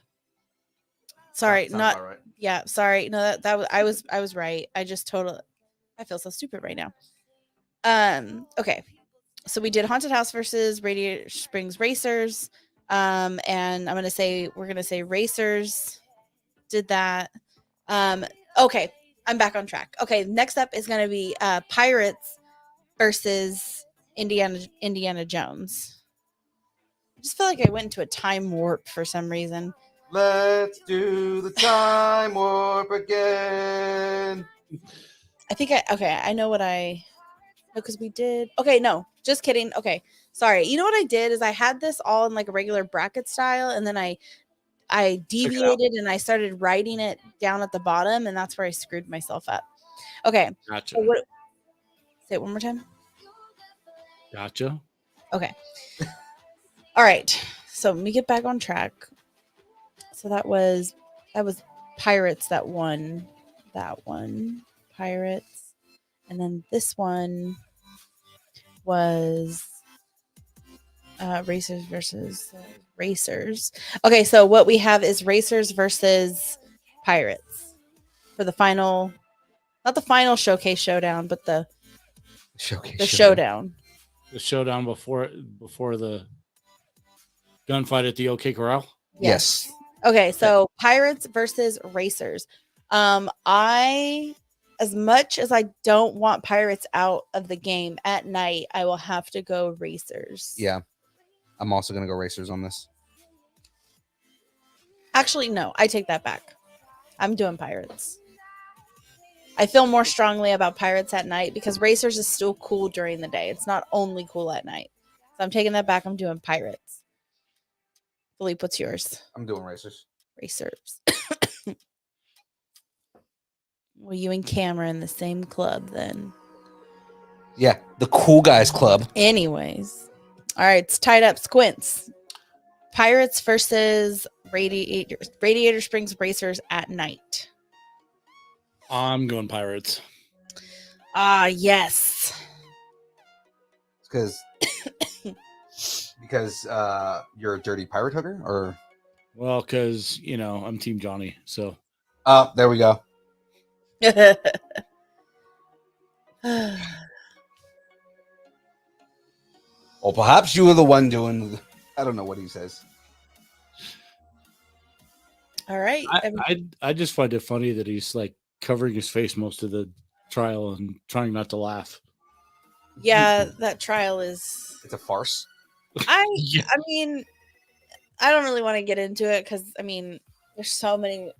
Speaker 7: Sorry.
Speaker 3: Sounds
Speaker 7: Not,
Speaker 3: about right.
Speaker 7: yeah. Sorry. No, that was, I was right. I feel so stupid right now. Okay. So we did Haunted House versus Radiator Springs Racers. And we're going to say Racers did that. Okay. I'm back on track. Okay. Next up is going to be, Pirates versus Indiana Jones. I just feel like I went into a time warp for some reason.
Speaker 3: Let's do the time warp again.
Speaker 7: I think I know what because we did. Okay, no, just kidding. Okay, sorry. You know what I did is I had this all in like a regular bracket style, and then I I deviated and I started writing it down at the bottom, and that's where I screwed myself up. Okay.
Speaker 5: Gotcha.
Speaker 7: So what, say it one more time.
Speaker 5: Gotcha.
Speaker 7: Okay. All right. So let me get back on track. So that was Pirates that won. That one. Pirates. And then this one was Racers versus Racers. Okay, so what we have is Racers versus Pirates for the final, not the final showcase showdown, but the showdown.
Speaker 5: The showdown before the gunfight at the OK Corral.
Speaker 3: Yes.
Speaker 7: Okay, so Pirates versus Racers. I, as much as I don't want Pirates out of the game at night, I will have to go Racers.
Speaker 3: Yeah. I'm also going to go Racers on this.
Speaker 7: Actually, no, I take that back. I'm doing Pirates. I feel more strongly about Pirates at night because Racers is still cool during the day. It's not only cool at night. So I'm taking that back. I'm doing Pirates. Philippe, what's yours?
Speaker 3: I'm doing Racers.
Speaker 7: Racers. Well, you and Cam are in the same club then.
Speaker 3: Yeah, the cool guys club.
Speaker 7: Anyways. All right, it's tied up. Squints. Pirates versus Radiator Springs Racers at night.
Speaker 5: I'm going Pirates.
Speaker 7: Yes.
Speaker 3: Because you're a dirty pirate hooker, or
Speaker 5: Well, because I'm Team Johnny. So
Speaker 3: there we go. Or perhaps you were the one doing. I don't know what he says.
Speaker 7: All right.
Speaker 5: I just find it funny that he's like covering his face most of the trial and trying not to laugh.
Speaker 7: Yeah, that trial is.
Speaker 3: It's a farce.
Speaker 7: I mean, I don't really want to get into it because there's so many.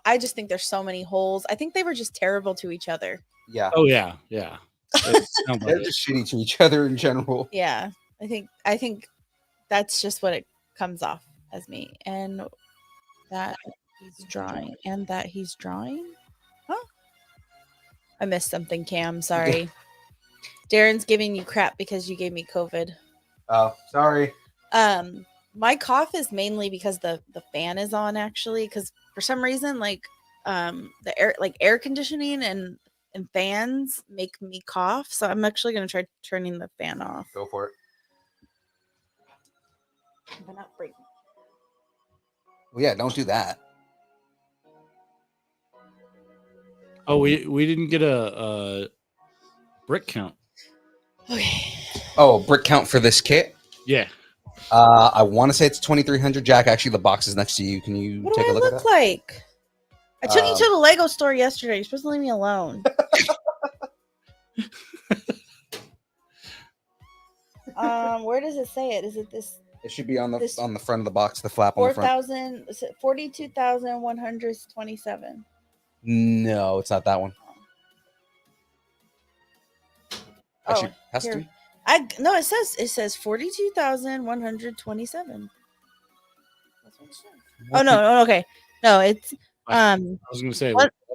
Speaker 7: I just think there's so many holes. I think they were just terrible to each other.
Speaker 3: Yeah.
Speaker 5: Oh yeah.
Speaker 3: They're just shitty to each other in general.
Speaker 7: Yeah, I think that's just what it comes off as me, and that he's drawing. Huh? I missed something, Cam. Sorry. Darren's giving you crap because you gave me COVID.
Speaker 3: Oh, sorry.
Speaker 7: My cough is mainly because the fan is on, actually, because for some reason, the air conditioning and fans make me cough. So I'm actually gonna try turning the fan off.
Speaker 3: Go for it.
Speaker 7: But not break.
Speaker 3: Well, yeah, don't do that.
Speaker 5: Oh, we didn't get a brick count.
Speaker 7: Okay.
Speaker 3: Oh, brick count for this kit?
Speaker 5: Yeah.
Speaker 3: I want to say it's 2,300. Jack, actually, the box is next to you. Can you
Speaker 7: What
Speaker 3: take
Speaker 7: do
Speaker 3: a
Speaker 7: I
Speaker 3: look at
Speaker 7: look
Speaker 3: that?
Speaker 7: like? I took you to the Lego store yesterday. You're supposed to leave me alone. Where does it say it? Is it this?
Speaker 3: It should be on the front of the box, the flap on the front.
Speaker 7: 42,127.
Speaker 3: No, it's not that one. Actually, has
Speaker 7: here.
Speaker 3: to.
Speaker 7: No, it says 42,127. That's what it says. Oh no, okay. No, it's
Speaker 5: I was gonna say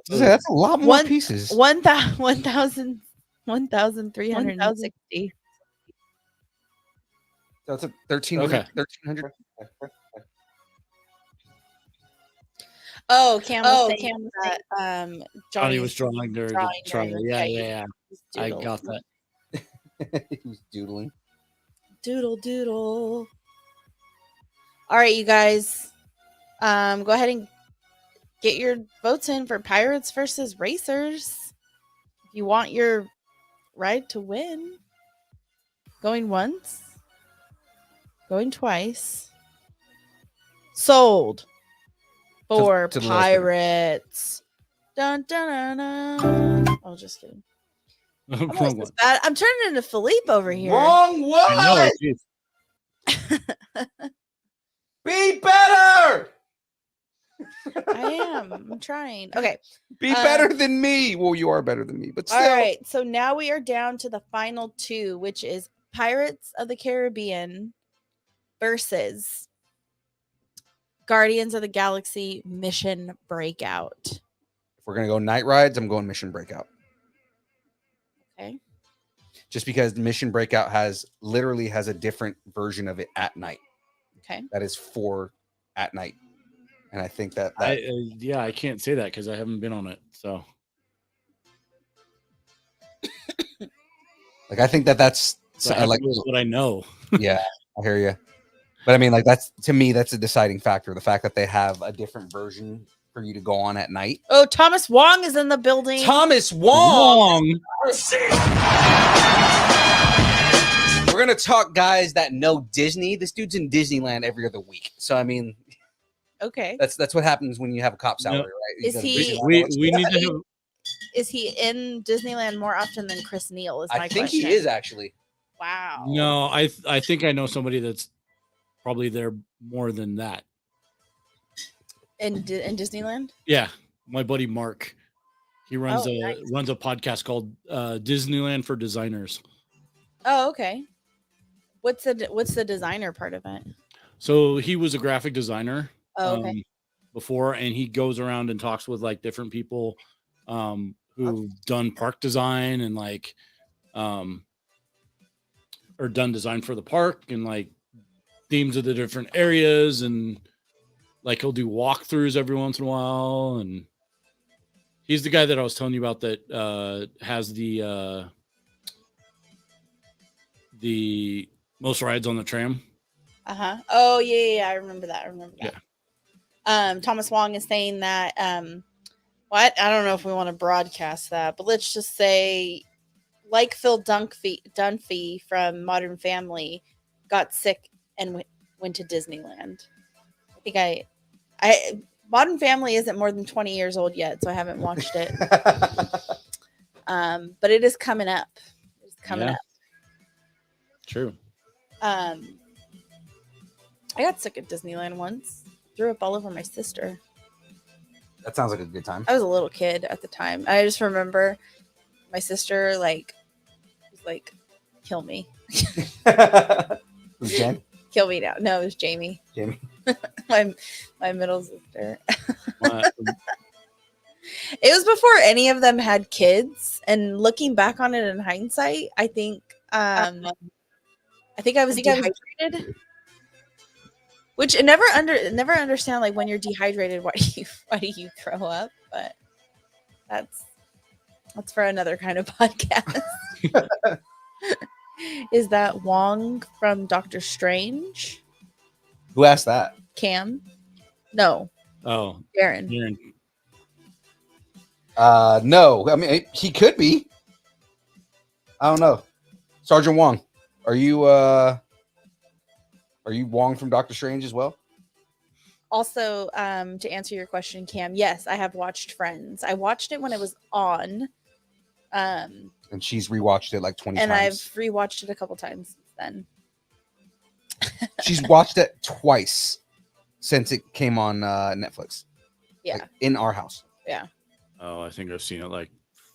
Speaker 3: that's a lot more pieces.
Speaker 7: 1,360.
Speaker 3: So it's a 1,300.
Speaker 5: Okay.
Speaker 3: 1,300.
Speaker 7: Oh, Cam was saying that
Speaker 5: Johnny was drawing during the trial. Yeah. I got that.
Speaker 3: He was doodling.
Speaker 7: Doodle. All right, you guys. Go ahead and get your votes in for Pirates versus Racers. If you want your ride to win. Going once. Going twice. Sold. For
Speaker 3: to the
Speaker 7: Pirates. Dun, dun, dun, dun. Oh, just kidding. I'm turning into Philippe over here.
Speaker 3: Wrong one.
Speaker 5: I know,
Speaker 3: Be better.
Speaker 7: I am. I'm trying. Okay.
Speaker 3: Be better than me. Well, you are better than me, but still.
Speaker 7: All right. So now we are down to the final two, which is Pirates of the Caribbean versus Guardians of the Galaxy Mission Breakout.
Speaker 3: If we're gonna go night rides, I'm going Mission Breakout.
Speaker 7: Okay.
Speaker 3: Just because Mission Breakout literally has a different version of it at night.
Speaker 7: Okay.
Speaker 3: That is for at night, and I think that
Speaker 5: I can't say that because I haven't been on it. So,
Speaker 3: like, I think that's
Speaker 5: so I
Speaker 3: like
Speaker 5: what I know.
Speaker 3: Yeah, I hear you. But I mean, like, that's, to me, that's a deciding factor. The fact that they have a different version for you to go on at night.
Speaker 7: Oh, Thomas Wong is in the building.
Speaker 3: Thomas Wong. We're gonna talk guys that know Disney. This dude's in Disneyland every other week. So I mean,
Speaker 7: Okay.
Speaker 3: that's what happens when you have a cop salary,
Speaker 5: No.
Speaker 3: right?
Speaker 7: Is he?
Speaker 5: We need to have.
Speaker 7: Is he in Disneyland more often than Chris Neal? Is my
Speaker 3: I think
Speaker 7: question.
Speaker 3: he is actually.
Speaker 7: Wow.
Speaker 5: No, I think I know somebody that's probably there more than that.
Speaker 7: In Disneyland?
Speaker 5: Yeah, my buddy Mark. He runs
Speaker 7: nice.
Speaker 5: runs a podcast called Disneyland for Designers.
Speaker 7: Oh, okay. What's the designer part of it?
Speaker 5: So he was a graphic designer
Speaker 7: Oh, okay.
Speaker 5: before, and he goes around and talks with like different people who've done park design and like or done design for the park and like themes of the different areas, and like he'll do walkthroughs every once in a while. And he's the guy that I was telling you about that has the most rides on the tram.
Speaker 7: Oh yeah, I remember that.
Speaker 5: Yeah.
Speaker 7: Thomas Wong is saying that what I don't know if we want to broadcast that, but let's just say, like Phil Dunphy from Modern Family got sick and went to Disneyland. I think I Modern Family isn't more than 20 years old yet, so I haven't watched it. But it is coming up. It's coming up.
Speaker 5: True.
Speaker 7: I got sick at Disneyland once. Threw up all over my sister.
Speaker 3: That sounds like a good time.
Speaker 7: I was a little kid at the time. I just remember my sister was like, kill me.
Speaker 3: Jen?
Speaker 7: Kill me now. No, it was Jamie.
Speaker 3: Jamie.
Speaker 7: my middle sister. It was before any of them had kids, and looking back on it in hindsight, I think I was dehydrated. Which I never understand, like, when you're dehydrated, why do you throw up? But that's for another kind of podcast. Is that Wong from Doctor Strange?
Speaker 3: Who asked that?
Speaker 7: Cam? No.
Speaker 5: Oh,
Speaker 7: Darren.
Speaker 3: No. I mean, he could be. I don't know. Sergeant Wong, are you Wong from Doctor Strange as well?
Speaker 7: Also, to answer your question, Cam, yes, I have watched Friends. I watched it when it was on.
Speaker 3: And she's rewatched it like 20
Speaker 7: and
Speaker 3: times.
Speaker 7: I've rewatched it a couple times since then.
Speaker 3: She's watched it twice since it came on Netflix.
Speaker 7: Yeah.
Speaker 3: Like, in our house.
Speaker 7: Yeah.
Speaker 5: Oh, I think I've seen it like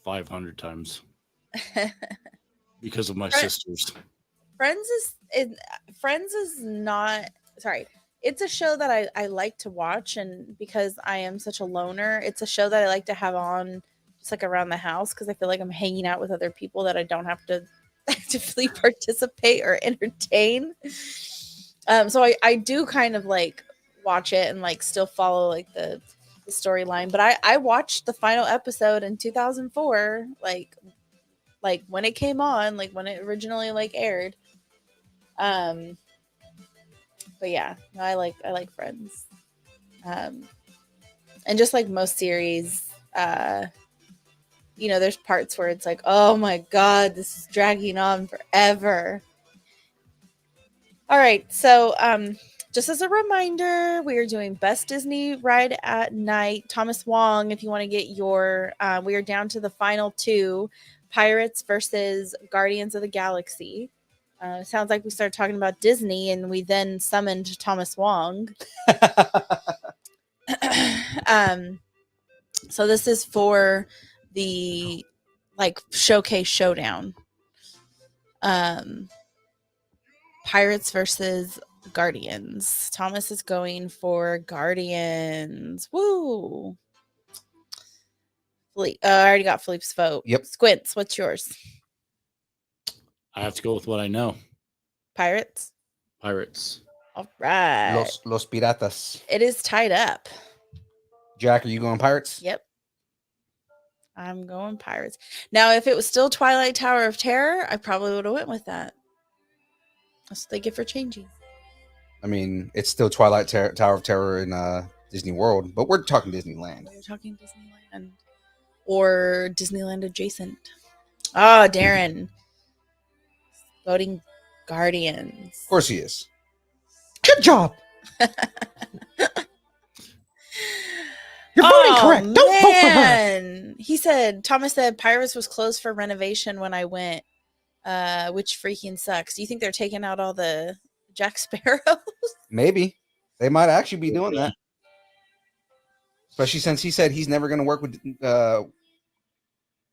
Speaker 5: 500 times because of my sisters.
Speaker 7: Friends is not, sorry. It's a show that I like to watch, and because I am such a loner, it's a show that I like to have on just like around the house, because I feel like I'm hanging out with other people that I don't have to actively participate or entertain. So I do kind of like watch it and like still follow like the storyline. But I watched the final episode in 2004, like when it came on, like when it originally like aired. But yeah, no, I like Friends. And just like most series, there's parts where it's like, oh my God, this is dragging on forever. All right. So, just as a reminder, we are doing Best Disney Ride at Night. Thomas Wong, if you want to get your, we are down to the final two, Pirates versus Guardians of the Galaxy. Sounds like we started talking about Disney and we then summoned Thomas Wong. So this is for the like showcase showdown. Pirates versus Guardians. Thomas is going for Guardians. Woo! I already got Philippe's vote.
Speaker 3: Yep.
Speaker 7: Squints, what's yours?
Speaker 5: I have to go with what I know.
Speaker 7: Pirates.
Speaker 5: Pirates.
Speaker 7: All right.
Speaker 3: Los Piratas.
Speaker 7: It is tied up.
Speaker 3: Jack, are you going Pirates?
Speaker 7: Yep. I'm going Pirates. Now, if it was still Twilight Tower of Terror, I probably would have went with that. That's what they get for changing.
Speaker 3: I mean, it's still Twilight Tower of Terror in Disney World, but we're talking Disneyland.
Speaker 7: We're talking Disneyland. Or Disneyland adjacent. Oh, Darren. Voting Guardians.
Speaker 3: Of course he is. Good job. You're voting correct. Don't vote for her.
Speaker 7: He said, Thomas said Pirates was closed for renovation when I went, which freaking sucks. Do you think they're taking out all the Jack Sparrows?
Speaker 3: Maybe. They might actually be doing that. Especially since he said he's never going to work with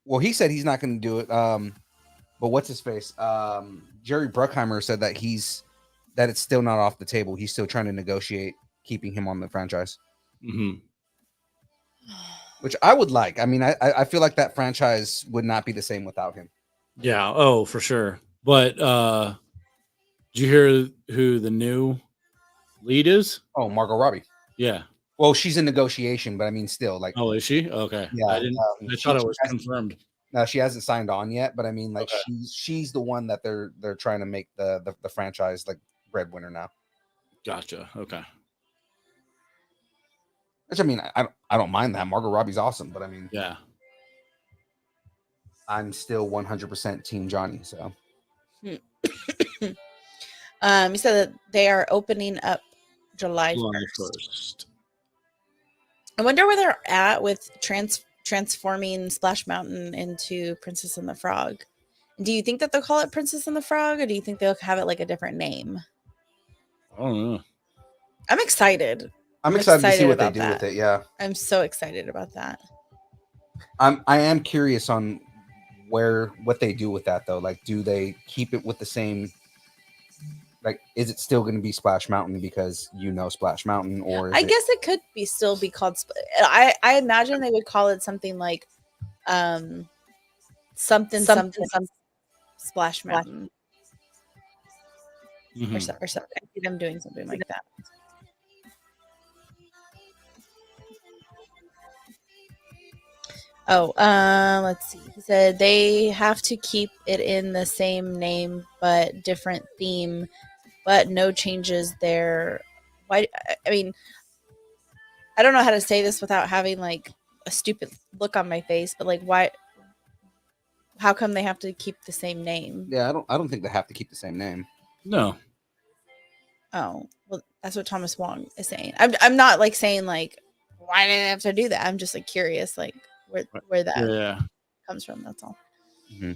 Speaker 3: well, he said he's not going to do it. But what's his face? Jerry Bruckheimer said that that it's still not off the table. He's still trying to negotiate keeping him on the franchise.
Speaker 5: Mm-hmm.
Speaker 3: Which I would like. I mean, I feel like that franchise would not be the same without him.
Speaker 5: Yeah. Oh, for sure. But did you hear who the new lead is?
Speaker 3: Oh, Margot Robbie.
Speaker 5: Yeah.
Speaker 3: Well, she's in negotiation, but I mean, still, like.
Speaker 5: Oh, is she? Okay.
Speaker 3: Yeah.
Speaker 5: I didn't. I thought it was confirmed.
Speaker 3: No, she hasn't signed on yet, but I mean, like,
Speaker 5: Okay.
Speaker 3: she's the one that they're trying to make the franchise like breadwinner now.
Speaker 5: Gotcha. Okay.
Speaker 3: Which I mean, I don't mind that. Margot Robbie's awesome, but I mean,
Speaker 5: Yeah.
Speaker 3: I'm still 100% Team Johnny. So.
Speaker 7: He said that they are opening up July 1st. I wonder where they're at with transforming Splash Mountain into Princess and the Frog. Do you think that they'll call it Princess and the Frog, or do you think they'll have it like a different name?
Speaker 5: I don't know.
Speaker 7: I'm excited.
Speaker 3: I'm excited to see what they do with it. Yeah,
Speaker 7: I'm so excited about that.
Speaker 3: I am curious on what they do with that though. Like, do they keep it with the same? Like, is it still going to be Splash Mountain because Splash Mountain, or
Speaker 7: I guess it could still be called. I imagine they would call it something like, something Splash Mountain,
Speaker 5: Mm-hmm.
Speaker 7: or something. I see them doing something like that. Oh, let's see. He said they have to keep it in the same name but different theme, but no changes there. Why? I mean, I don't know how to say this without having like a stupid look on my face, but like, why? How come they have to keep the same name?
Speaker 3: Yeah, I don't think they have to keep the same name.
Speaker 5: No.
Speaker 7: Oh, well, that's what Thomas Wong is saying. I'm not like saying like, why do they have to do that? I'm just like curious, like where that comes from. That's all.
Speaker 3: Mm-hmm.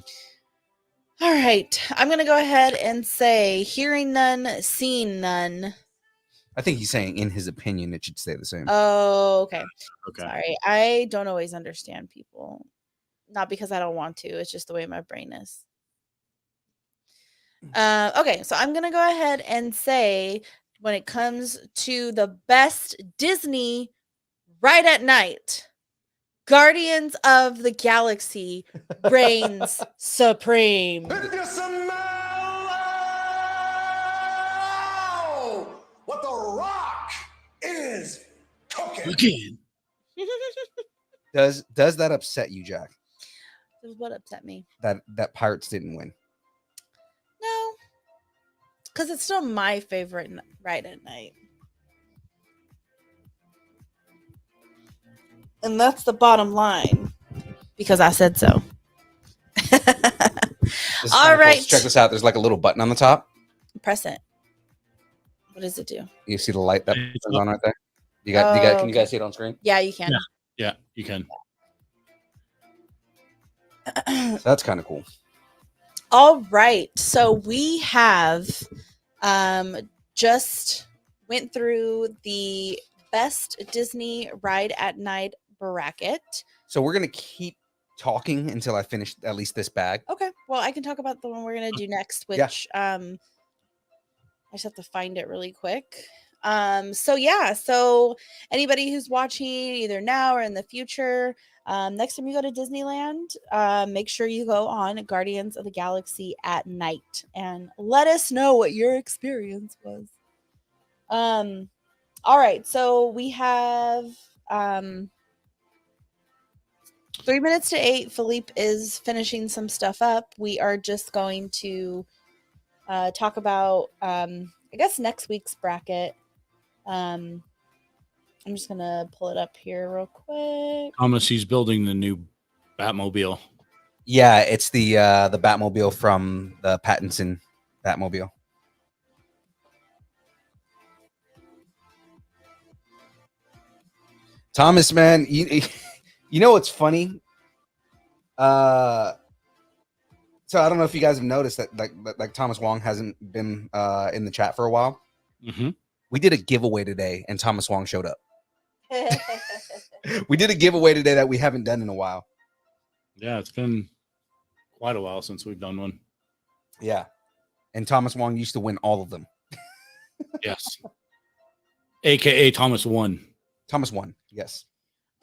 Speaker 7: All right, I'm gonna go ahead and say, hearing none, seeing none.
Speaker 3: I think he's saying, in his opinion, it should stay the same.
Speaker 7: Oh, okay.
Speaker 5: Okay.
Speaker 7: Sorry, I don't always understand people. Not because I don't want to. It's just the way my brain is. Okay, so I'm gonna go ahead and say, when it comes to the best Disney ride at night, Guardians of the Galaxy reigns supreme.
Speaker 9: If you smell what the Rock is cooking.
Speaker 5: Again.
Speaker 3: Does that upset you, Jack?
Speaker 7: This is what upset me.
Speaker 3: That Pirates didn't win.
Speaker 7: No, because it's still my favorite ride at night. And that's the bottom line, because I said so. All right.
Speaker 3: Check this out. There's like a little button on the top.
Speaker 7: Press it. What does it do?
Speaker 3: You see the light that turns on right there? Can you guys see it on screen?
Speaker 7: Yeah, you can.
Speaker 5: Yeah, you can.
Speaker 3: So that's kind of cool.
Speaker 7: All right. So we have just went through the best Disney ride at night bracket.
Speaker 3: So we're going to keep talking until I finish at least this bag.
Speaker 7: Okay. Well, I can talk about the one we're going to do next, which I just have to find it really quick. So yeah, so anybody who's watching either now or in the future, next time you go to Disneyland, make sure you go on Guardians of the Galaxy at night and let us know what your experience was. All right, so we have 3 minutes to 8. Philippe is finishing some stuff up. We are just going to talk about I guess next week's bracket. I'm just gonna pull it up here real quick.
Speaker 5: Thomas, he's building the new Batmobile.
Speaker 3: Yeah, it's the Batmobile from the Pattinson Batmobile. Thomas, man, you know what's funny? So I don't know if you guys have noticed that like Thomas Wong hasn't been in the chat for a while.
Speaker 5: Mm-hmm.
Speaker 3: We did a giveaway today, and Thomas Wong showed up. We did a giveaway today that we haven't done in a while.
Speaker 5: Yeah, it's been quite a while since we've done one.
Speaker 3: Yeah, and Thomas Wong used to win all of them.
Speaker 5: Yes. AKA Thomas won.
Speaker 3: Thomas won. Yes.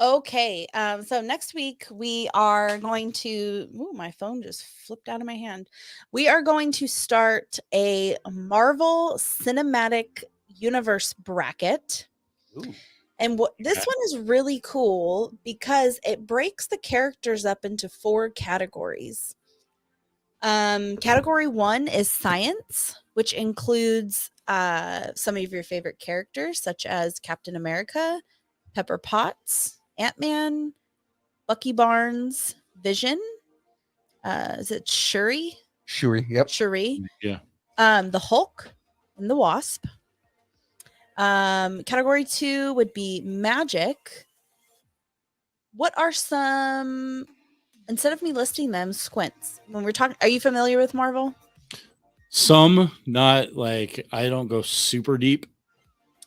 Speaker 7: Okay. So next week we are going to. Ooh, my phone just flipped out of my hand. We are going to start a Marvel Cinematic Universe bracket.
Speaker 3: Ooh.
Speaker 7: And this one is really cool because it breaks the characters up into 4 categories. Category 1 is science, which includes some of your favorite characters, such as Captain America, Pepper Potts, Ant-Man, Bucky Barnes, Vision. Is it Shuri?
Speaker 3: Shuri. Yep.
Speaker 7: Shuri.
Speaker 5: Yeah.
Speaker 7: The Hulk and the Wasp. Category 2 would be magic. What are some, instead of me listing them, squints? When we're talking, are you familiar with Marvel?
Speaker 5: Some, not like, I don't go super deep.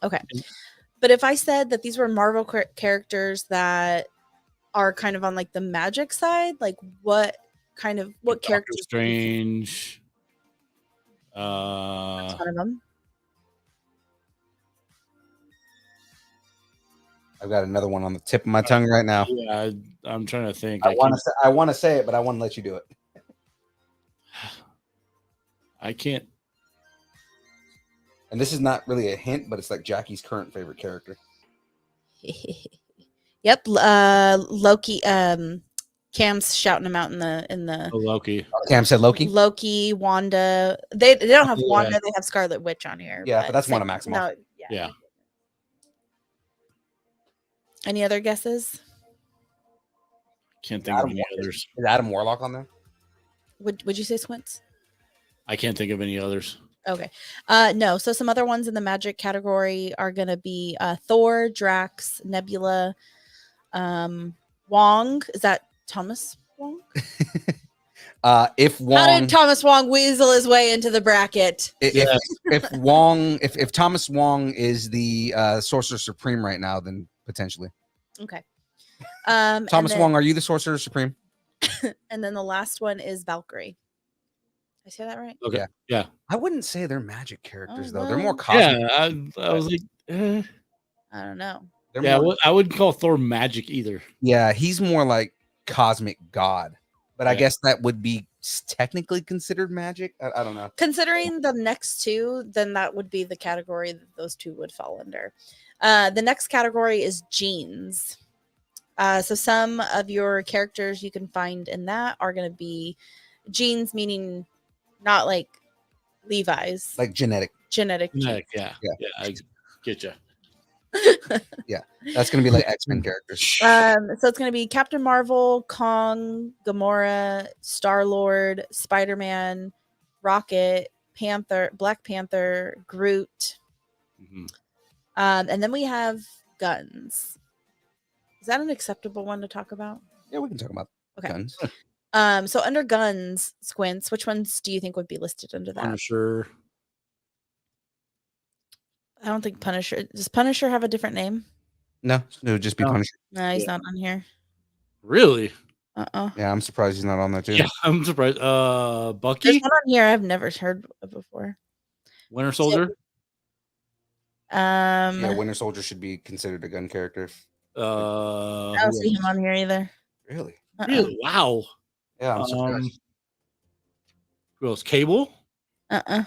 Speaker 7: Okay. But if I said that these were Marvel characters that are kind of on like the magic side, like what
Speaker 5: Doctor
Speaker 7: characters?
Speaker 5: Strange.
Speaker 7: That's one of them.
Speaker 3: I've got another one on the tip of my tongue right now.
Speaker 5: Yeah, I'm trying to think.
Speaker 3: I want to say it, but I want to let you do it.
Speaker 5: I can't.
Speaker 3: And this is not really a hint, but it's like Jackie's current favorite character.
Speaker 7: Yep. Loki. Cam's shouting them out in the.
Speaker 5: Loki.
Speaker 3: Cam said Loki.
Speaker 7: Loki, Wanda. They don't have Wanda. They have Scarlet Witch on here.
Speaker 3: Yeah, but that's one of Maximoff.
Speaker 7: No,
Speaker 5: Yeah.
Speaker 7: Any other guesses?
Speaker 5: Can't think of any others.
Speaker 3: Is Adam Warlock on there?
Speaker 7: Would you say squints?
Speaker 5: I can't think of any others.
Speaker 7: Okay. No. So some other ones in the magic category are going to be Thor, Drax, Nebula, Wong. Is that Thomas Wong?
Speaker 3: If Wong,
Speaker 7: how did Thomas Wong weasel his way into the bracket?
Speaker 3: If Thomas Wong is the Sorcerer Supreme right now, then potentially.
Speaker 7: Okay.
Speaker 3: Thomas Wong, are you the Sorcerer Supreme?
Speaker 7: And then the last one is Valkyrie. Did I say that right?
Speaker 5: Okay. Yeah.
Speaker 3: I wouldn't say they're magic characters though.
Speaker 7: well.
Speaker 3: They're more cosmic.
Speaker 5: Yeah. I was like,
Speaker 7: I don't know.
Speaker 5: I wouldn't call Thor magic either.
Speaker 3: Yeah, he's more like cosmic god, but I guess that would be technically considered magic. I don't know.
Speaker 7: Considering the next two, then that would be the category that those two would fall under. The next category is genes. So some of your characters you can find in that are going to be genes, meaning not like Levi's,
Speaker 3: like genetic.
Speaker 5: Yeah. I get you.
Speaker 3: Yeah, that's gonna be like X-Men characters.
Speaker 7: So it's gonna be Captain Marvel, Kong, Gamora, Star-Lord, Spider-Man, Rocket, Panther, Black Panther, Groot.
Speaker 5: Mm-hmm.
Speaker 7: And then we have guns. Is that an acceptable one to talk about?
Speaker 3: Yeah, we can talk about guns.
Speaker 7: So under guns, Squints, which ones do you think would be listed under that?
Speaker 5: Punisher.
Speaker 7: I don't think Punisher. Does Punisher have a different name?
Speaker 3: No, it would just be Punisher.
Speaker 7: No, he's not on here.
Speaker 5: Really?
Speaker 3: Yeah, I'm surprised he's not on there too.
Speaker 5: Yeah, I'm surprised. Bucky.
Speaker 7: There's one on here I've never heard of before.
Speaker 5: Winter Soldier.
Speaker 3: Yeah, Winter Soldier should be considered a gun character.
Speaker 7: I don't see him on here either.
Speaker 3: Really?
Speaker 5: Really? Wow.
Speaker 3: Yeah, I'm surprised.
Speaker 5: Who else? Cable.
Speaker 3: I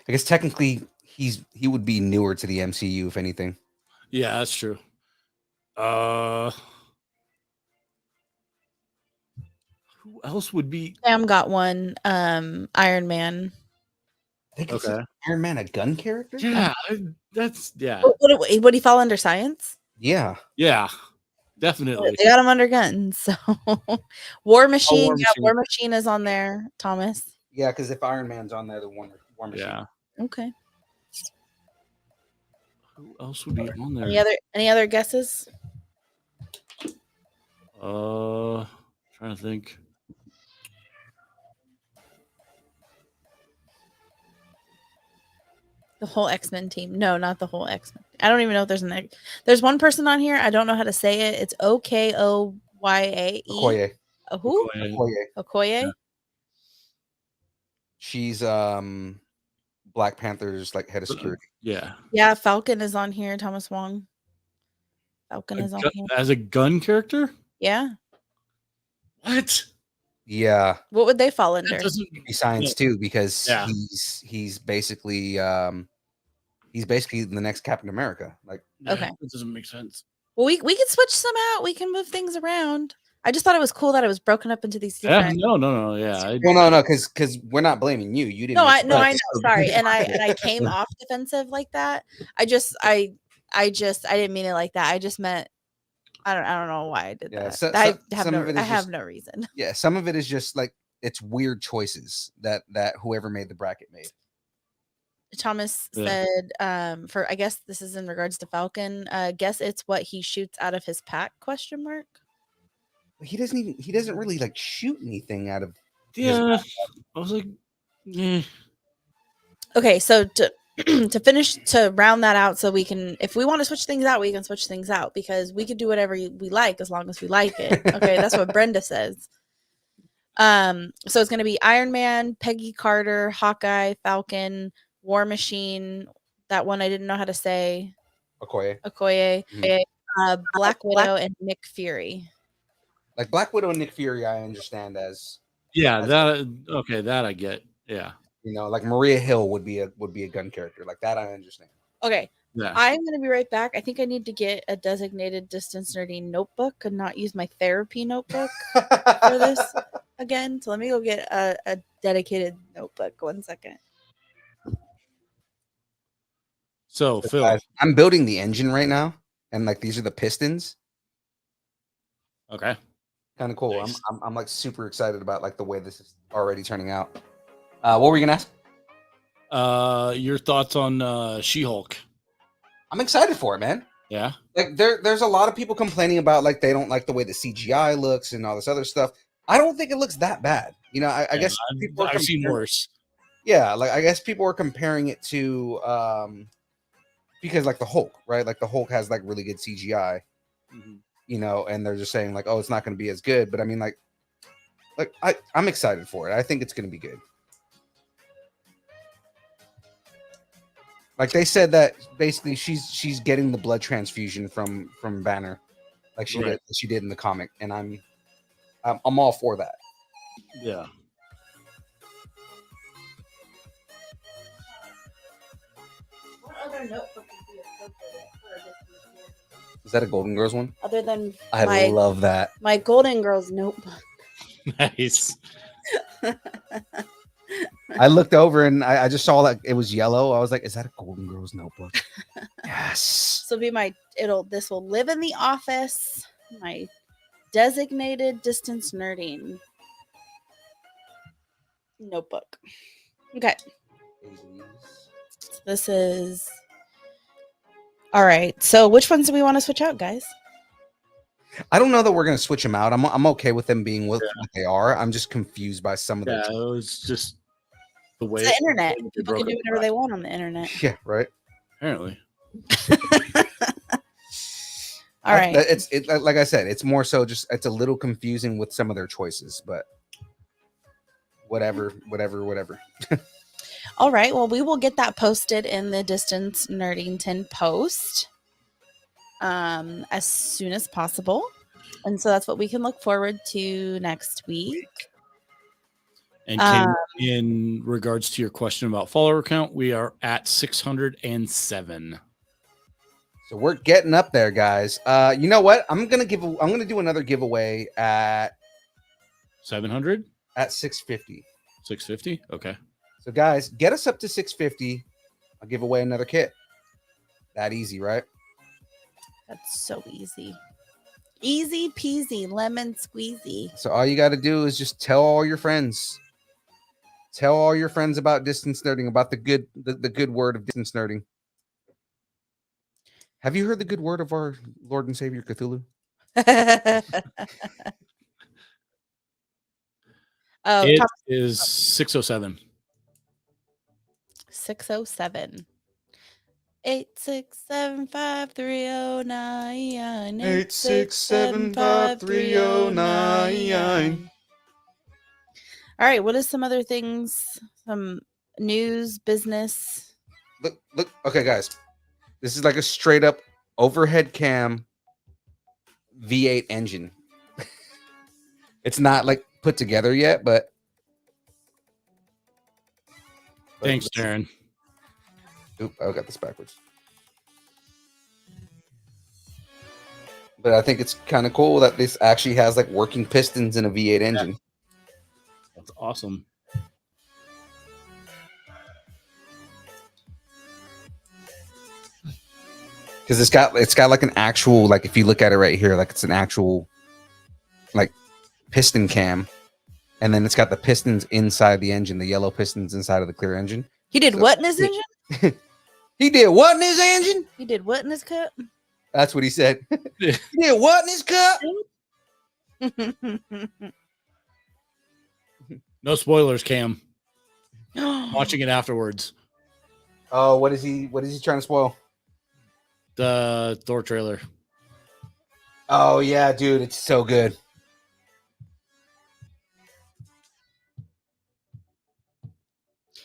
Speaker 3: guess technically he would be newer to the MCU, if anything.
Speaker 5: Yeah, that's true. Who else would be?
Speaker 7: Sam got one. Iron Man.
Speaker 3: I think it's Iron Man a gun character?
Speaker 5: Yeah, that's
Speaker 7: Would he fall under science?
Speaker 3: Yeah.
Speaker 5: Yeah, definitely.
Speaker 7: They got him under guns. So War Machine.
Speaker 5: War
Speaker 7: Yeah,
Speaker 5: Machine.
Speaker 7: War Machine is on there, Thomas.
Speaker 3: Yeah, because if Iron Man's on there, the War Machine.
Speaker 5: Yeah.
Speaker 7: Okay.
Speaker 5: Who else would be on there?
Speaker 7: Any other guesses?
Speaker 5: Trying to think.
Speaker 7: The whole X-Men team. No, not the whole X-Men. I don't even know if there's one person on here. I don't know how to say it. It's Okoye.
Speaker 3: Okoye.
Speaker 7: Who?
Speaker 3: Okoye.
Speaker 7: Okoye?
Speaker 3: She's Black Panther's like head of security.
Speaker 5: Yeah.
Speaker 7: Yeah, Falcon is on here. Thomas Wong. Falcon is on here.
Speaker 5: As a gun character?
Speaker 7: Yeah.
Speaker 5: What?
Speaker 3: Yeah.
Speaker 7: What would they fall under?
Speaker 3: Be science too, because
Speaker 5: Yeah.
Speaker 3: he's basically the next Captain America. Like,
Speaker 7: Okay.
Speaker 5: It doesn't make sense.
Speaker 7: Well, we can switch some out. We can move things around. I just thought it was cool that it was broken up into these different.
Speaker 5: Yeah, no. Yeah.
Speaker 3: Well, no, because we're not blaming you. You didn't.
Speaker 7: No, I know. Sorry, and I came off defensive like that. I didn't mean it like that. I just meant I don't know why I did that. I have no reason.
Speaker 3: Yeah, some of it is just like it's weird choices that whoever made the bracket made.
Speaker 7: Thomas said, for I guess this is in regards to Falcon. Guess it's what he shoots out of his pack? ?
Speaker 3: He doesn't really like shoot anything out of.
Speaker 5: Yeah, I was like,
Speaker 7: Okay, so to round that out, so we can, if we want to switch things out, we can switch things out because we could do whatever we like as long as we like it. Okay, that's what Brenda says. So it's going to be Iron Man, Peggy Carter, Hawkeye, Falcon, War Machine. That one I didn't know how to say.
Speaker 3: Okoye.
Speaker 7: Mm-hmm. Black Widow, and Nick Fury.
Speaker 3: Like Black Widow and Nick Fury, I understand as.
Speaker 5: Yeah, that I get. Yeah.
Speaker 3: You know, like Maria Hill would be a gun character. Like that, I understand.
Speaker 7: Okay.
Speaker 5: Yeah.
Speaker 7: I'm going to be right back. I think I need to get a designated distance nerding notebook and not use my therapy notebook for this again. So let me go get a dedicated notebook. 1 second.
Speaker 5: So Phil,
Speaker 3: I'm building the engine right now, and like these are the pistons.
Speaker 5: Okay.
Speaker 3: Kind of cool. Nice. I'm like super excited about like the way this is already turning out. What were you gonna ask?
Speaker 5: Your thoughts on She-Hulk?
Speaker 3: I'm excited for it, man.
Speaker 5: Yeah.
Speaker 3: Like there's a lot of people complaining about like they don't like the way the CGI looks and all this other stuff. I don't think it looks that bad. You know, I guess people
Speaker 5: I've seen worse.
Speaker 3: Yeah, like I guess people are comparing it to because like the Hulk, right? Like the Hulk has like really good CGI. Mm-hmm. You know, and they're just saying like, oh, it's not going to be as good. But I mean, like I'm excited for it. I think it's going to be good. Like they said that basically she's getting the blood transfusion from Banner, like she did in the comic, and I'm all for that.
Speaker 5: Yeah.
Speaker 7: What other notebook would be appropriate for this?
Speaker 3: Is that a Golden Girls one?
Speaker 7: Other than
Speaker 3: I love that.
Speaker 7: My Golden Girls notebook.
Speaker 5: Nice.
Speaker 3: I looked over and I just saw that it was yellow. I was like, is that a Golden Girls notebook? Yes.
Speaker 7: This will be this will live in the office. My designated distance nerding notebook. Okay. This is all right. So which ones do we want to switch out, guys?
Speaker 3: I don't know that we're going to switch them out. I'm okay with them being what they are. I'm just confused by some of them.
Speaker 5: Yeah, it was just the way
Speaker 7: it's the internet. People can do whatever they want on the internet.
Speaker 3: Yeah, right.
Speaker 5: Apparently.
Speaker 7: All right.
Speaker 3: It's like I said, it's more so just it's a little confusing with some of their choices, but whatever.
Speaker 7: All right. Well, we will get that posted in the Distance Nerdington post as soon as possible. And so that's what we can look forward to next week.
Speaker 5: And Kim, in regards to your question about follower count, we are at 607.
Speaker 3: So we're getting up there, guys. You know what? I'm gonna do another giveaway at
Speaker 5: 700?
Speaker 3: At 650.
Speaker 5: 650? Okay.
Speaker 3: So guys, get us up to 650. I'll give away another kit. That easy, right?
Speaker 7: That's so easy. Easy peasy, lemon squeezy.
Speaker 3: So all you got to do is just tell all your friends. Tell all your friends about distance nerding, about the good word of distance nerding. Have you heard the good word of our Lord and Savior Cthulhu?
Speaker 5: It is 607.
Speaker 7: 607. 8675309.
Speaker 3: 8675309.
Speaker 7: All right, what is some other things? Some news, business.
Speaker 3: Look. Okay, guys. This is like a straight up overhead cam V8 engine. It's not like put together yet, but
Speaker 5: thanks, Darren.
Speaker 3: Oop, I got this backwards. But I think it's kind of cool that this actually has like working pistons in a V8 engine.
Speaker 5: Yeah. That's awesome.
Speaker 3: Because it's got like an actual, like if you look at it right here, like it's an actual like piston cam, and then it's got the pistons inside the engine, the yellow pistons inside of the clear engine.
Speaker 7: He did what in his engine?
Speaker 3: He did what in his engine?
Speaker 7: He did what in his cup?
Speaker 3: That's what he said. He did what in his cup?
Speaker 5: No spoilers, Cam. Watching it afterwards.
Speaker 3: Oh, what is he trying to spoil?
Speaker 5: The Thor trailer.
Speaker 3: Oh yeah, dude, it's so good.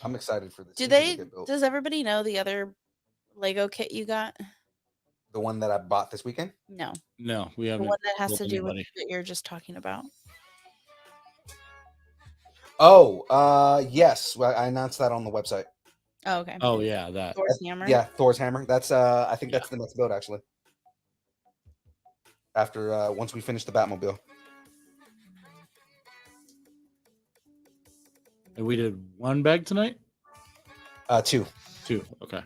Speaker 3: I'm excited for this.
Speaker 7: Does everybody know the other Lego kit you got?
Speaker 3: The one that I bought this weekend?
Speaker 7: No,
Speaker 5: we haven't.
Speaker 7: The one that has to do with what you're just talking about.
Speaker 3: Oh, yes. Well, I announced that on the website.
Speaker 7: Oh, okay.
Speaker 5: Oh yeah, that.
Speaker 7: Thor's hammer.
Speaker 3: Yeah, Thor's hammer. That's I think that's the next build actually. After once we finish the Batmobile.
Speaker 5: And we did one bag tonight?
Speaker 3: Two.
Speaker 5: Okay.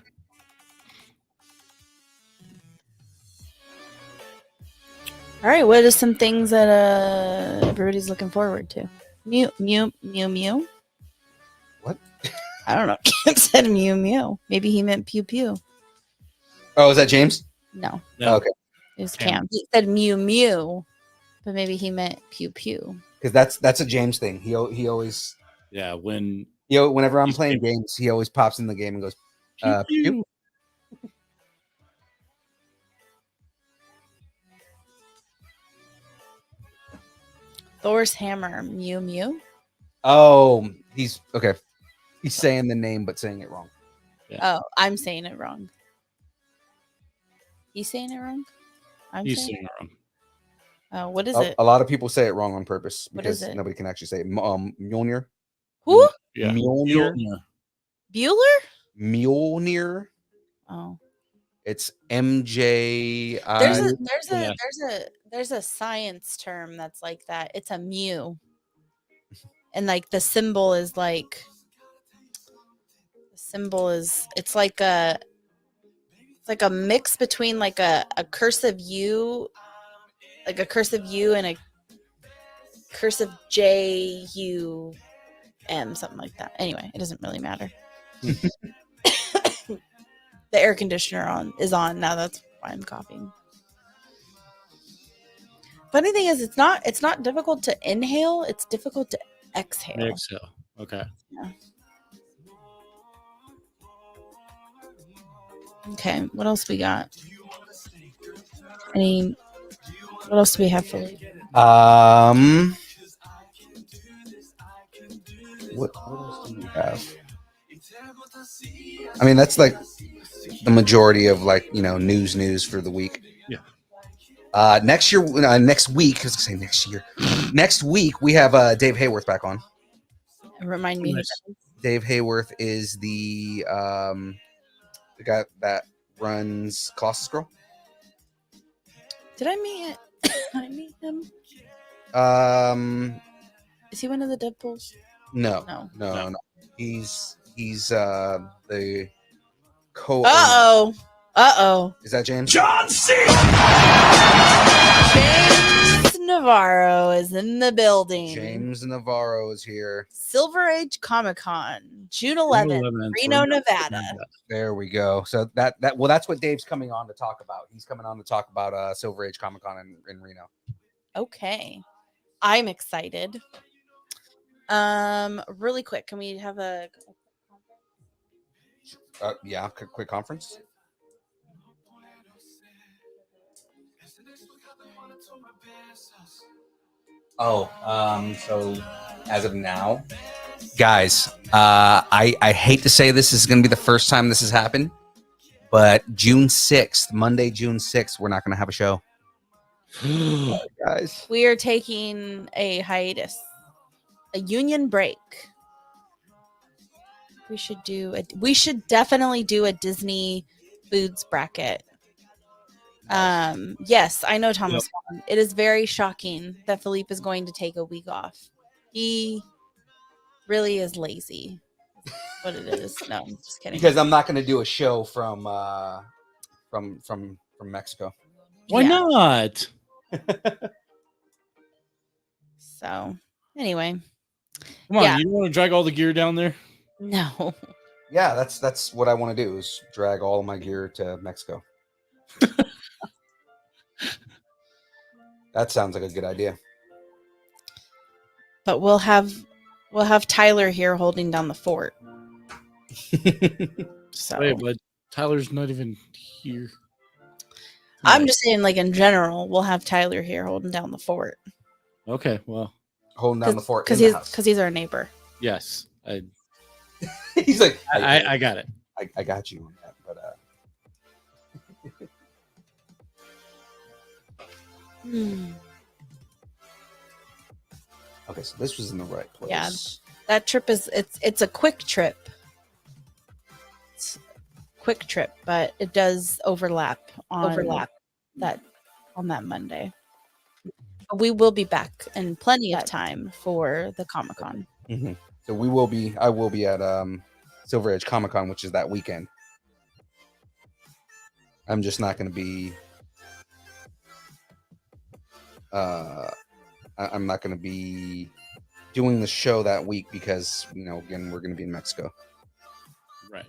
Speaker 7: All right, what are some things that everybody's looking forward to? Mew.
Speaker 3: What?
Speaker 7: I don't know. Kim said mew. Maybe he meant pew pew.
Speaker 3: Oh, is that James?
Speaker 7: No.
Speaker 3: Oh, okay.
Speaker 7: It was Cam. He said mew, but maybe he meant pew pew.
Speaker 3: Because that's a James thing. He always.
Speaker 5: Yeah,
Speaker 3: whenever I'm playing games, he always pops in the game and goes, pew.
Speaker 7: Thor's hammer, mew.
Speaker 3: Oh, he's okay. He's saying the name but saying it wrong.
Speaker 7: Yeah. Oh, I'm saying it wrong. He's saying it wrong?
Speaker 5: He's saying it wrong.
Speaker 7: Oh, what is it?
Speaker 3: A lot of people say it wrong on purpose because nobody can actually say it. Mjolnir.
Speaker 7: Who?
Speaker 5: Yeah.
Speaker 3: Mjolnir. Mjolnir.
Speaker 7: Oh.
Speaker 3: It's MJ.
Speaker 7: There's a science term that's like that. It's a mu. And like the symbol is like it's like a mix between like a cursive U, like a cursive U and a cursive JUM, something like that. Anyway, it doesn't really matter. The air conditioner is on now. That's why I'm coughing. Funny thing is, it's not difficult to inhale. It's difficult to exhale.
Speaker 5: Exhale. Okay.
Speaker 7: Yeah. Okay. What else we got? What else do we have for you?
Speaker 3: What else do we have? I mean, that's like the majority of like news for the week.
Speaker 5: Yeah.
Speaker 3: Next week. I was gonna say next year. Next week we have Dave Hayworth back on.
Speaker 7: Remind me.
Speaker 5: Nice.
Speaker 3: Dave Hayworth is the guy that runs Colossus Girl.
Speaker 7: Did I meet? I meet him. Is he one of the Deadpools?
Speaker 3: No. He's the co.
Speaker 7: Uh-oh.
Speaker 3: Is that James?
Speaker 9: John C.
Speaker 7: James Navarro is in the building.
Speaker 3: James Navarro is here.
Speaker 7: Silver Age Comic Con, June 11th, Reno, Nevada.
Speaker 3: There we go. So that's what Dave's coming on to talk about. He's coming on to talk about Silver Age Comic Con in Reno.
Speaker 7: Okay. I'm excited. Really quick, can we have a
Speaker 3: Quick conference. So as of now, guys, I hate to say this is going to be the first time this has happened, but June 6th, Monday, June 6th, we're not going to have a show. Sorry, guys,
Speaker 7: we are taking a hiatus, a union break. We should definitely do a Disney foods bracket. Yes, I know, Thomas. Yep. It is very shocking that Philippe is going to take a week off. He really is lazy. What it is? No, I'm just kidding.
Speaker 3: Because I'm not going to do a show from Mexico.
Speaker 5: Why not?
Speaker 7: So, anyway,
Speaker 5: come on. You don't want to drag all the gear down there?
Speaker 7: No.
Speaker 3: Yeah, that's what I want to do is drag all of my gear to Mexico. That sounds like a good idea.
Speaker 7: But we'll have Tyler here holding down the fort. So
Speaker 5: wait, but Tyler's not even here.
Speaker 7: I'm just saying, like in general, we'll have Tyler here holding down the fort.
Speaker 5: Okay, well,
Speaker 3: holding down the fort
Speaker 7: because he's our neighbor.
Speaker 5: Yes,
Speaker 3: he's like,
Speaker 5: I got it.
Speaker 3: I got you on that, but Okay, so this was in the right place.
Speaker 7: Yeah, that trip it's a quick trip. It's a quick trip, but it does overlap on that Monday. But we will be back in plenty of time for the Comic-Con.
Speaker 3: Mm-hmm. So I will be at Silver Edge Comic Con, which is that weekend. I'm just not going to be. I'm not going to be doing the show that week because again we're going to be in Mexico.
Speaker 5: Right.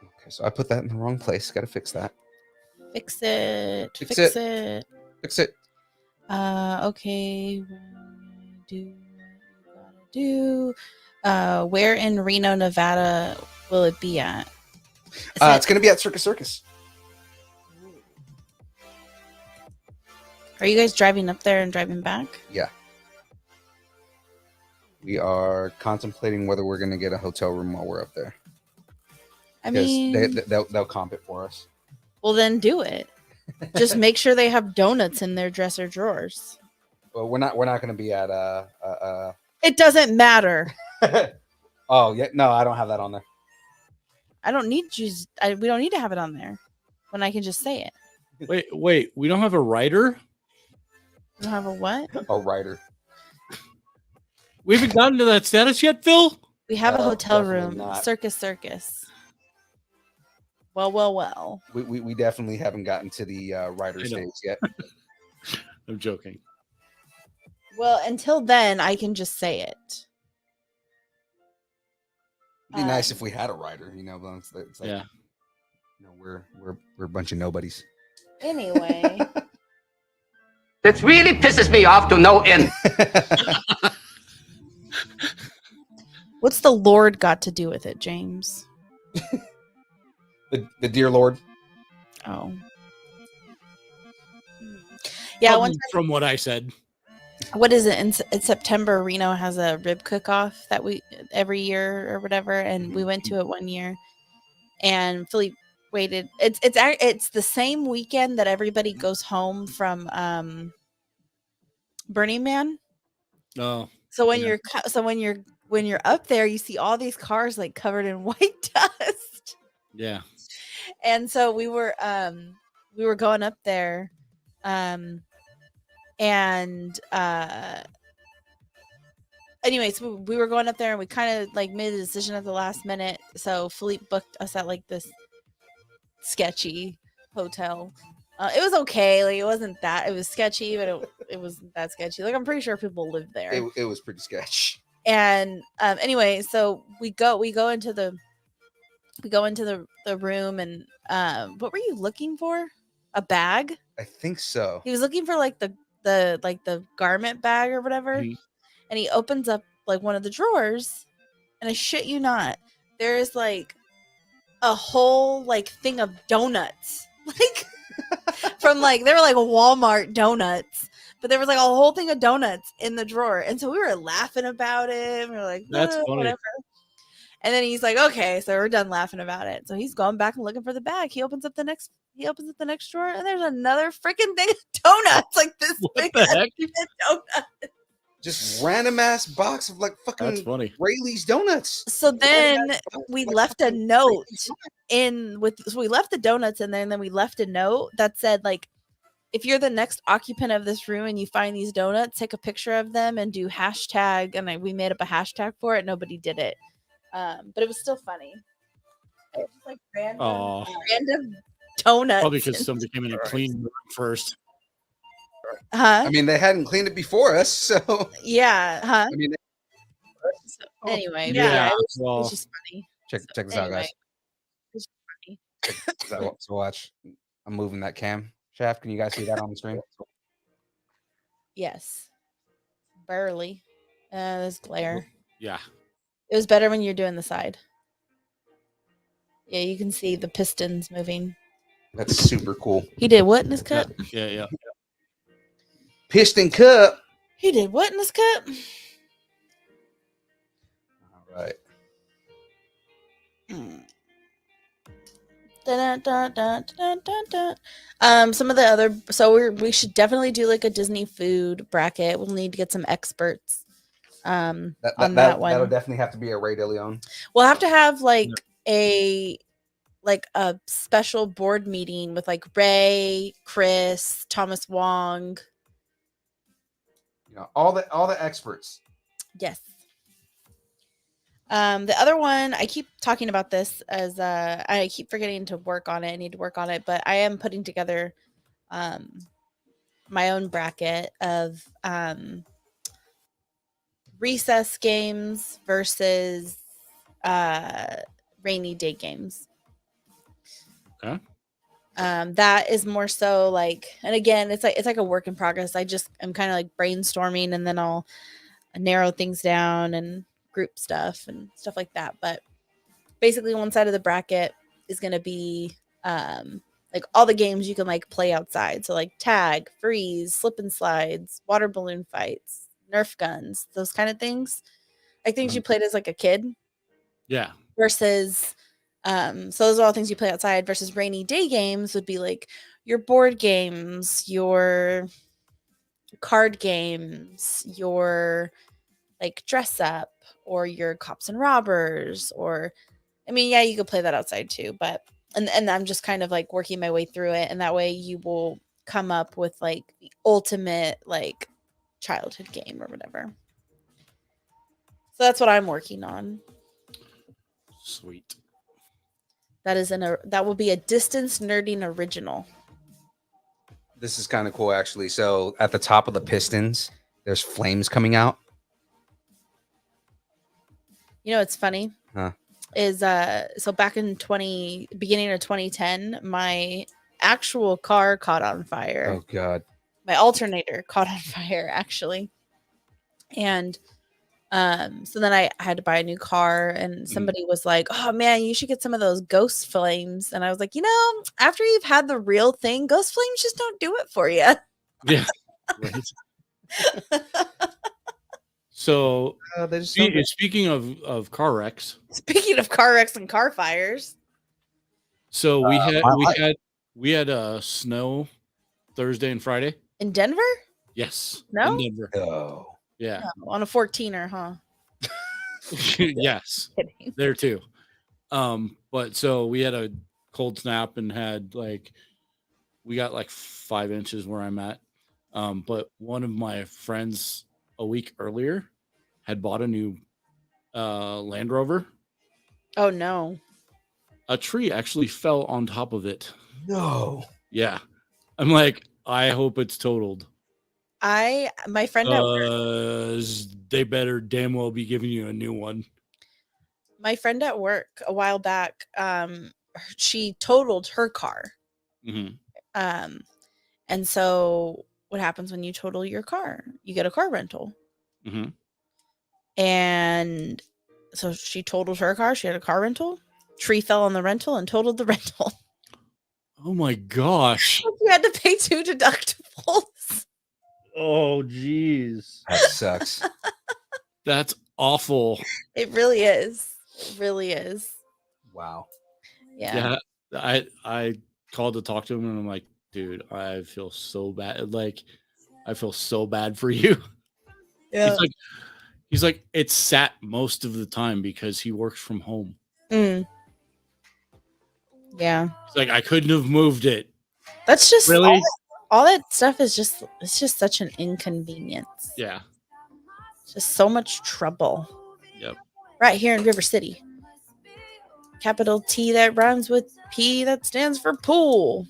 Speaker 3: Okay, so I put that in the wrong place. Got to fix that.
Speaker 7: Fix it.
Speaker 3: Fix it.
Speaker 7: Okay. Where in Reno, Nevada will it be at?
Speaker 3: It's going to be at Circus.
Speaker 7: Are you guys driving up there and driving back?
Speaker 3: Yeah. We are contemplating whether we're going to get a hotel room while we're up there.
Speaker 7: I mean,
Speaker 3: they'll comp it for us.
Speaker 7: Well, then do it. Just make sure they have donuts in their dresser drawers.
Speaker 3: Well, we're not going to be at
Speaker 7: It doesn't matter.
Speaker 3: Oh yeah, no, I don't have that on there.
Speaker 7: I don't need you. We don't need to have it on there when I can just say it.
Speaker 5: Wait. We don't have a writer.
Speaker 7: You don't have a what?
Speaker 3: A writer.
Speaker 5: We haven't gotten to that status yet, Phil.
Speaker 7: We have a hotel room.
Speaker 3: Not.
Speaker 7: Circus. Well.
Speaker 3: We definitely haven't gotten to the writer stage yet.
Speaker 5: I'm joking.
Speaker 7: Well, until then, I can just say it.
Speaker 3: It'd be nice if we had a writer, but it's like,
Speaker 5: yeah.
Speaker 3: We're a bunch of nobodies.
Speaker 7: Anyway.
Speaker 8: It really pisses me off to no end.
Speaker 7: What's the Lord got to do with it, James?
Speaker 3: The dear Lord.
Speaker 7: Oh. Yeah,
Speaker 5: from what I said.
Speaker 7: what is it in September? Reno has a rib cook-off that we every year or whatever, and we went to it one year, and Philippe waited. It's the same weekend that everybody goes home from Burning Man.
Speaker 5: Oh,
Speaker 7: So when
Speaker 5: yeah.
Speaker 7: when you're up there, you see all these cars like covered in white dust.
Speaker 5: Yeah.
Speaker 7: And so we were going up there, and anyways, we were going up there, and we kind of like made a decision at the last minute. So Philippe booked us at like this sketchy hotel. It was okay, like it wasn't that, it was sketchy, but it wasn't that sketchy. Like I'm pretty sure people lived there.
Speaker 3: It was pretty sketch.
Speaker 7: And anyway, so we go into the room, and what were you looking for? A bag?
Speaker 3: I think so.
Speaker 7: He was looking for like the garment bag or whatever.
Speaker 5: Mhm.
Speaker 7: And he opens up like one of the drawers, and I shit you not, there is like a whole like thing of donuts. Like from like, they were like Walmart donuts, but there was like a whole thing of donuts in the drawer. And so we were laughing about it. We were like,
Speaker 5: That's funny.
Speaker 7: whatever. And then he's like, okay, so we're done laughing about it. So he's going back and looking for the bag. He opens up the next drawer, and there's another freaking thing of donuts, like this
Speaker 5: What
Speaker 7: big
Speaker 5: the heck?
Speaker 7: donut.
Speaker 3: Just random ass box of like
Speaker 5: That's
Speaker 3: fucking
Speaker 5: funny.
Speaker 3: Rayleigh's donuts.
Speaker 7: So then we left a note
Speaker 3: Rayleigh's.
Speaker 7: so we left the donuts in there, and then we left a note that said like, if you're the next occupant of this room and you find these donuts, take a picture of them and do hashtag. And we made up a hashtag for it. Nobody did it. But it was still funny. It was just like random donuts.
Speaker 5: Probably because somebody came in and cleaned the room first.
Speaker 7: Huh?
Speaker 3: I mean, they hadn't cleaned it before us, so
Speaker 7: Yeah. Huh?
Speaker 3: I mean,
Speaker 7: Anyway,
Speaker 5: Yeah,
Speaker 7: it was
Speaker 5: well,
Speaker 7: just funny.
Speaker 3: check this out, guys.
Speaker 7: It's just funny.
Speaker 3: Check this out. So watch. I'm moving that cam shaft. Can you guys see that on the screen?
Speaker 7: Yes. Barely. There's glare.
Speaker 5: Yeah.
Speaker 7: It was better when you're doing the side. Yeah, you can see the pistons moving.
Speaker 3: That's super cool.
Speaker 7: He did what in his cup?
Speaker 5: Yeah.
Speaker 3: Piston cup.
Speaker 7: He did what in his cup?
Speaker 3: All right.
Speaker 7: Dun, dun, dun, dun, dun, dun. Some of the other, so we should definitely do like a Disney food bracket. We'll need to get some experts on that one.
Speaker 3: That'll definitely have to be a Ray DeLeon.
Speaker 7: We'll have to have like a special board meeting with like Ray, Chris, Thomas Wong.
Speaker 3: You know, all the experts.
Speaker 7: Yes. The other one, I keep talking about this as I keep forgetting to work on it. I need to work on it, but I am putting together my own bracket of recess games versus rainy day games.
Speaker 5: Okay.
Speaker 7: That is more so like, and again, it's like a work in progress. I'm kind of like brainstorming, and then I'll narrow things down and group stuff and stuff like that. But basically one side of the bracket is going to be like all the games you can like play outside. So like tag, freeze, slip and slides, water balloon fights, Nerf guns, those kind of things. Like things you played as like a kid.
Speaker 5: Yeah.
Speaker 7: Versus so those are all things you play outside, versus rainy day games would be like your board games, your card games, your like dress up, or your cops and robbers, or I mean, yeah, you could play that outside too, but and I'm just kind of like working my way through it, and that way you will come up with like the ultimate like childhood game or whatever. So that's what I'm working on.
Speaker 5: Sweet.
Speaker 7: That will be a distance nerding original.
Speaker 3: This is kind of cool, actually. So at the top of the pistons, there's flames coming out.
Speaker 7: You know what's funny?
Speaker 3: Huh.
Speaker 7: Is so back in beginning of 2010, my actual car caught on fire.
Speaker 3: Oh God.
Speaker 7: My alternator caught on fire, actually. And so then I had to buy a new car, and somebody was like, oh man, you should get some of those ghost flames. And I was like, after you've had the real thing, ghost flames just don't do it for you.
Speaker 5: Yeah. Right. So
Speaker 3: They just don't-
Speaker 5: speaking of car wrecks,
Speaker 7: Speaking of car wrecks and car fires,
Speaker 5: so we
Speaker 3: my life.
Speaker 5: had snow Thursday and Friday.
Speaker 7: in Denver?
Speaker 5: Yes,
Speaker 7: No?
Speaker 5: in Denver.
Speaker 3: Oh.
Speaker 5: Yeah,
Speaker 7: No, on a 14er, huh?
Speaker 5: yes,
Speaker 7: Kidding.
Speaker 5: there too. But so we had a cold snap and had we got like 5 inches where I'm at. But one of my friends a week earlier had bought a new Land Rover.
Speaker 7: Oh no.
Speaker 5: A tree actually fell on top of it.
Speaker 3: No.
Speaker 5: Yeah. I'm like, I hope it's totaled.
Speaker 7: My friend at work,
Speaker 5: They better damn well be giving you a new one.
Speaker 7: my friend at work a while back, she totaled her car.
Speaker 5: Mm-hmm.
Speaker 7: And so what happens when you total your car? You get a car rental.
Speaker 5: Mm-hmm.
Speaker 7: And so she totaled her car. She had a car rental. Tree fell on the rental and totaled the rental.
Speaker 5: Oh my gosh.
Speaker 7: She had to pay 2 deductibles.
Speaker 5: Oh geez.
Speaker 3: That sucks.
Speaker 5: That's awful.
Speaker 7: It really is. It really is.
Speaker 3: Wow.
Speaker 7: Yeah.
Speaker 5: I called to talk to him and I'm like, dude, I feel so bad. Like, I feel so bad for you.
Speaker 7: Yeah.
Speaker 5: He's like, it's sat most of the time because he works from home.
Speaker 7: Mm. Yeah.
Speaker 5: It's like, I couldn't have moved it.
Speaker 7: That's just
Speaker 5: Really?
Speaker 7: all that stuff is just, it's just such an inconvenience.
Speaker 5: Yeah.
Speaker 7: It's just so much trouble.
Speaker 5: Yep.
Speaker 7: Right here in River City. Capital T that rhymes with P that stands for pool.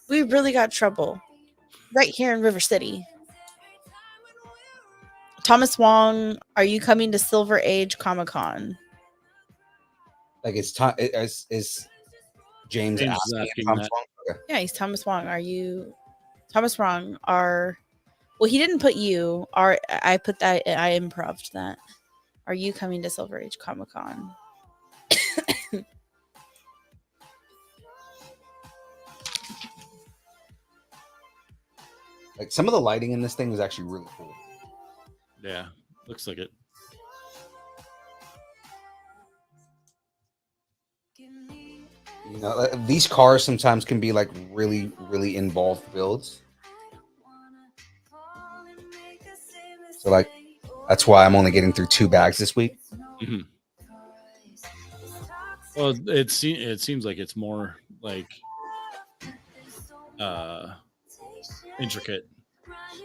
Speaker 7: We really got trouble right here in River City. Thomas Wong, are you coming to Silver Age Comic Con?
Speaker 3: Like is James
Speaker 5: James is
Speaker 3: asking
Speaker 5: asking
Speaker 3: if Tom's
Speaker 5: that.
Speaker 3: wrong? Okay.
Speaker 7: Yeah, he's Thomas Wong. Are you Thomas Wong? Well, he didn't put you. I put that. I improv'd that. Are you coming to Silver Age Comic Con?
Speaker 3: Like some of the lighting in this thing is actually really cool.
Speaker 5: Yeah. Looks like it.
Speaker 3: You know, these cars sometimes can be like really, really involved builds. So like, that's why I'm only getting through 2 bags this week.
Speaker 5: Mm-hmm. Well, it seems like it's more like intricate.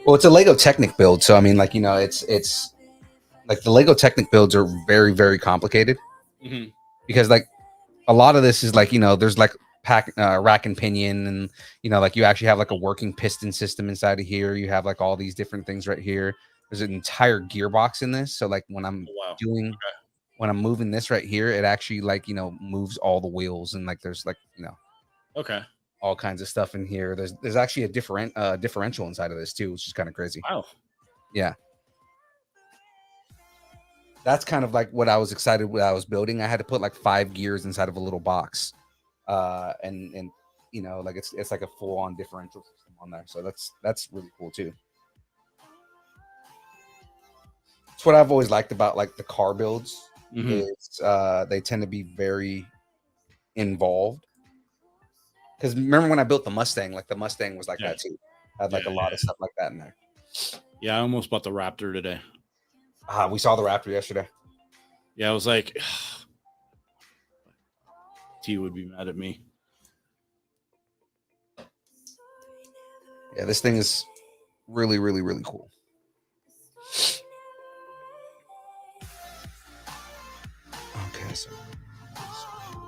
Speaker 3: Well, it's a Lego Technic build, so I mean, like, you know, it's like the Lego Technic builds are very, very complicated
Speaker 5: Mm-hmm.
Speaker 3: because like a lot of this is like, you know, there's like rack and pinion, and you know, like you actually have like a working piston system inside of here. You have like all these different things right here. There's an entire gearbox in this, so like when I'm when I'm moving this right here, it actually like, you know, moves all the wheels, and like there's like, you know,
Speaker 5: Okay.
Speaker 3: all kinds of stuff in here. There's actually a differential inside of this too, which is kind of crazy.
Speaker 5: Wow.
Speaker 3: Yeah. That's kind of like what I was excited when I was building. I had to put like 5 gears inside of a little box. And you know, like it's like a full-on differential system on there. So that's really cool too. It's what I've always liked about like the car builds.
Speaker 5: Mm-hmm.
Speaker 3: Is they tend to be very involved. Because remember when I built the Mustang, like the Mustang was like that too. Had like a lot of stuff like that in there.
Speaker 5: Yeah, I almost bought the Raptor today.
Speaker 3: We saw the Raptor yesterday.
Speaker 5: Yeah, I was like, T would be mad at me.
Speaker 3: Yeah, this thing is really, really, really cool. Okay, so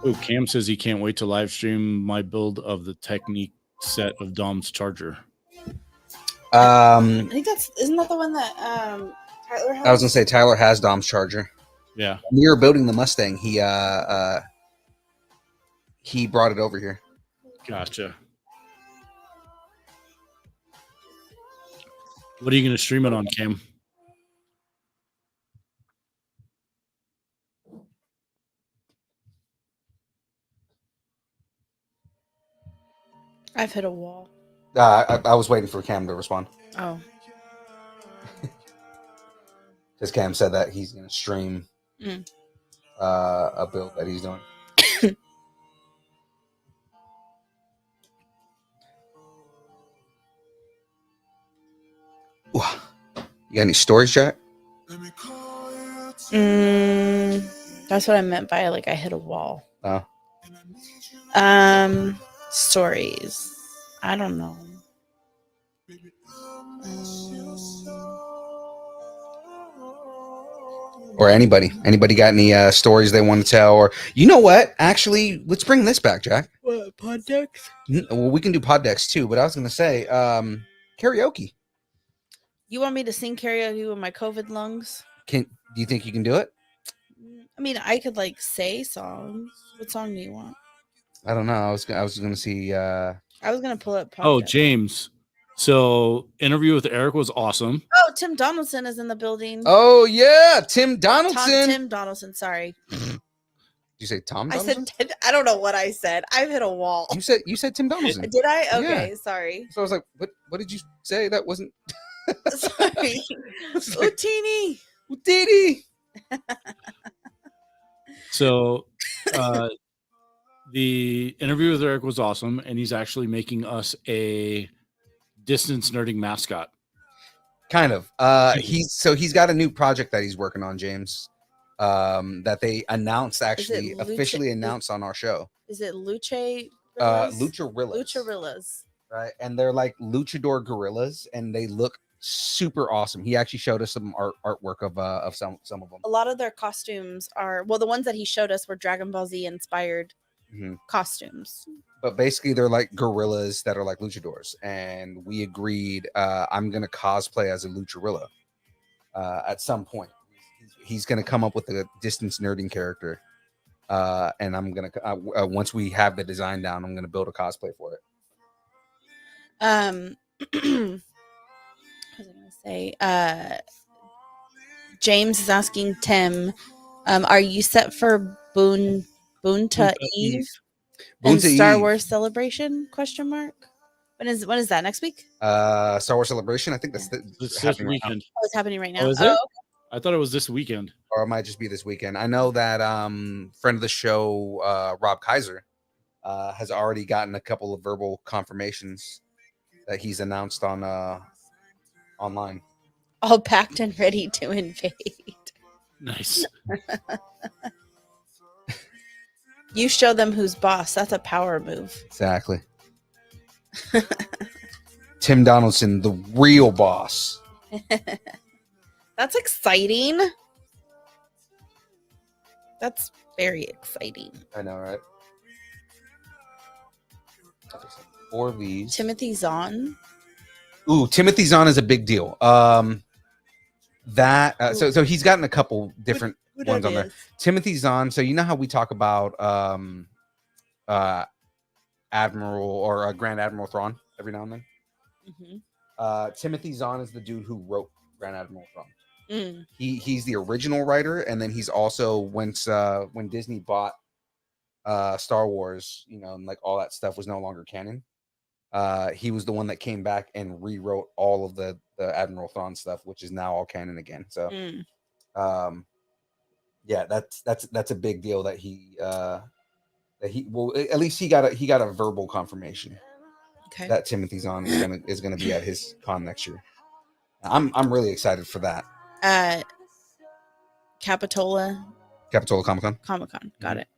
Speaker 5: Oh, Cam says he can't wait to live stream my build of the Technique set of Dom's charger.
Speaker 7: I think isn't that the one that Tyler has?
Speaker 3: I was gonna say Tyler has Dom's charger.
Speaker 5: Yeah.
Speaker 3: When we were building the Mustang, he brought it over here.
Speaker 5: Gotcha. What are you going to stream it on, Cam?
Speaker 7: I've hit a wall.
Speaker 3: I was waiting for Cam to respond
Speaker 7: Oh.
Speaker 3: because Cam said that he's going to stream
Speaker 7: Mm.
Speaker 3: a build that he's doing. You got any stories, Jack?
Speaker 7: That's what I meant by like I hit a wall.
Speaker 3: Oh.
Speaker 7: Stories. I don't know.
Speaker 3: Or anybody got any stories they want to tell? Or you know what? Actually, let's bring this back, Jack.
Speaker 7: What, pod decks?
Speaker 3: Well, we can do pod decks too. But I was going to say karaoke.
Speaker 7: You want me to sing karaoke with my COVID lungs?
Speaker 3: Do you think you can do it?
Speaker 7: I mean, I could like say songs. What song do you want?
Speaker 3: I don't know. I was going to see.
Speaker 7: I was gonna pull up.
Speaker 5: Oh,
Speaker 7: podcast.
Speaker 5: James. So interview with Eric was awesome.
Speaker 7: Oh, Tim Donaldson is in the building.
Speaker 3: Oh yeah, Tim Donaldson.
Speaker 7: Tim Donaldson. Sorry.
Speaker 3: Did you say Tom
Speaker 7: I
Speaker 3: Donaldson?
Speaker 7: said. I don't know what I said. I've hit a wall.
Speaker 3: You said Tim Donaldson.
Speaker 7: Did I? Okay,
Speaker 3: Yeah.
Speaker 7: sorry.
Speaker 3: So I was like, what did you say? That wasn't.
Speaker 7: Sorry.
Speaker 3: Like,
Speaker 7: Utini.
Speaker 3: Utini.
Speaker 5: So the interview with Eric was awesome, and he's actually making us a distance nerding mascot.
Speaker 3: Kind of. He's got a new project that he's working on, James. That they announced officially announced on our show.
Speaker 7: Is it Luce?
Speaker 3: Lucharillas.
Speaker 7: Lucharillas.
Speaker 3: Right, and they're like luchador gorillas, and they look super awesome. He actually showed us some artwork of some of them.
Speaker 7: A lot of their costumes are the ones that he showed us were Dragon Ball Z inspired costumes.
Speaker 3: But basically, they're like gorillas that are like luchadors, and we agreed. I'm gonna cosplay as a lucharilla at some point. He's gonna come up with a distance nerding character, and I'm gonna once we have the design down, I'm gonna build a cosplay for it.
Speaker 7: What was I gonna say? James is asking Tim, are you set for Boonta Eve and Star Wars Celebration? ? When is that? Next week?
Speaker 3: Star Wars Celebration. I think that's
Speaker 5: This
Speaker 3: happening
Speaker 5: weekend.
Speaker 3: right
Speaker 7: Oh, it's happening right now.
Speaker 5: Oh, is it? Okay. I thought it was this weekend.
Speaker 3: Or it might just be this weekend. I know that friend of the show, Rob Kaiser, has already gotten a couple of verbal confirmations that he's announced on online.
Speaker 7: All packed and ready to invade.
Speaker 5: Nice.
Speaker 7: You show them who's boss. That's a power move.
Speaker 3: Exactly. Tim Donaldson, the real boss.
Speaker 7: That's exciting. That's very exciting.
Speaker 3: I know, right? 4 of these.
Speaker 7: Timothy Zahn.
Speaker 3: Ooh, Timothy Zahn is a big deal. So he's gotten a couple different ones on there. Timothy Zahn. So you know how we talk about Admiral or Grand Admiral Thrawn every now and then. Timothy Zahn is the dude who wrote Grand Admiral Thrawn. He's the original writer, and then he's also when Disney bought Star Wars, and like all that stuff was no longer canon. He was the one that came back and rewrote all of the Admiral Thrawn stuff, which is now all canon again. So, yeah, that's a big deal that he at least he got a verbal confirmation that Timothy Zahn is gonna be at his con next year. I'm really excited for that.
Speaker 7: Capitola
Speaker 3: Comic-Con.
Speaker 7: Got it.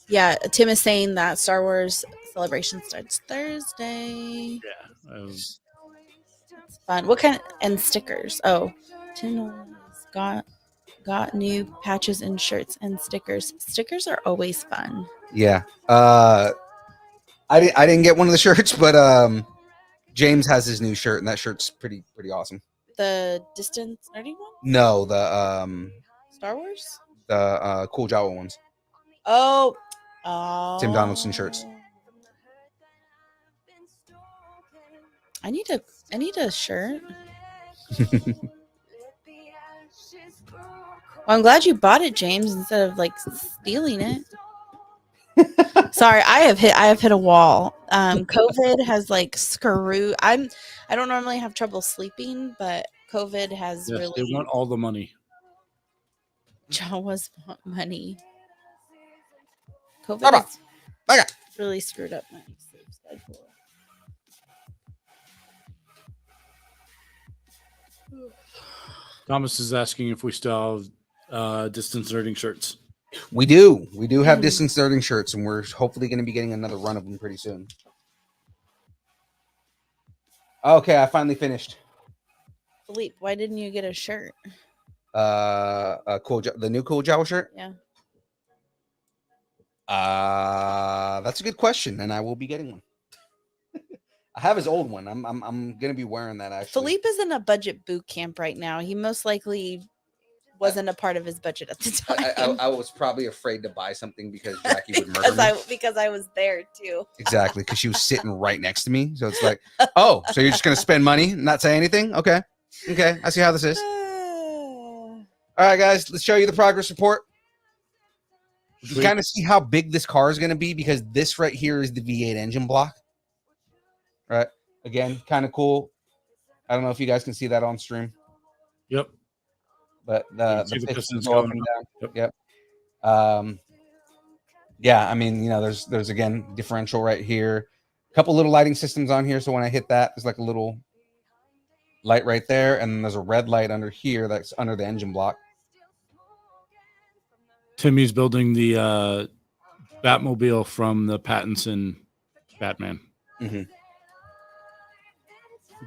Speaker 7: Yeah, Tim is saying that Star Wars Celebration starts Thursday.
Speaker 5: Yeah.
Speaker 7: It's fun. What kind and stickers? Oh, Tim got new patches and shirts and stickers. Stickers are always fun.
Speaker 3: Yeah. I didn't get one of the shirts, but James has his new shirt, and that shirt's pretty awesome.
Speaker 7: The distance nerding one?
Speaker 3: No, the
Speaker 7: Star Wars?
Speaker 3: The Cool Jawa ones.
Speaker 7: Oh.
Speaker 3: Tim Donaldson shirts.
Speaker 7: I need a shirt. Well, I'm glad you bought it, James, instead of like stealing it. Sorry, I have hit a wall. COVID has like screwed. I don't normally have trouble sleeping, but COVID has
Speaker 5: Yes, they
Speaker 7: really
Speaker 5: want all the money.
Speaker 7: Jawas want money. COVID
Speaker 3: Bye-bye.
Speaker 7: has
Speaker 3: Okay.
Speaker 7: really screwed up my sleep schedule.
Speaker 5: Thomas is asking if we still have distance learning shirts.
Speaker 3: We do have distance learning shirts, and we're hopefully going to be getting another run of them pretty soon. Okay, I finally finished.
Speaker 7: Philippe, why didn't you get a shirt?
Speaker 3: The new Cool Jawa shirt.
Speaker 7: Yeah.
Speaker 3: That's a good question, and I will be getting one. I have his old one. I'm gonna be wearing that actually.
Speaker 7: Philippe is in a budget boot camp right now. He most likely wasn't a part of his budget at the time.
Speaker 3: I was probably afraid to buy something because Jackie would murder me.
Speaker 7: Because I was there too.
Speaker 3: Exactly, because she was sitting right next to me. So it's like, oh, so you're just gonna spend money and not say anything? Okay, I see how this is. All right, guys, let's show you the progress report. You can kind of see how big this car is going to be because this right here is the V8 engine block. Right. Again, kind of cool. I don't know if you guys can see that on stream.
Speaker 5: Yep.
Speaker 3: But the pistons go up and down. Yep. Yeah, I mean, you know, there's again differential right here. A couple little lighting systems on here. So when I hit that, there's like a little light right there, and then there's a red light under here that's under the engine block.
Speaker 5: Timmy's building the Batmobile from the Pattinson Batman.
Speaker 3: Mm-hmm.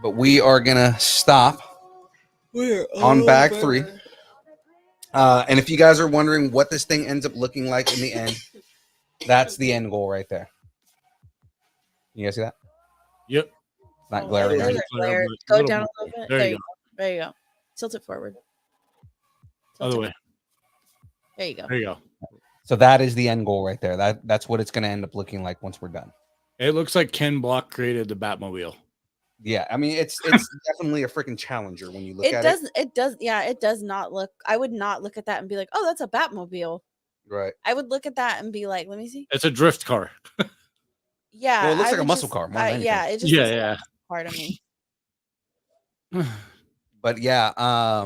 Speaker 3: But we are gonna stop on bag 3. And if you guys are wondering what this thing ends up looking like in the end, that's the end goal right there. You guys see that?
Speaker 5: Yep.
Speaker 3: Not glaring.
Speaker 7: Go down a little bit. There you go. There you go. Tilt it forward.
Speaker 5: Other way.
Speaker 7: There you go.
Speaker 5: There you go.
Speaker 3: So that is the end goal right there. That's what it's going to end up looking like once we're done.
Speaker 5: It looks like Ken Block created the Batmobile.
Speaker 3: Yeah, I mean it's definitely a freaking challenger when you look at it.
Speaker 7: It does. Yeah, it does not look. I would not look at that and be like, "Oh, that's a Batmobile."
Speaker 3: Right.
Speaker 7: I would look at that and be like, "Let me see."
Speaker 5: It's a drift car.
Speaker 7: Yeah.
Speaker 3: Well, it looks like a muscle car. More than anything.
Speaker 7: Yeah. It just looks like a car to me.
Speaker 3: But yeah, I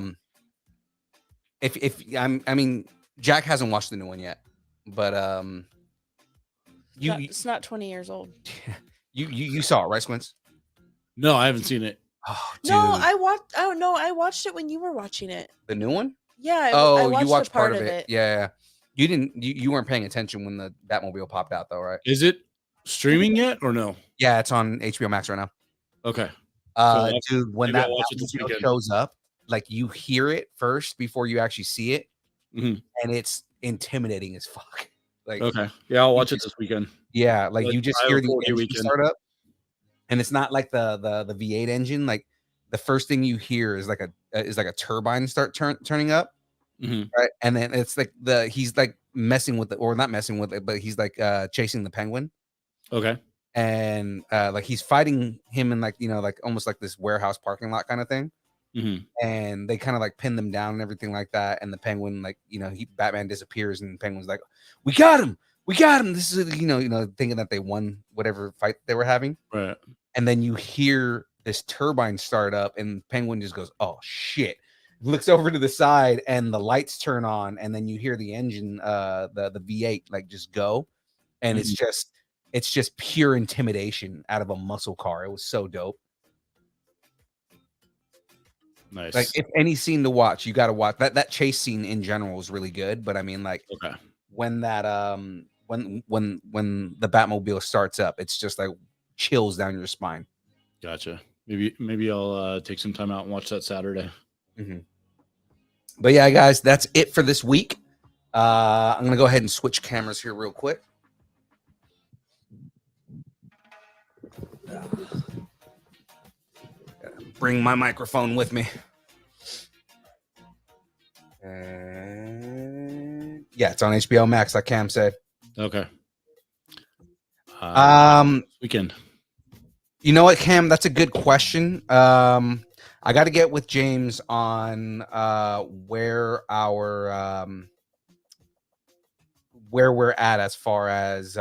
Speaker 3: mean, Jack hasn't watched the new one yet, but
Speaker 7: It's not 20 years old.
Speaker 3: You saw it, right, Squints?
Speaker 5: No, I haven't seen it.
Speaker 3: Oh, dude.
Speaker 7: No, I watched. Oh no, I watched it when you were watching it.
Speaker 3: The new one?
Speaker 7: Yeah.
Speaker 3: You watched part of it. Yeah. You didn't. You weren't paying attention when the Batmobile popped out, though, right?
Speaker 5: Is it streaming yet or no?
Speaker 3: Yeah, it's on HBO Max right now.
Speaker 5: Okay.
Speaker 3: Dude, when that Batmobile shows up, like you hear it first before you actually see it, and it's intimidating as fuck. Like,
Speaker 5: okay, yeah, I'll watch it this weekend.
Speaker 3: Yeah, like you just hear the engine start up, and it's not like the V8 engine. Like the first thing you hear is like a turbine start turning up, right? And then it's like he's like messing with it, or not messing with it, but he's like chasing the penguin.
Speaker 5: Okay.
Speaker 3: And like he's fighting him in like, you know, like almost like this warehouse parking lot kind of thing. And they kind of like pin them down and everything like that. And the penguin, like, you know, Batman disappears and the penguin's like, we got him. This is, you know, thinking that they won whatever fight they were having.
Speaker 5: Right.
Speaker 3: And then you hear this turbine start up and penguin just goes, oh shit. Looks over to the side and the lights turn on. And then you hear the engine, the V8 like just go. And it's just pure intimidation out of a muscle car. It was so dope.
Speaker 5: Nice.
Speaker 3: Like if any scene to watch, you got to watch that chase scene in general is really good. But I mean, like when that when the Batmobile starts up, it's just like chills down your spine.
Speaker 5: Gotcha. Maybe I'll take some time out and watch that Saturday.
Speaker 3: But yeah, guys, that's it for this week. I'm gonna go ahead and switch cameras here real quick. Bring my microphone with me. Yeah, it's on HBO Max, like Cam said.
Speaker 5: Okay. Weekend.
Speaker 3: You know what, Cam? That's a good question. I got to get with James on where where we're at as far as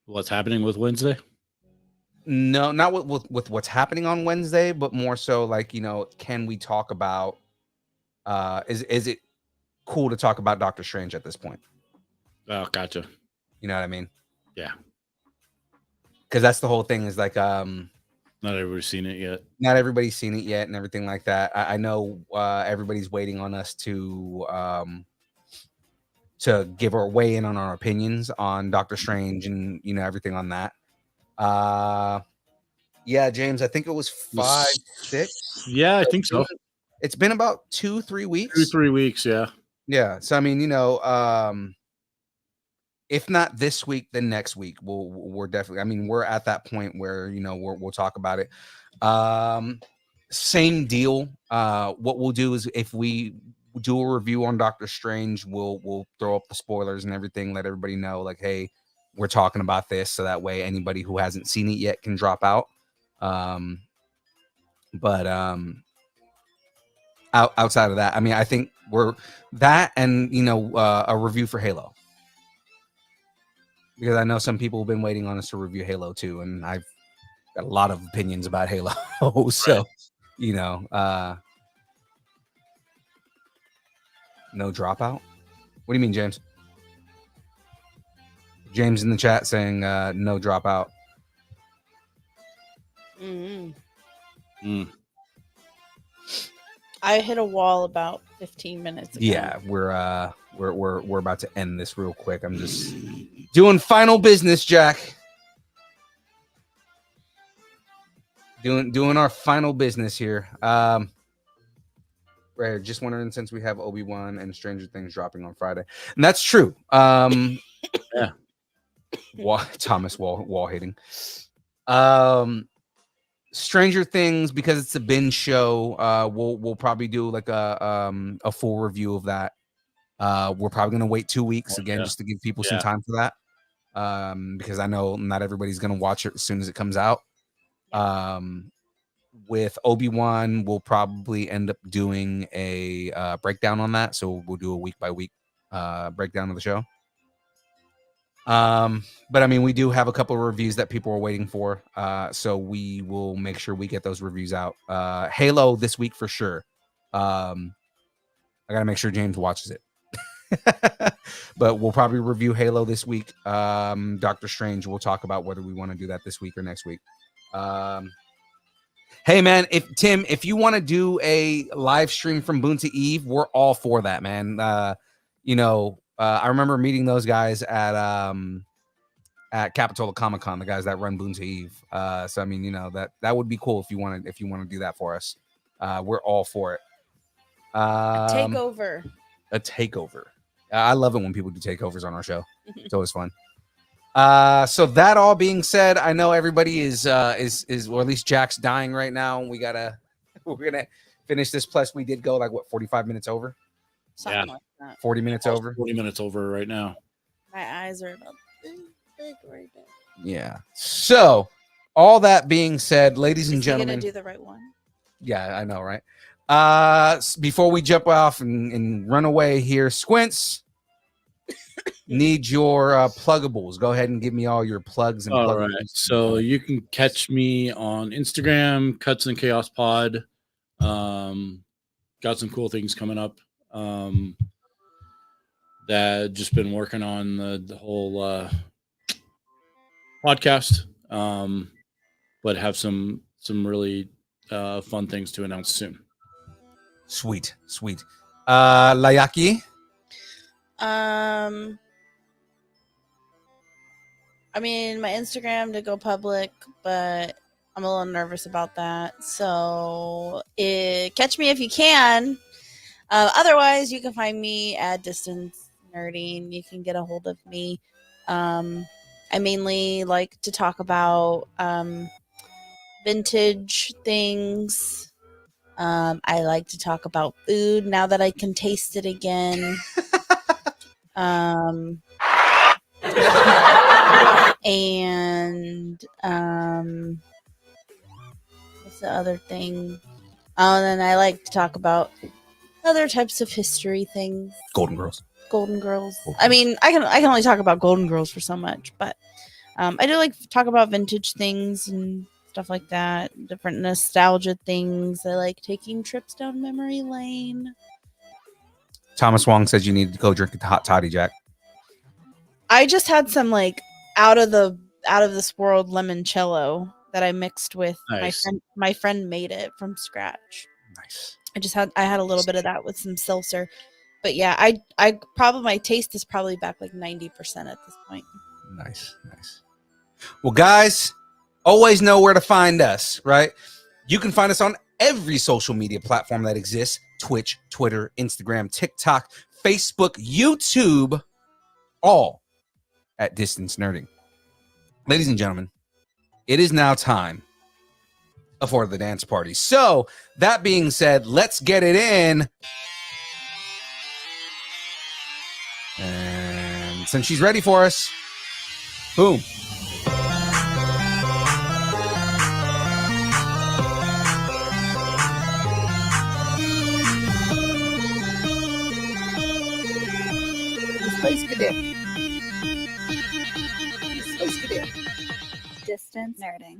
Speaker 5: What's happening with Wednesday?
Speaker 3: no, not with what's happening on Wednesday, but more so like, you know, can we talk about is it cool to talk about Doctor Strange at this point?
Speaker 5: Oh, gotcha.
Speaker 3: You know what I mean?
Speaker 5: Yeah.
Speaker 3: Because that's the whole thing is like
Speaker 5: Not everybody's seen it yet.
Speaker 3: not everybody's seen it yet and everything like that. I know everybody's waiting on us to give our weigh in on our opinions on Doctor Strange and, you know, everything on that. Yeah, James, I think it was 5, 6.
Speaker 5: Yeah, I think so.
Speaker 3: It's been about 2-3 weeks.
Speaker 5: 2-3 weeks, yeah.
Speaker 3: Yeah. So I mean, you know, if not this week, then next week we're definitely. I mean, we're at that point where, you know, we'll talk about it. Same deal. What we'll do is if we do a review on Doctor Strange, we'll throw up the spoilers and everything. Let everybody know, like, hey, we're talking about this, so that way anybody who hasn't seen it yet can drop out. But outside of that, I mean, I think we're that, and you know, a review for Halo. Because I know some people have been waiting on us to review Halo too, and I've got a lot of opinions about Halo. So, right. You know, no dropout. What do you mean, James? James in the chat saying no dropout.
Speaker 7: I hit a wall about 15 minutes ago.
Speaker 3: Yeah, we're about to end this real quick. I'm just doing final business, Jack. Doing our final business here. Right, just wondering, since we have Obi-Wan and Stranger Things dropping on Friday, and that's true. Yeah. Thomas wall hating. Stranger Things, because it's a binge show. We'll probably do like a full review of that. We're probably gonna wait 2 weeks again, just to give people some time for that. Because I know not everybody's gonna watch it as soon as it comes out. With Obi-Wan, we'll probably end up doing a breakdown on that. So we'll do a week by week breakdown of the show. But I mean, we do have a couple of reviews that people are waiting for. So we will make sure we get those reviews out. Halo this week for sure. I gotta make sure James watches it. But we'll probably review Halo this week. Doctor Strange, we'll talk about whether we want to do that this week or next week. Hey man, if you want to do a live stream from Boonta Eve, we're all for that, man. You know, I remember meeting those guys at Capitola Comic Con, the guys that run Boonta Eve. So I mean, you know, that would be cool if you want to do that for us. We're all for it.
Speaker 7: Takeover.
Speaker 3: A takeover. I love it when people do takeovers on our show. It's always fun. So that all being said, I know everybody is or at least Jack's dying right now. We're gonna finish this. Plus, we did go like 45 minutes over.
Speaker 7: Something like that.
Speaker 3: 40 minutes over.
Speaker 5: 40 minutes over right now.
Speaker 7: My eyes are about big right now.
Speaker 3: Yeah. So all that being said, ladies and gentlemen,
Speaker 7: gonna do the right one.
Speaker 3: Yeah, I know, right? Before we jump off and run away here, Squints. Need your pluggables. Go ahead and give me all your plugs and
Speaker 5: all
Speaker 3: pluggables.
Speaker 5: Right. So you can catch me on Instagram, Cuts and Chaos Pod. Got some cool things coming up. That just been working on the whole podcast. But have some really fun things to announce soon.
Speaker 3: Sweet. Layaki.
Speaker 7: I mean, my Instagram did go public, but I'm a little nervous about that. So catch me if you can. Otherwise, you can find me at Distance Nerding. You can get a hold of me. I mainly like to talk about vintage things. I like to talk about food now that I can taste it again. And what's the other thing? Oh, and then I like to talk about other types of history things.
Speaker 3: Golden Girls.
Speaker 7: Golden Girls. I mean, I can only talk about Golden Girls for so much, but I do like to talk about vintage things and stuff like that, different nostalgia things. I like taking trips down memory lane.
Speaker 3: Thomas Wong says you need to go drink a hot toddy, Jack.
Speaker 7: I just had some like out of this world limoncello that I mixed with
Speaker 5: Nice.
Speaker 7: my friend made it from scratch.
Speaker 3: Nice.
Speaker 7: I had a little bit of that with some seltzer. But yeah, I probably my taste is probably back like 90% at this point.
Speaker 3: Nice. Well, guys, always know where to find us, right? You can find us on every social media platform that exists: Twitch, Twitter, Instagram, TikTok, Facebook, YouTube, all at Distance Nerding. Ladies and gentlemen, it is now time for the dance party. So, that being said, let's get it in. And since she's ready for us, boom.
Speaker 4: Distance nerding.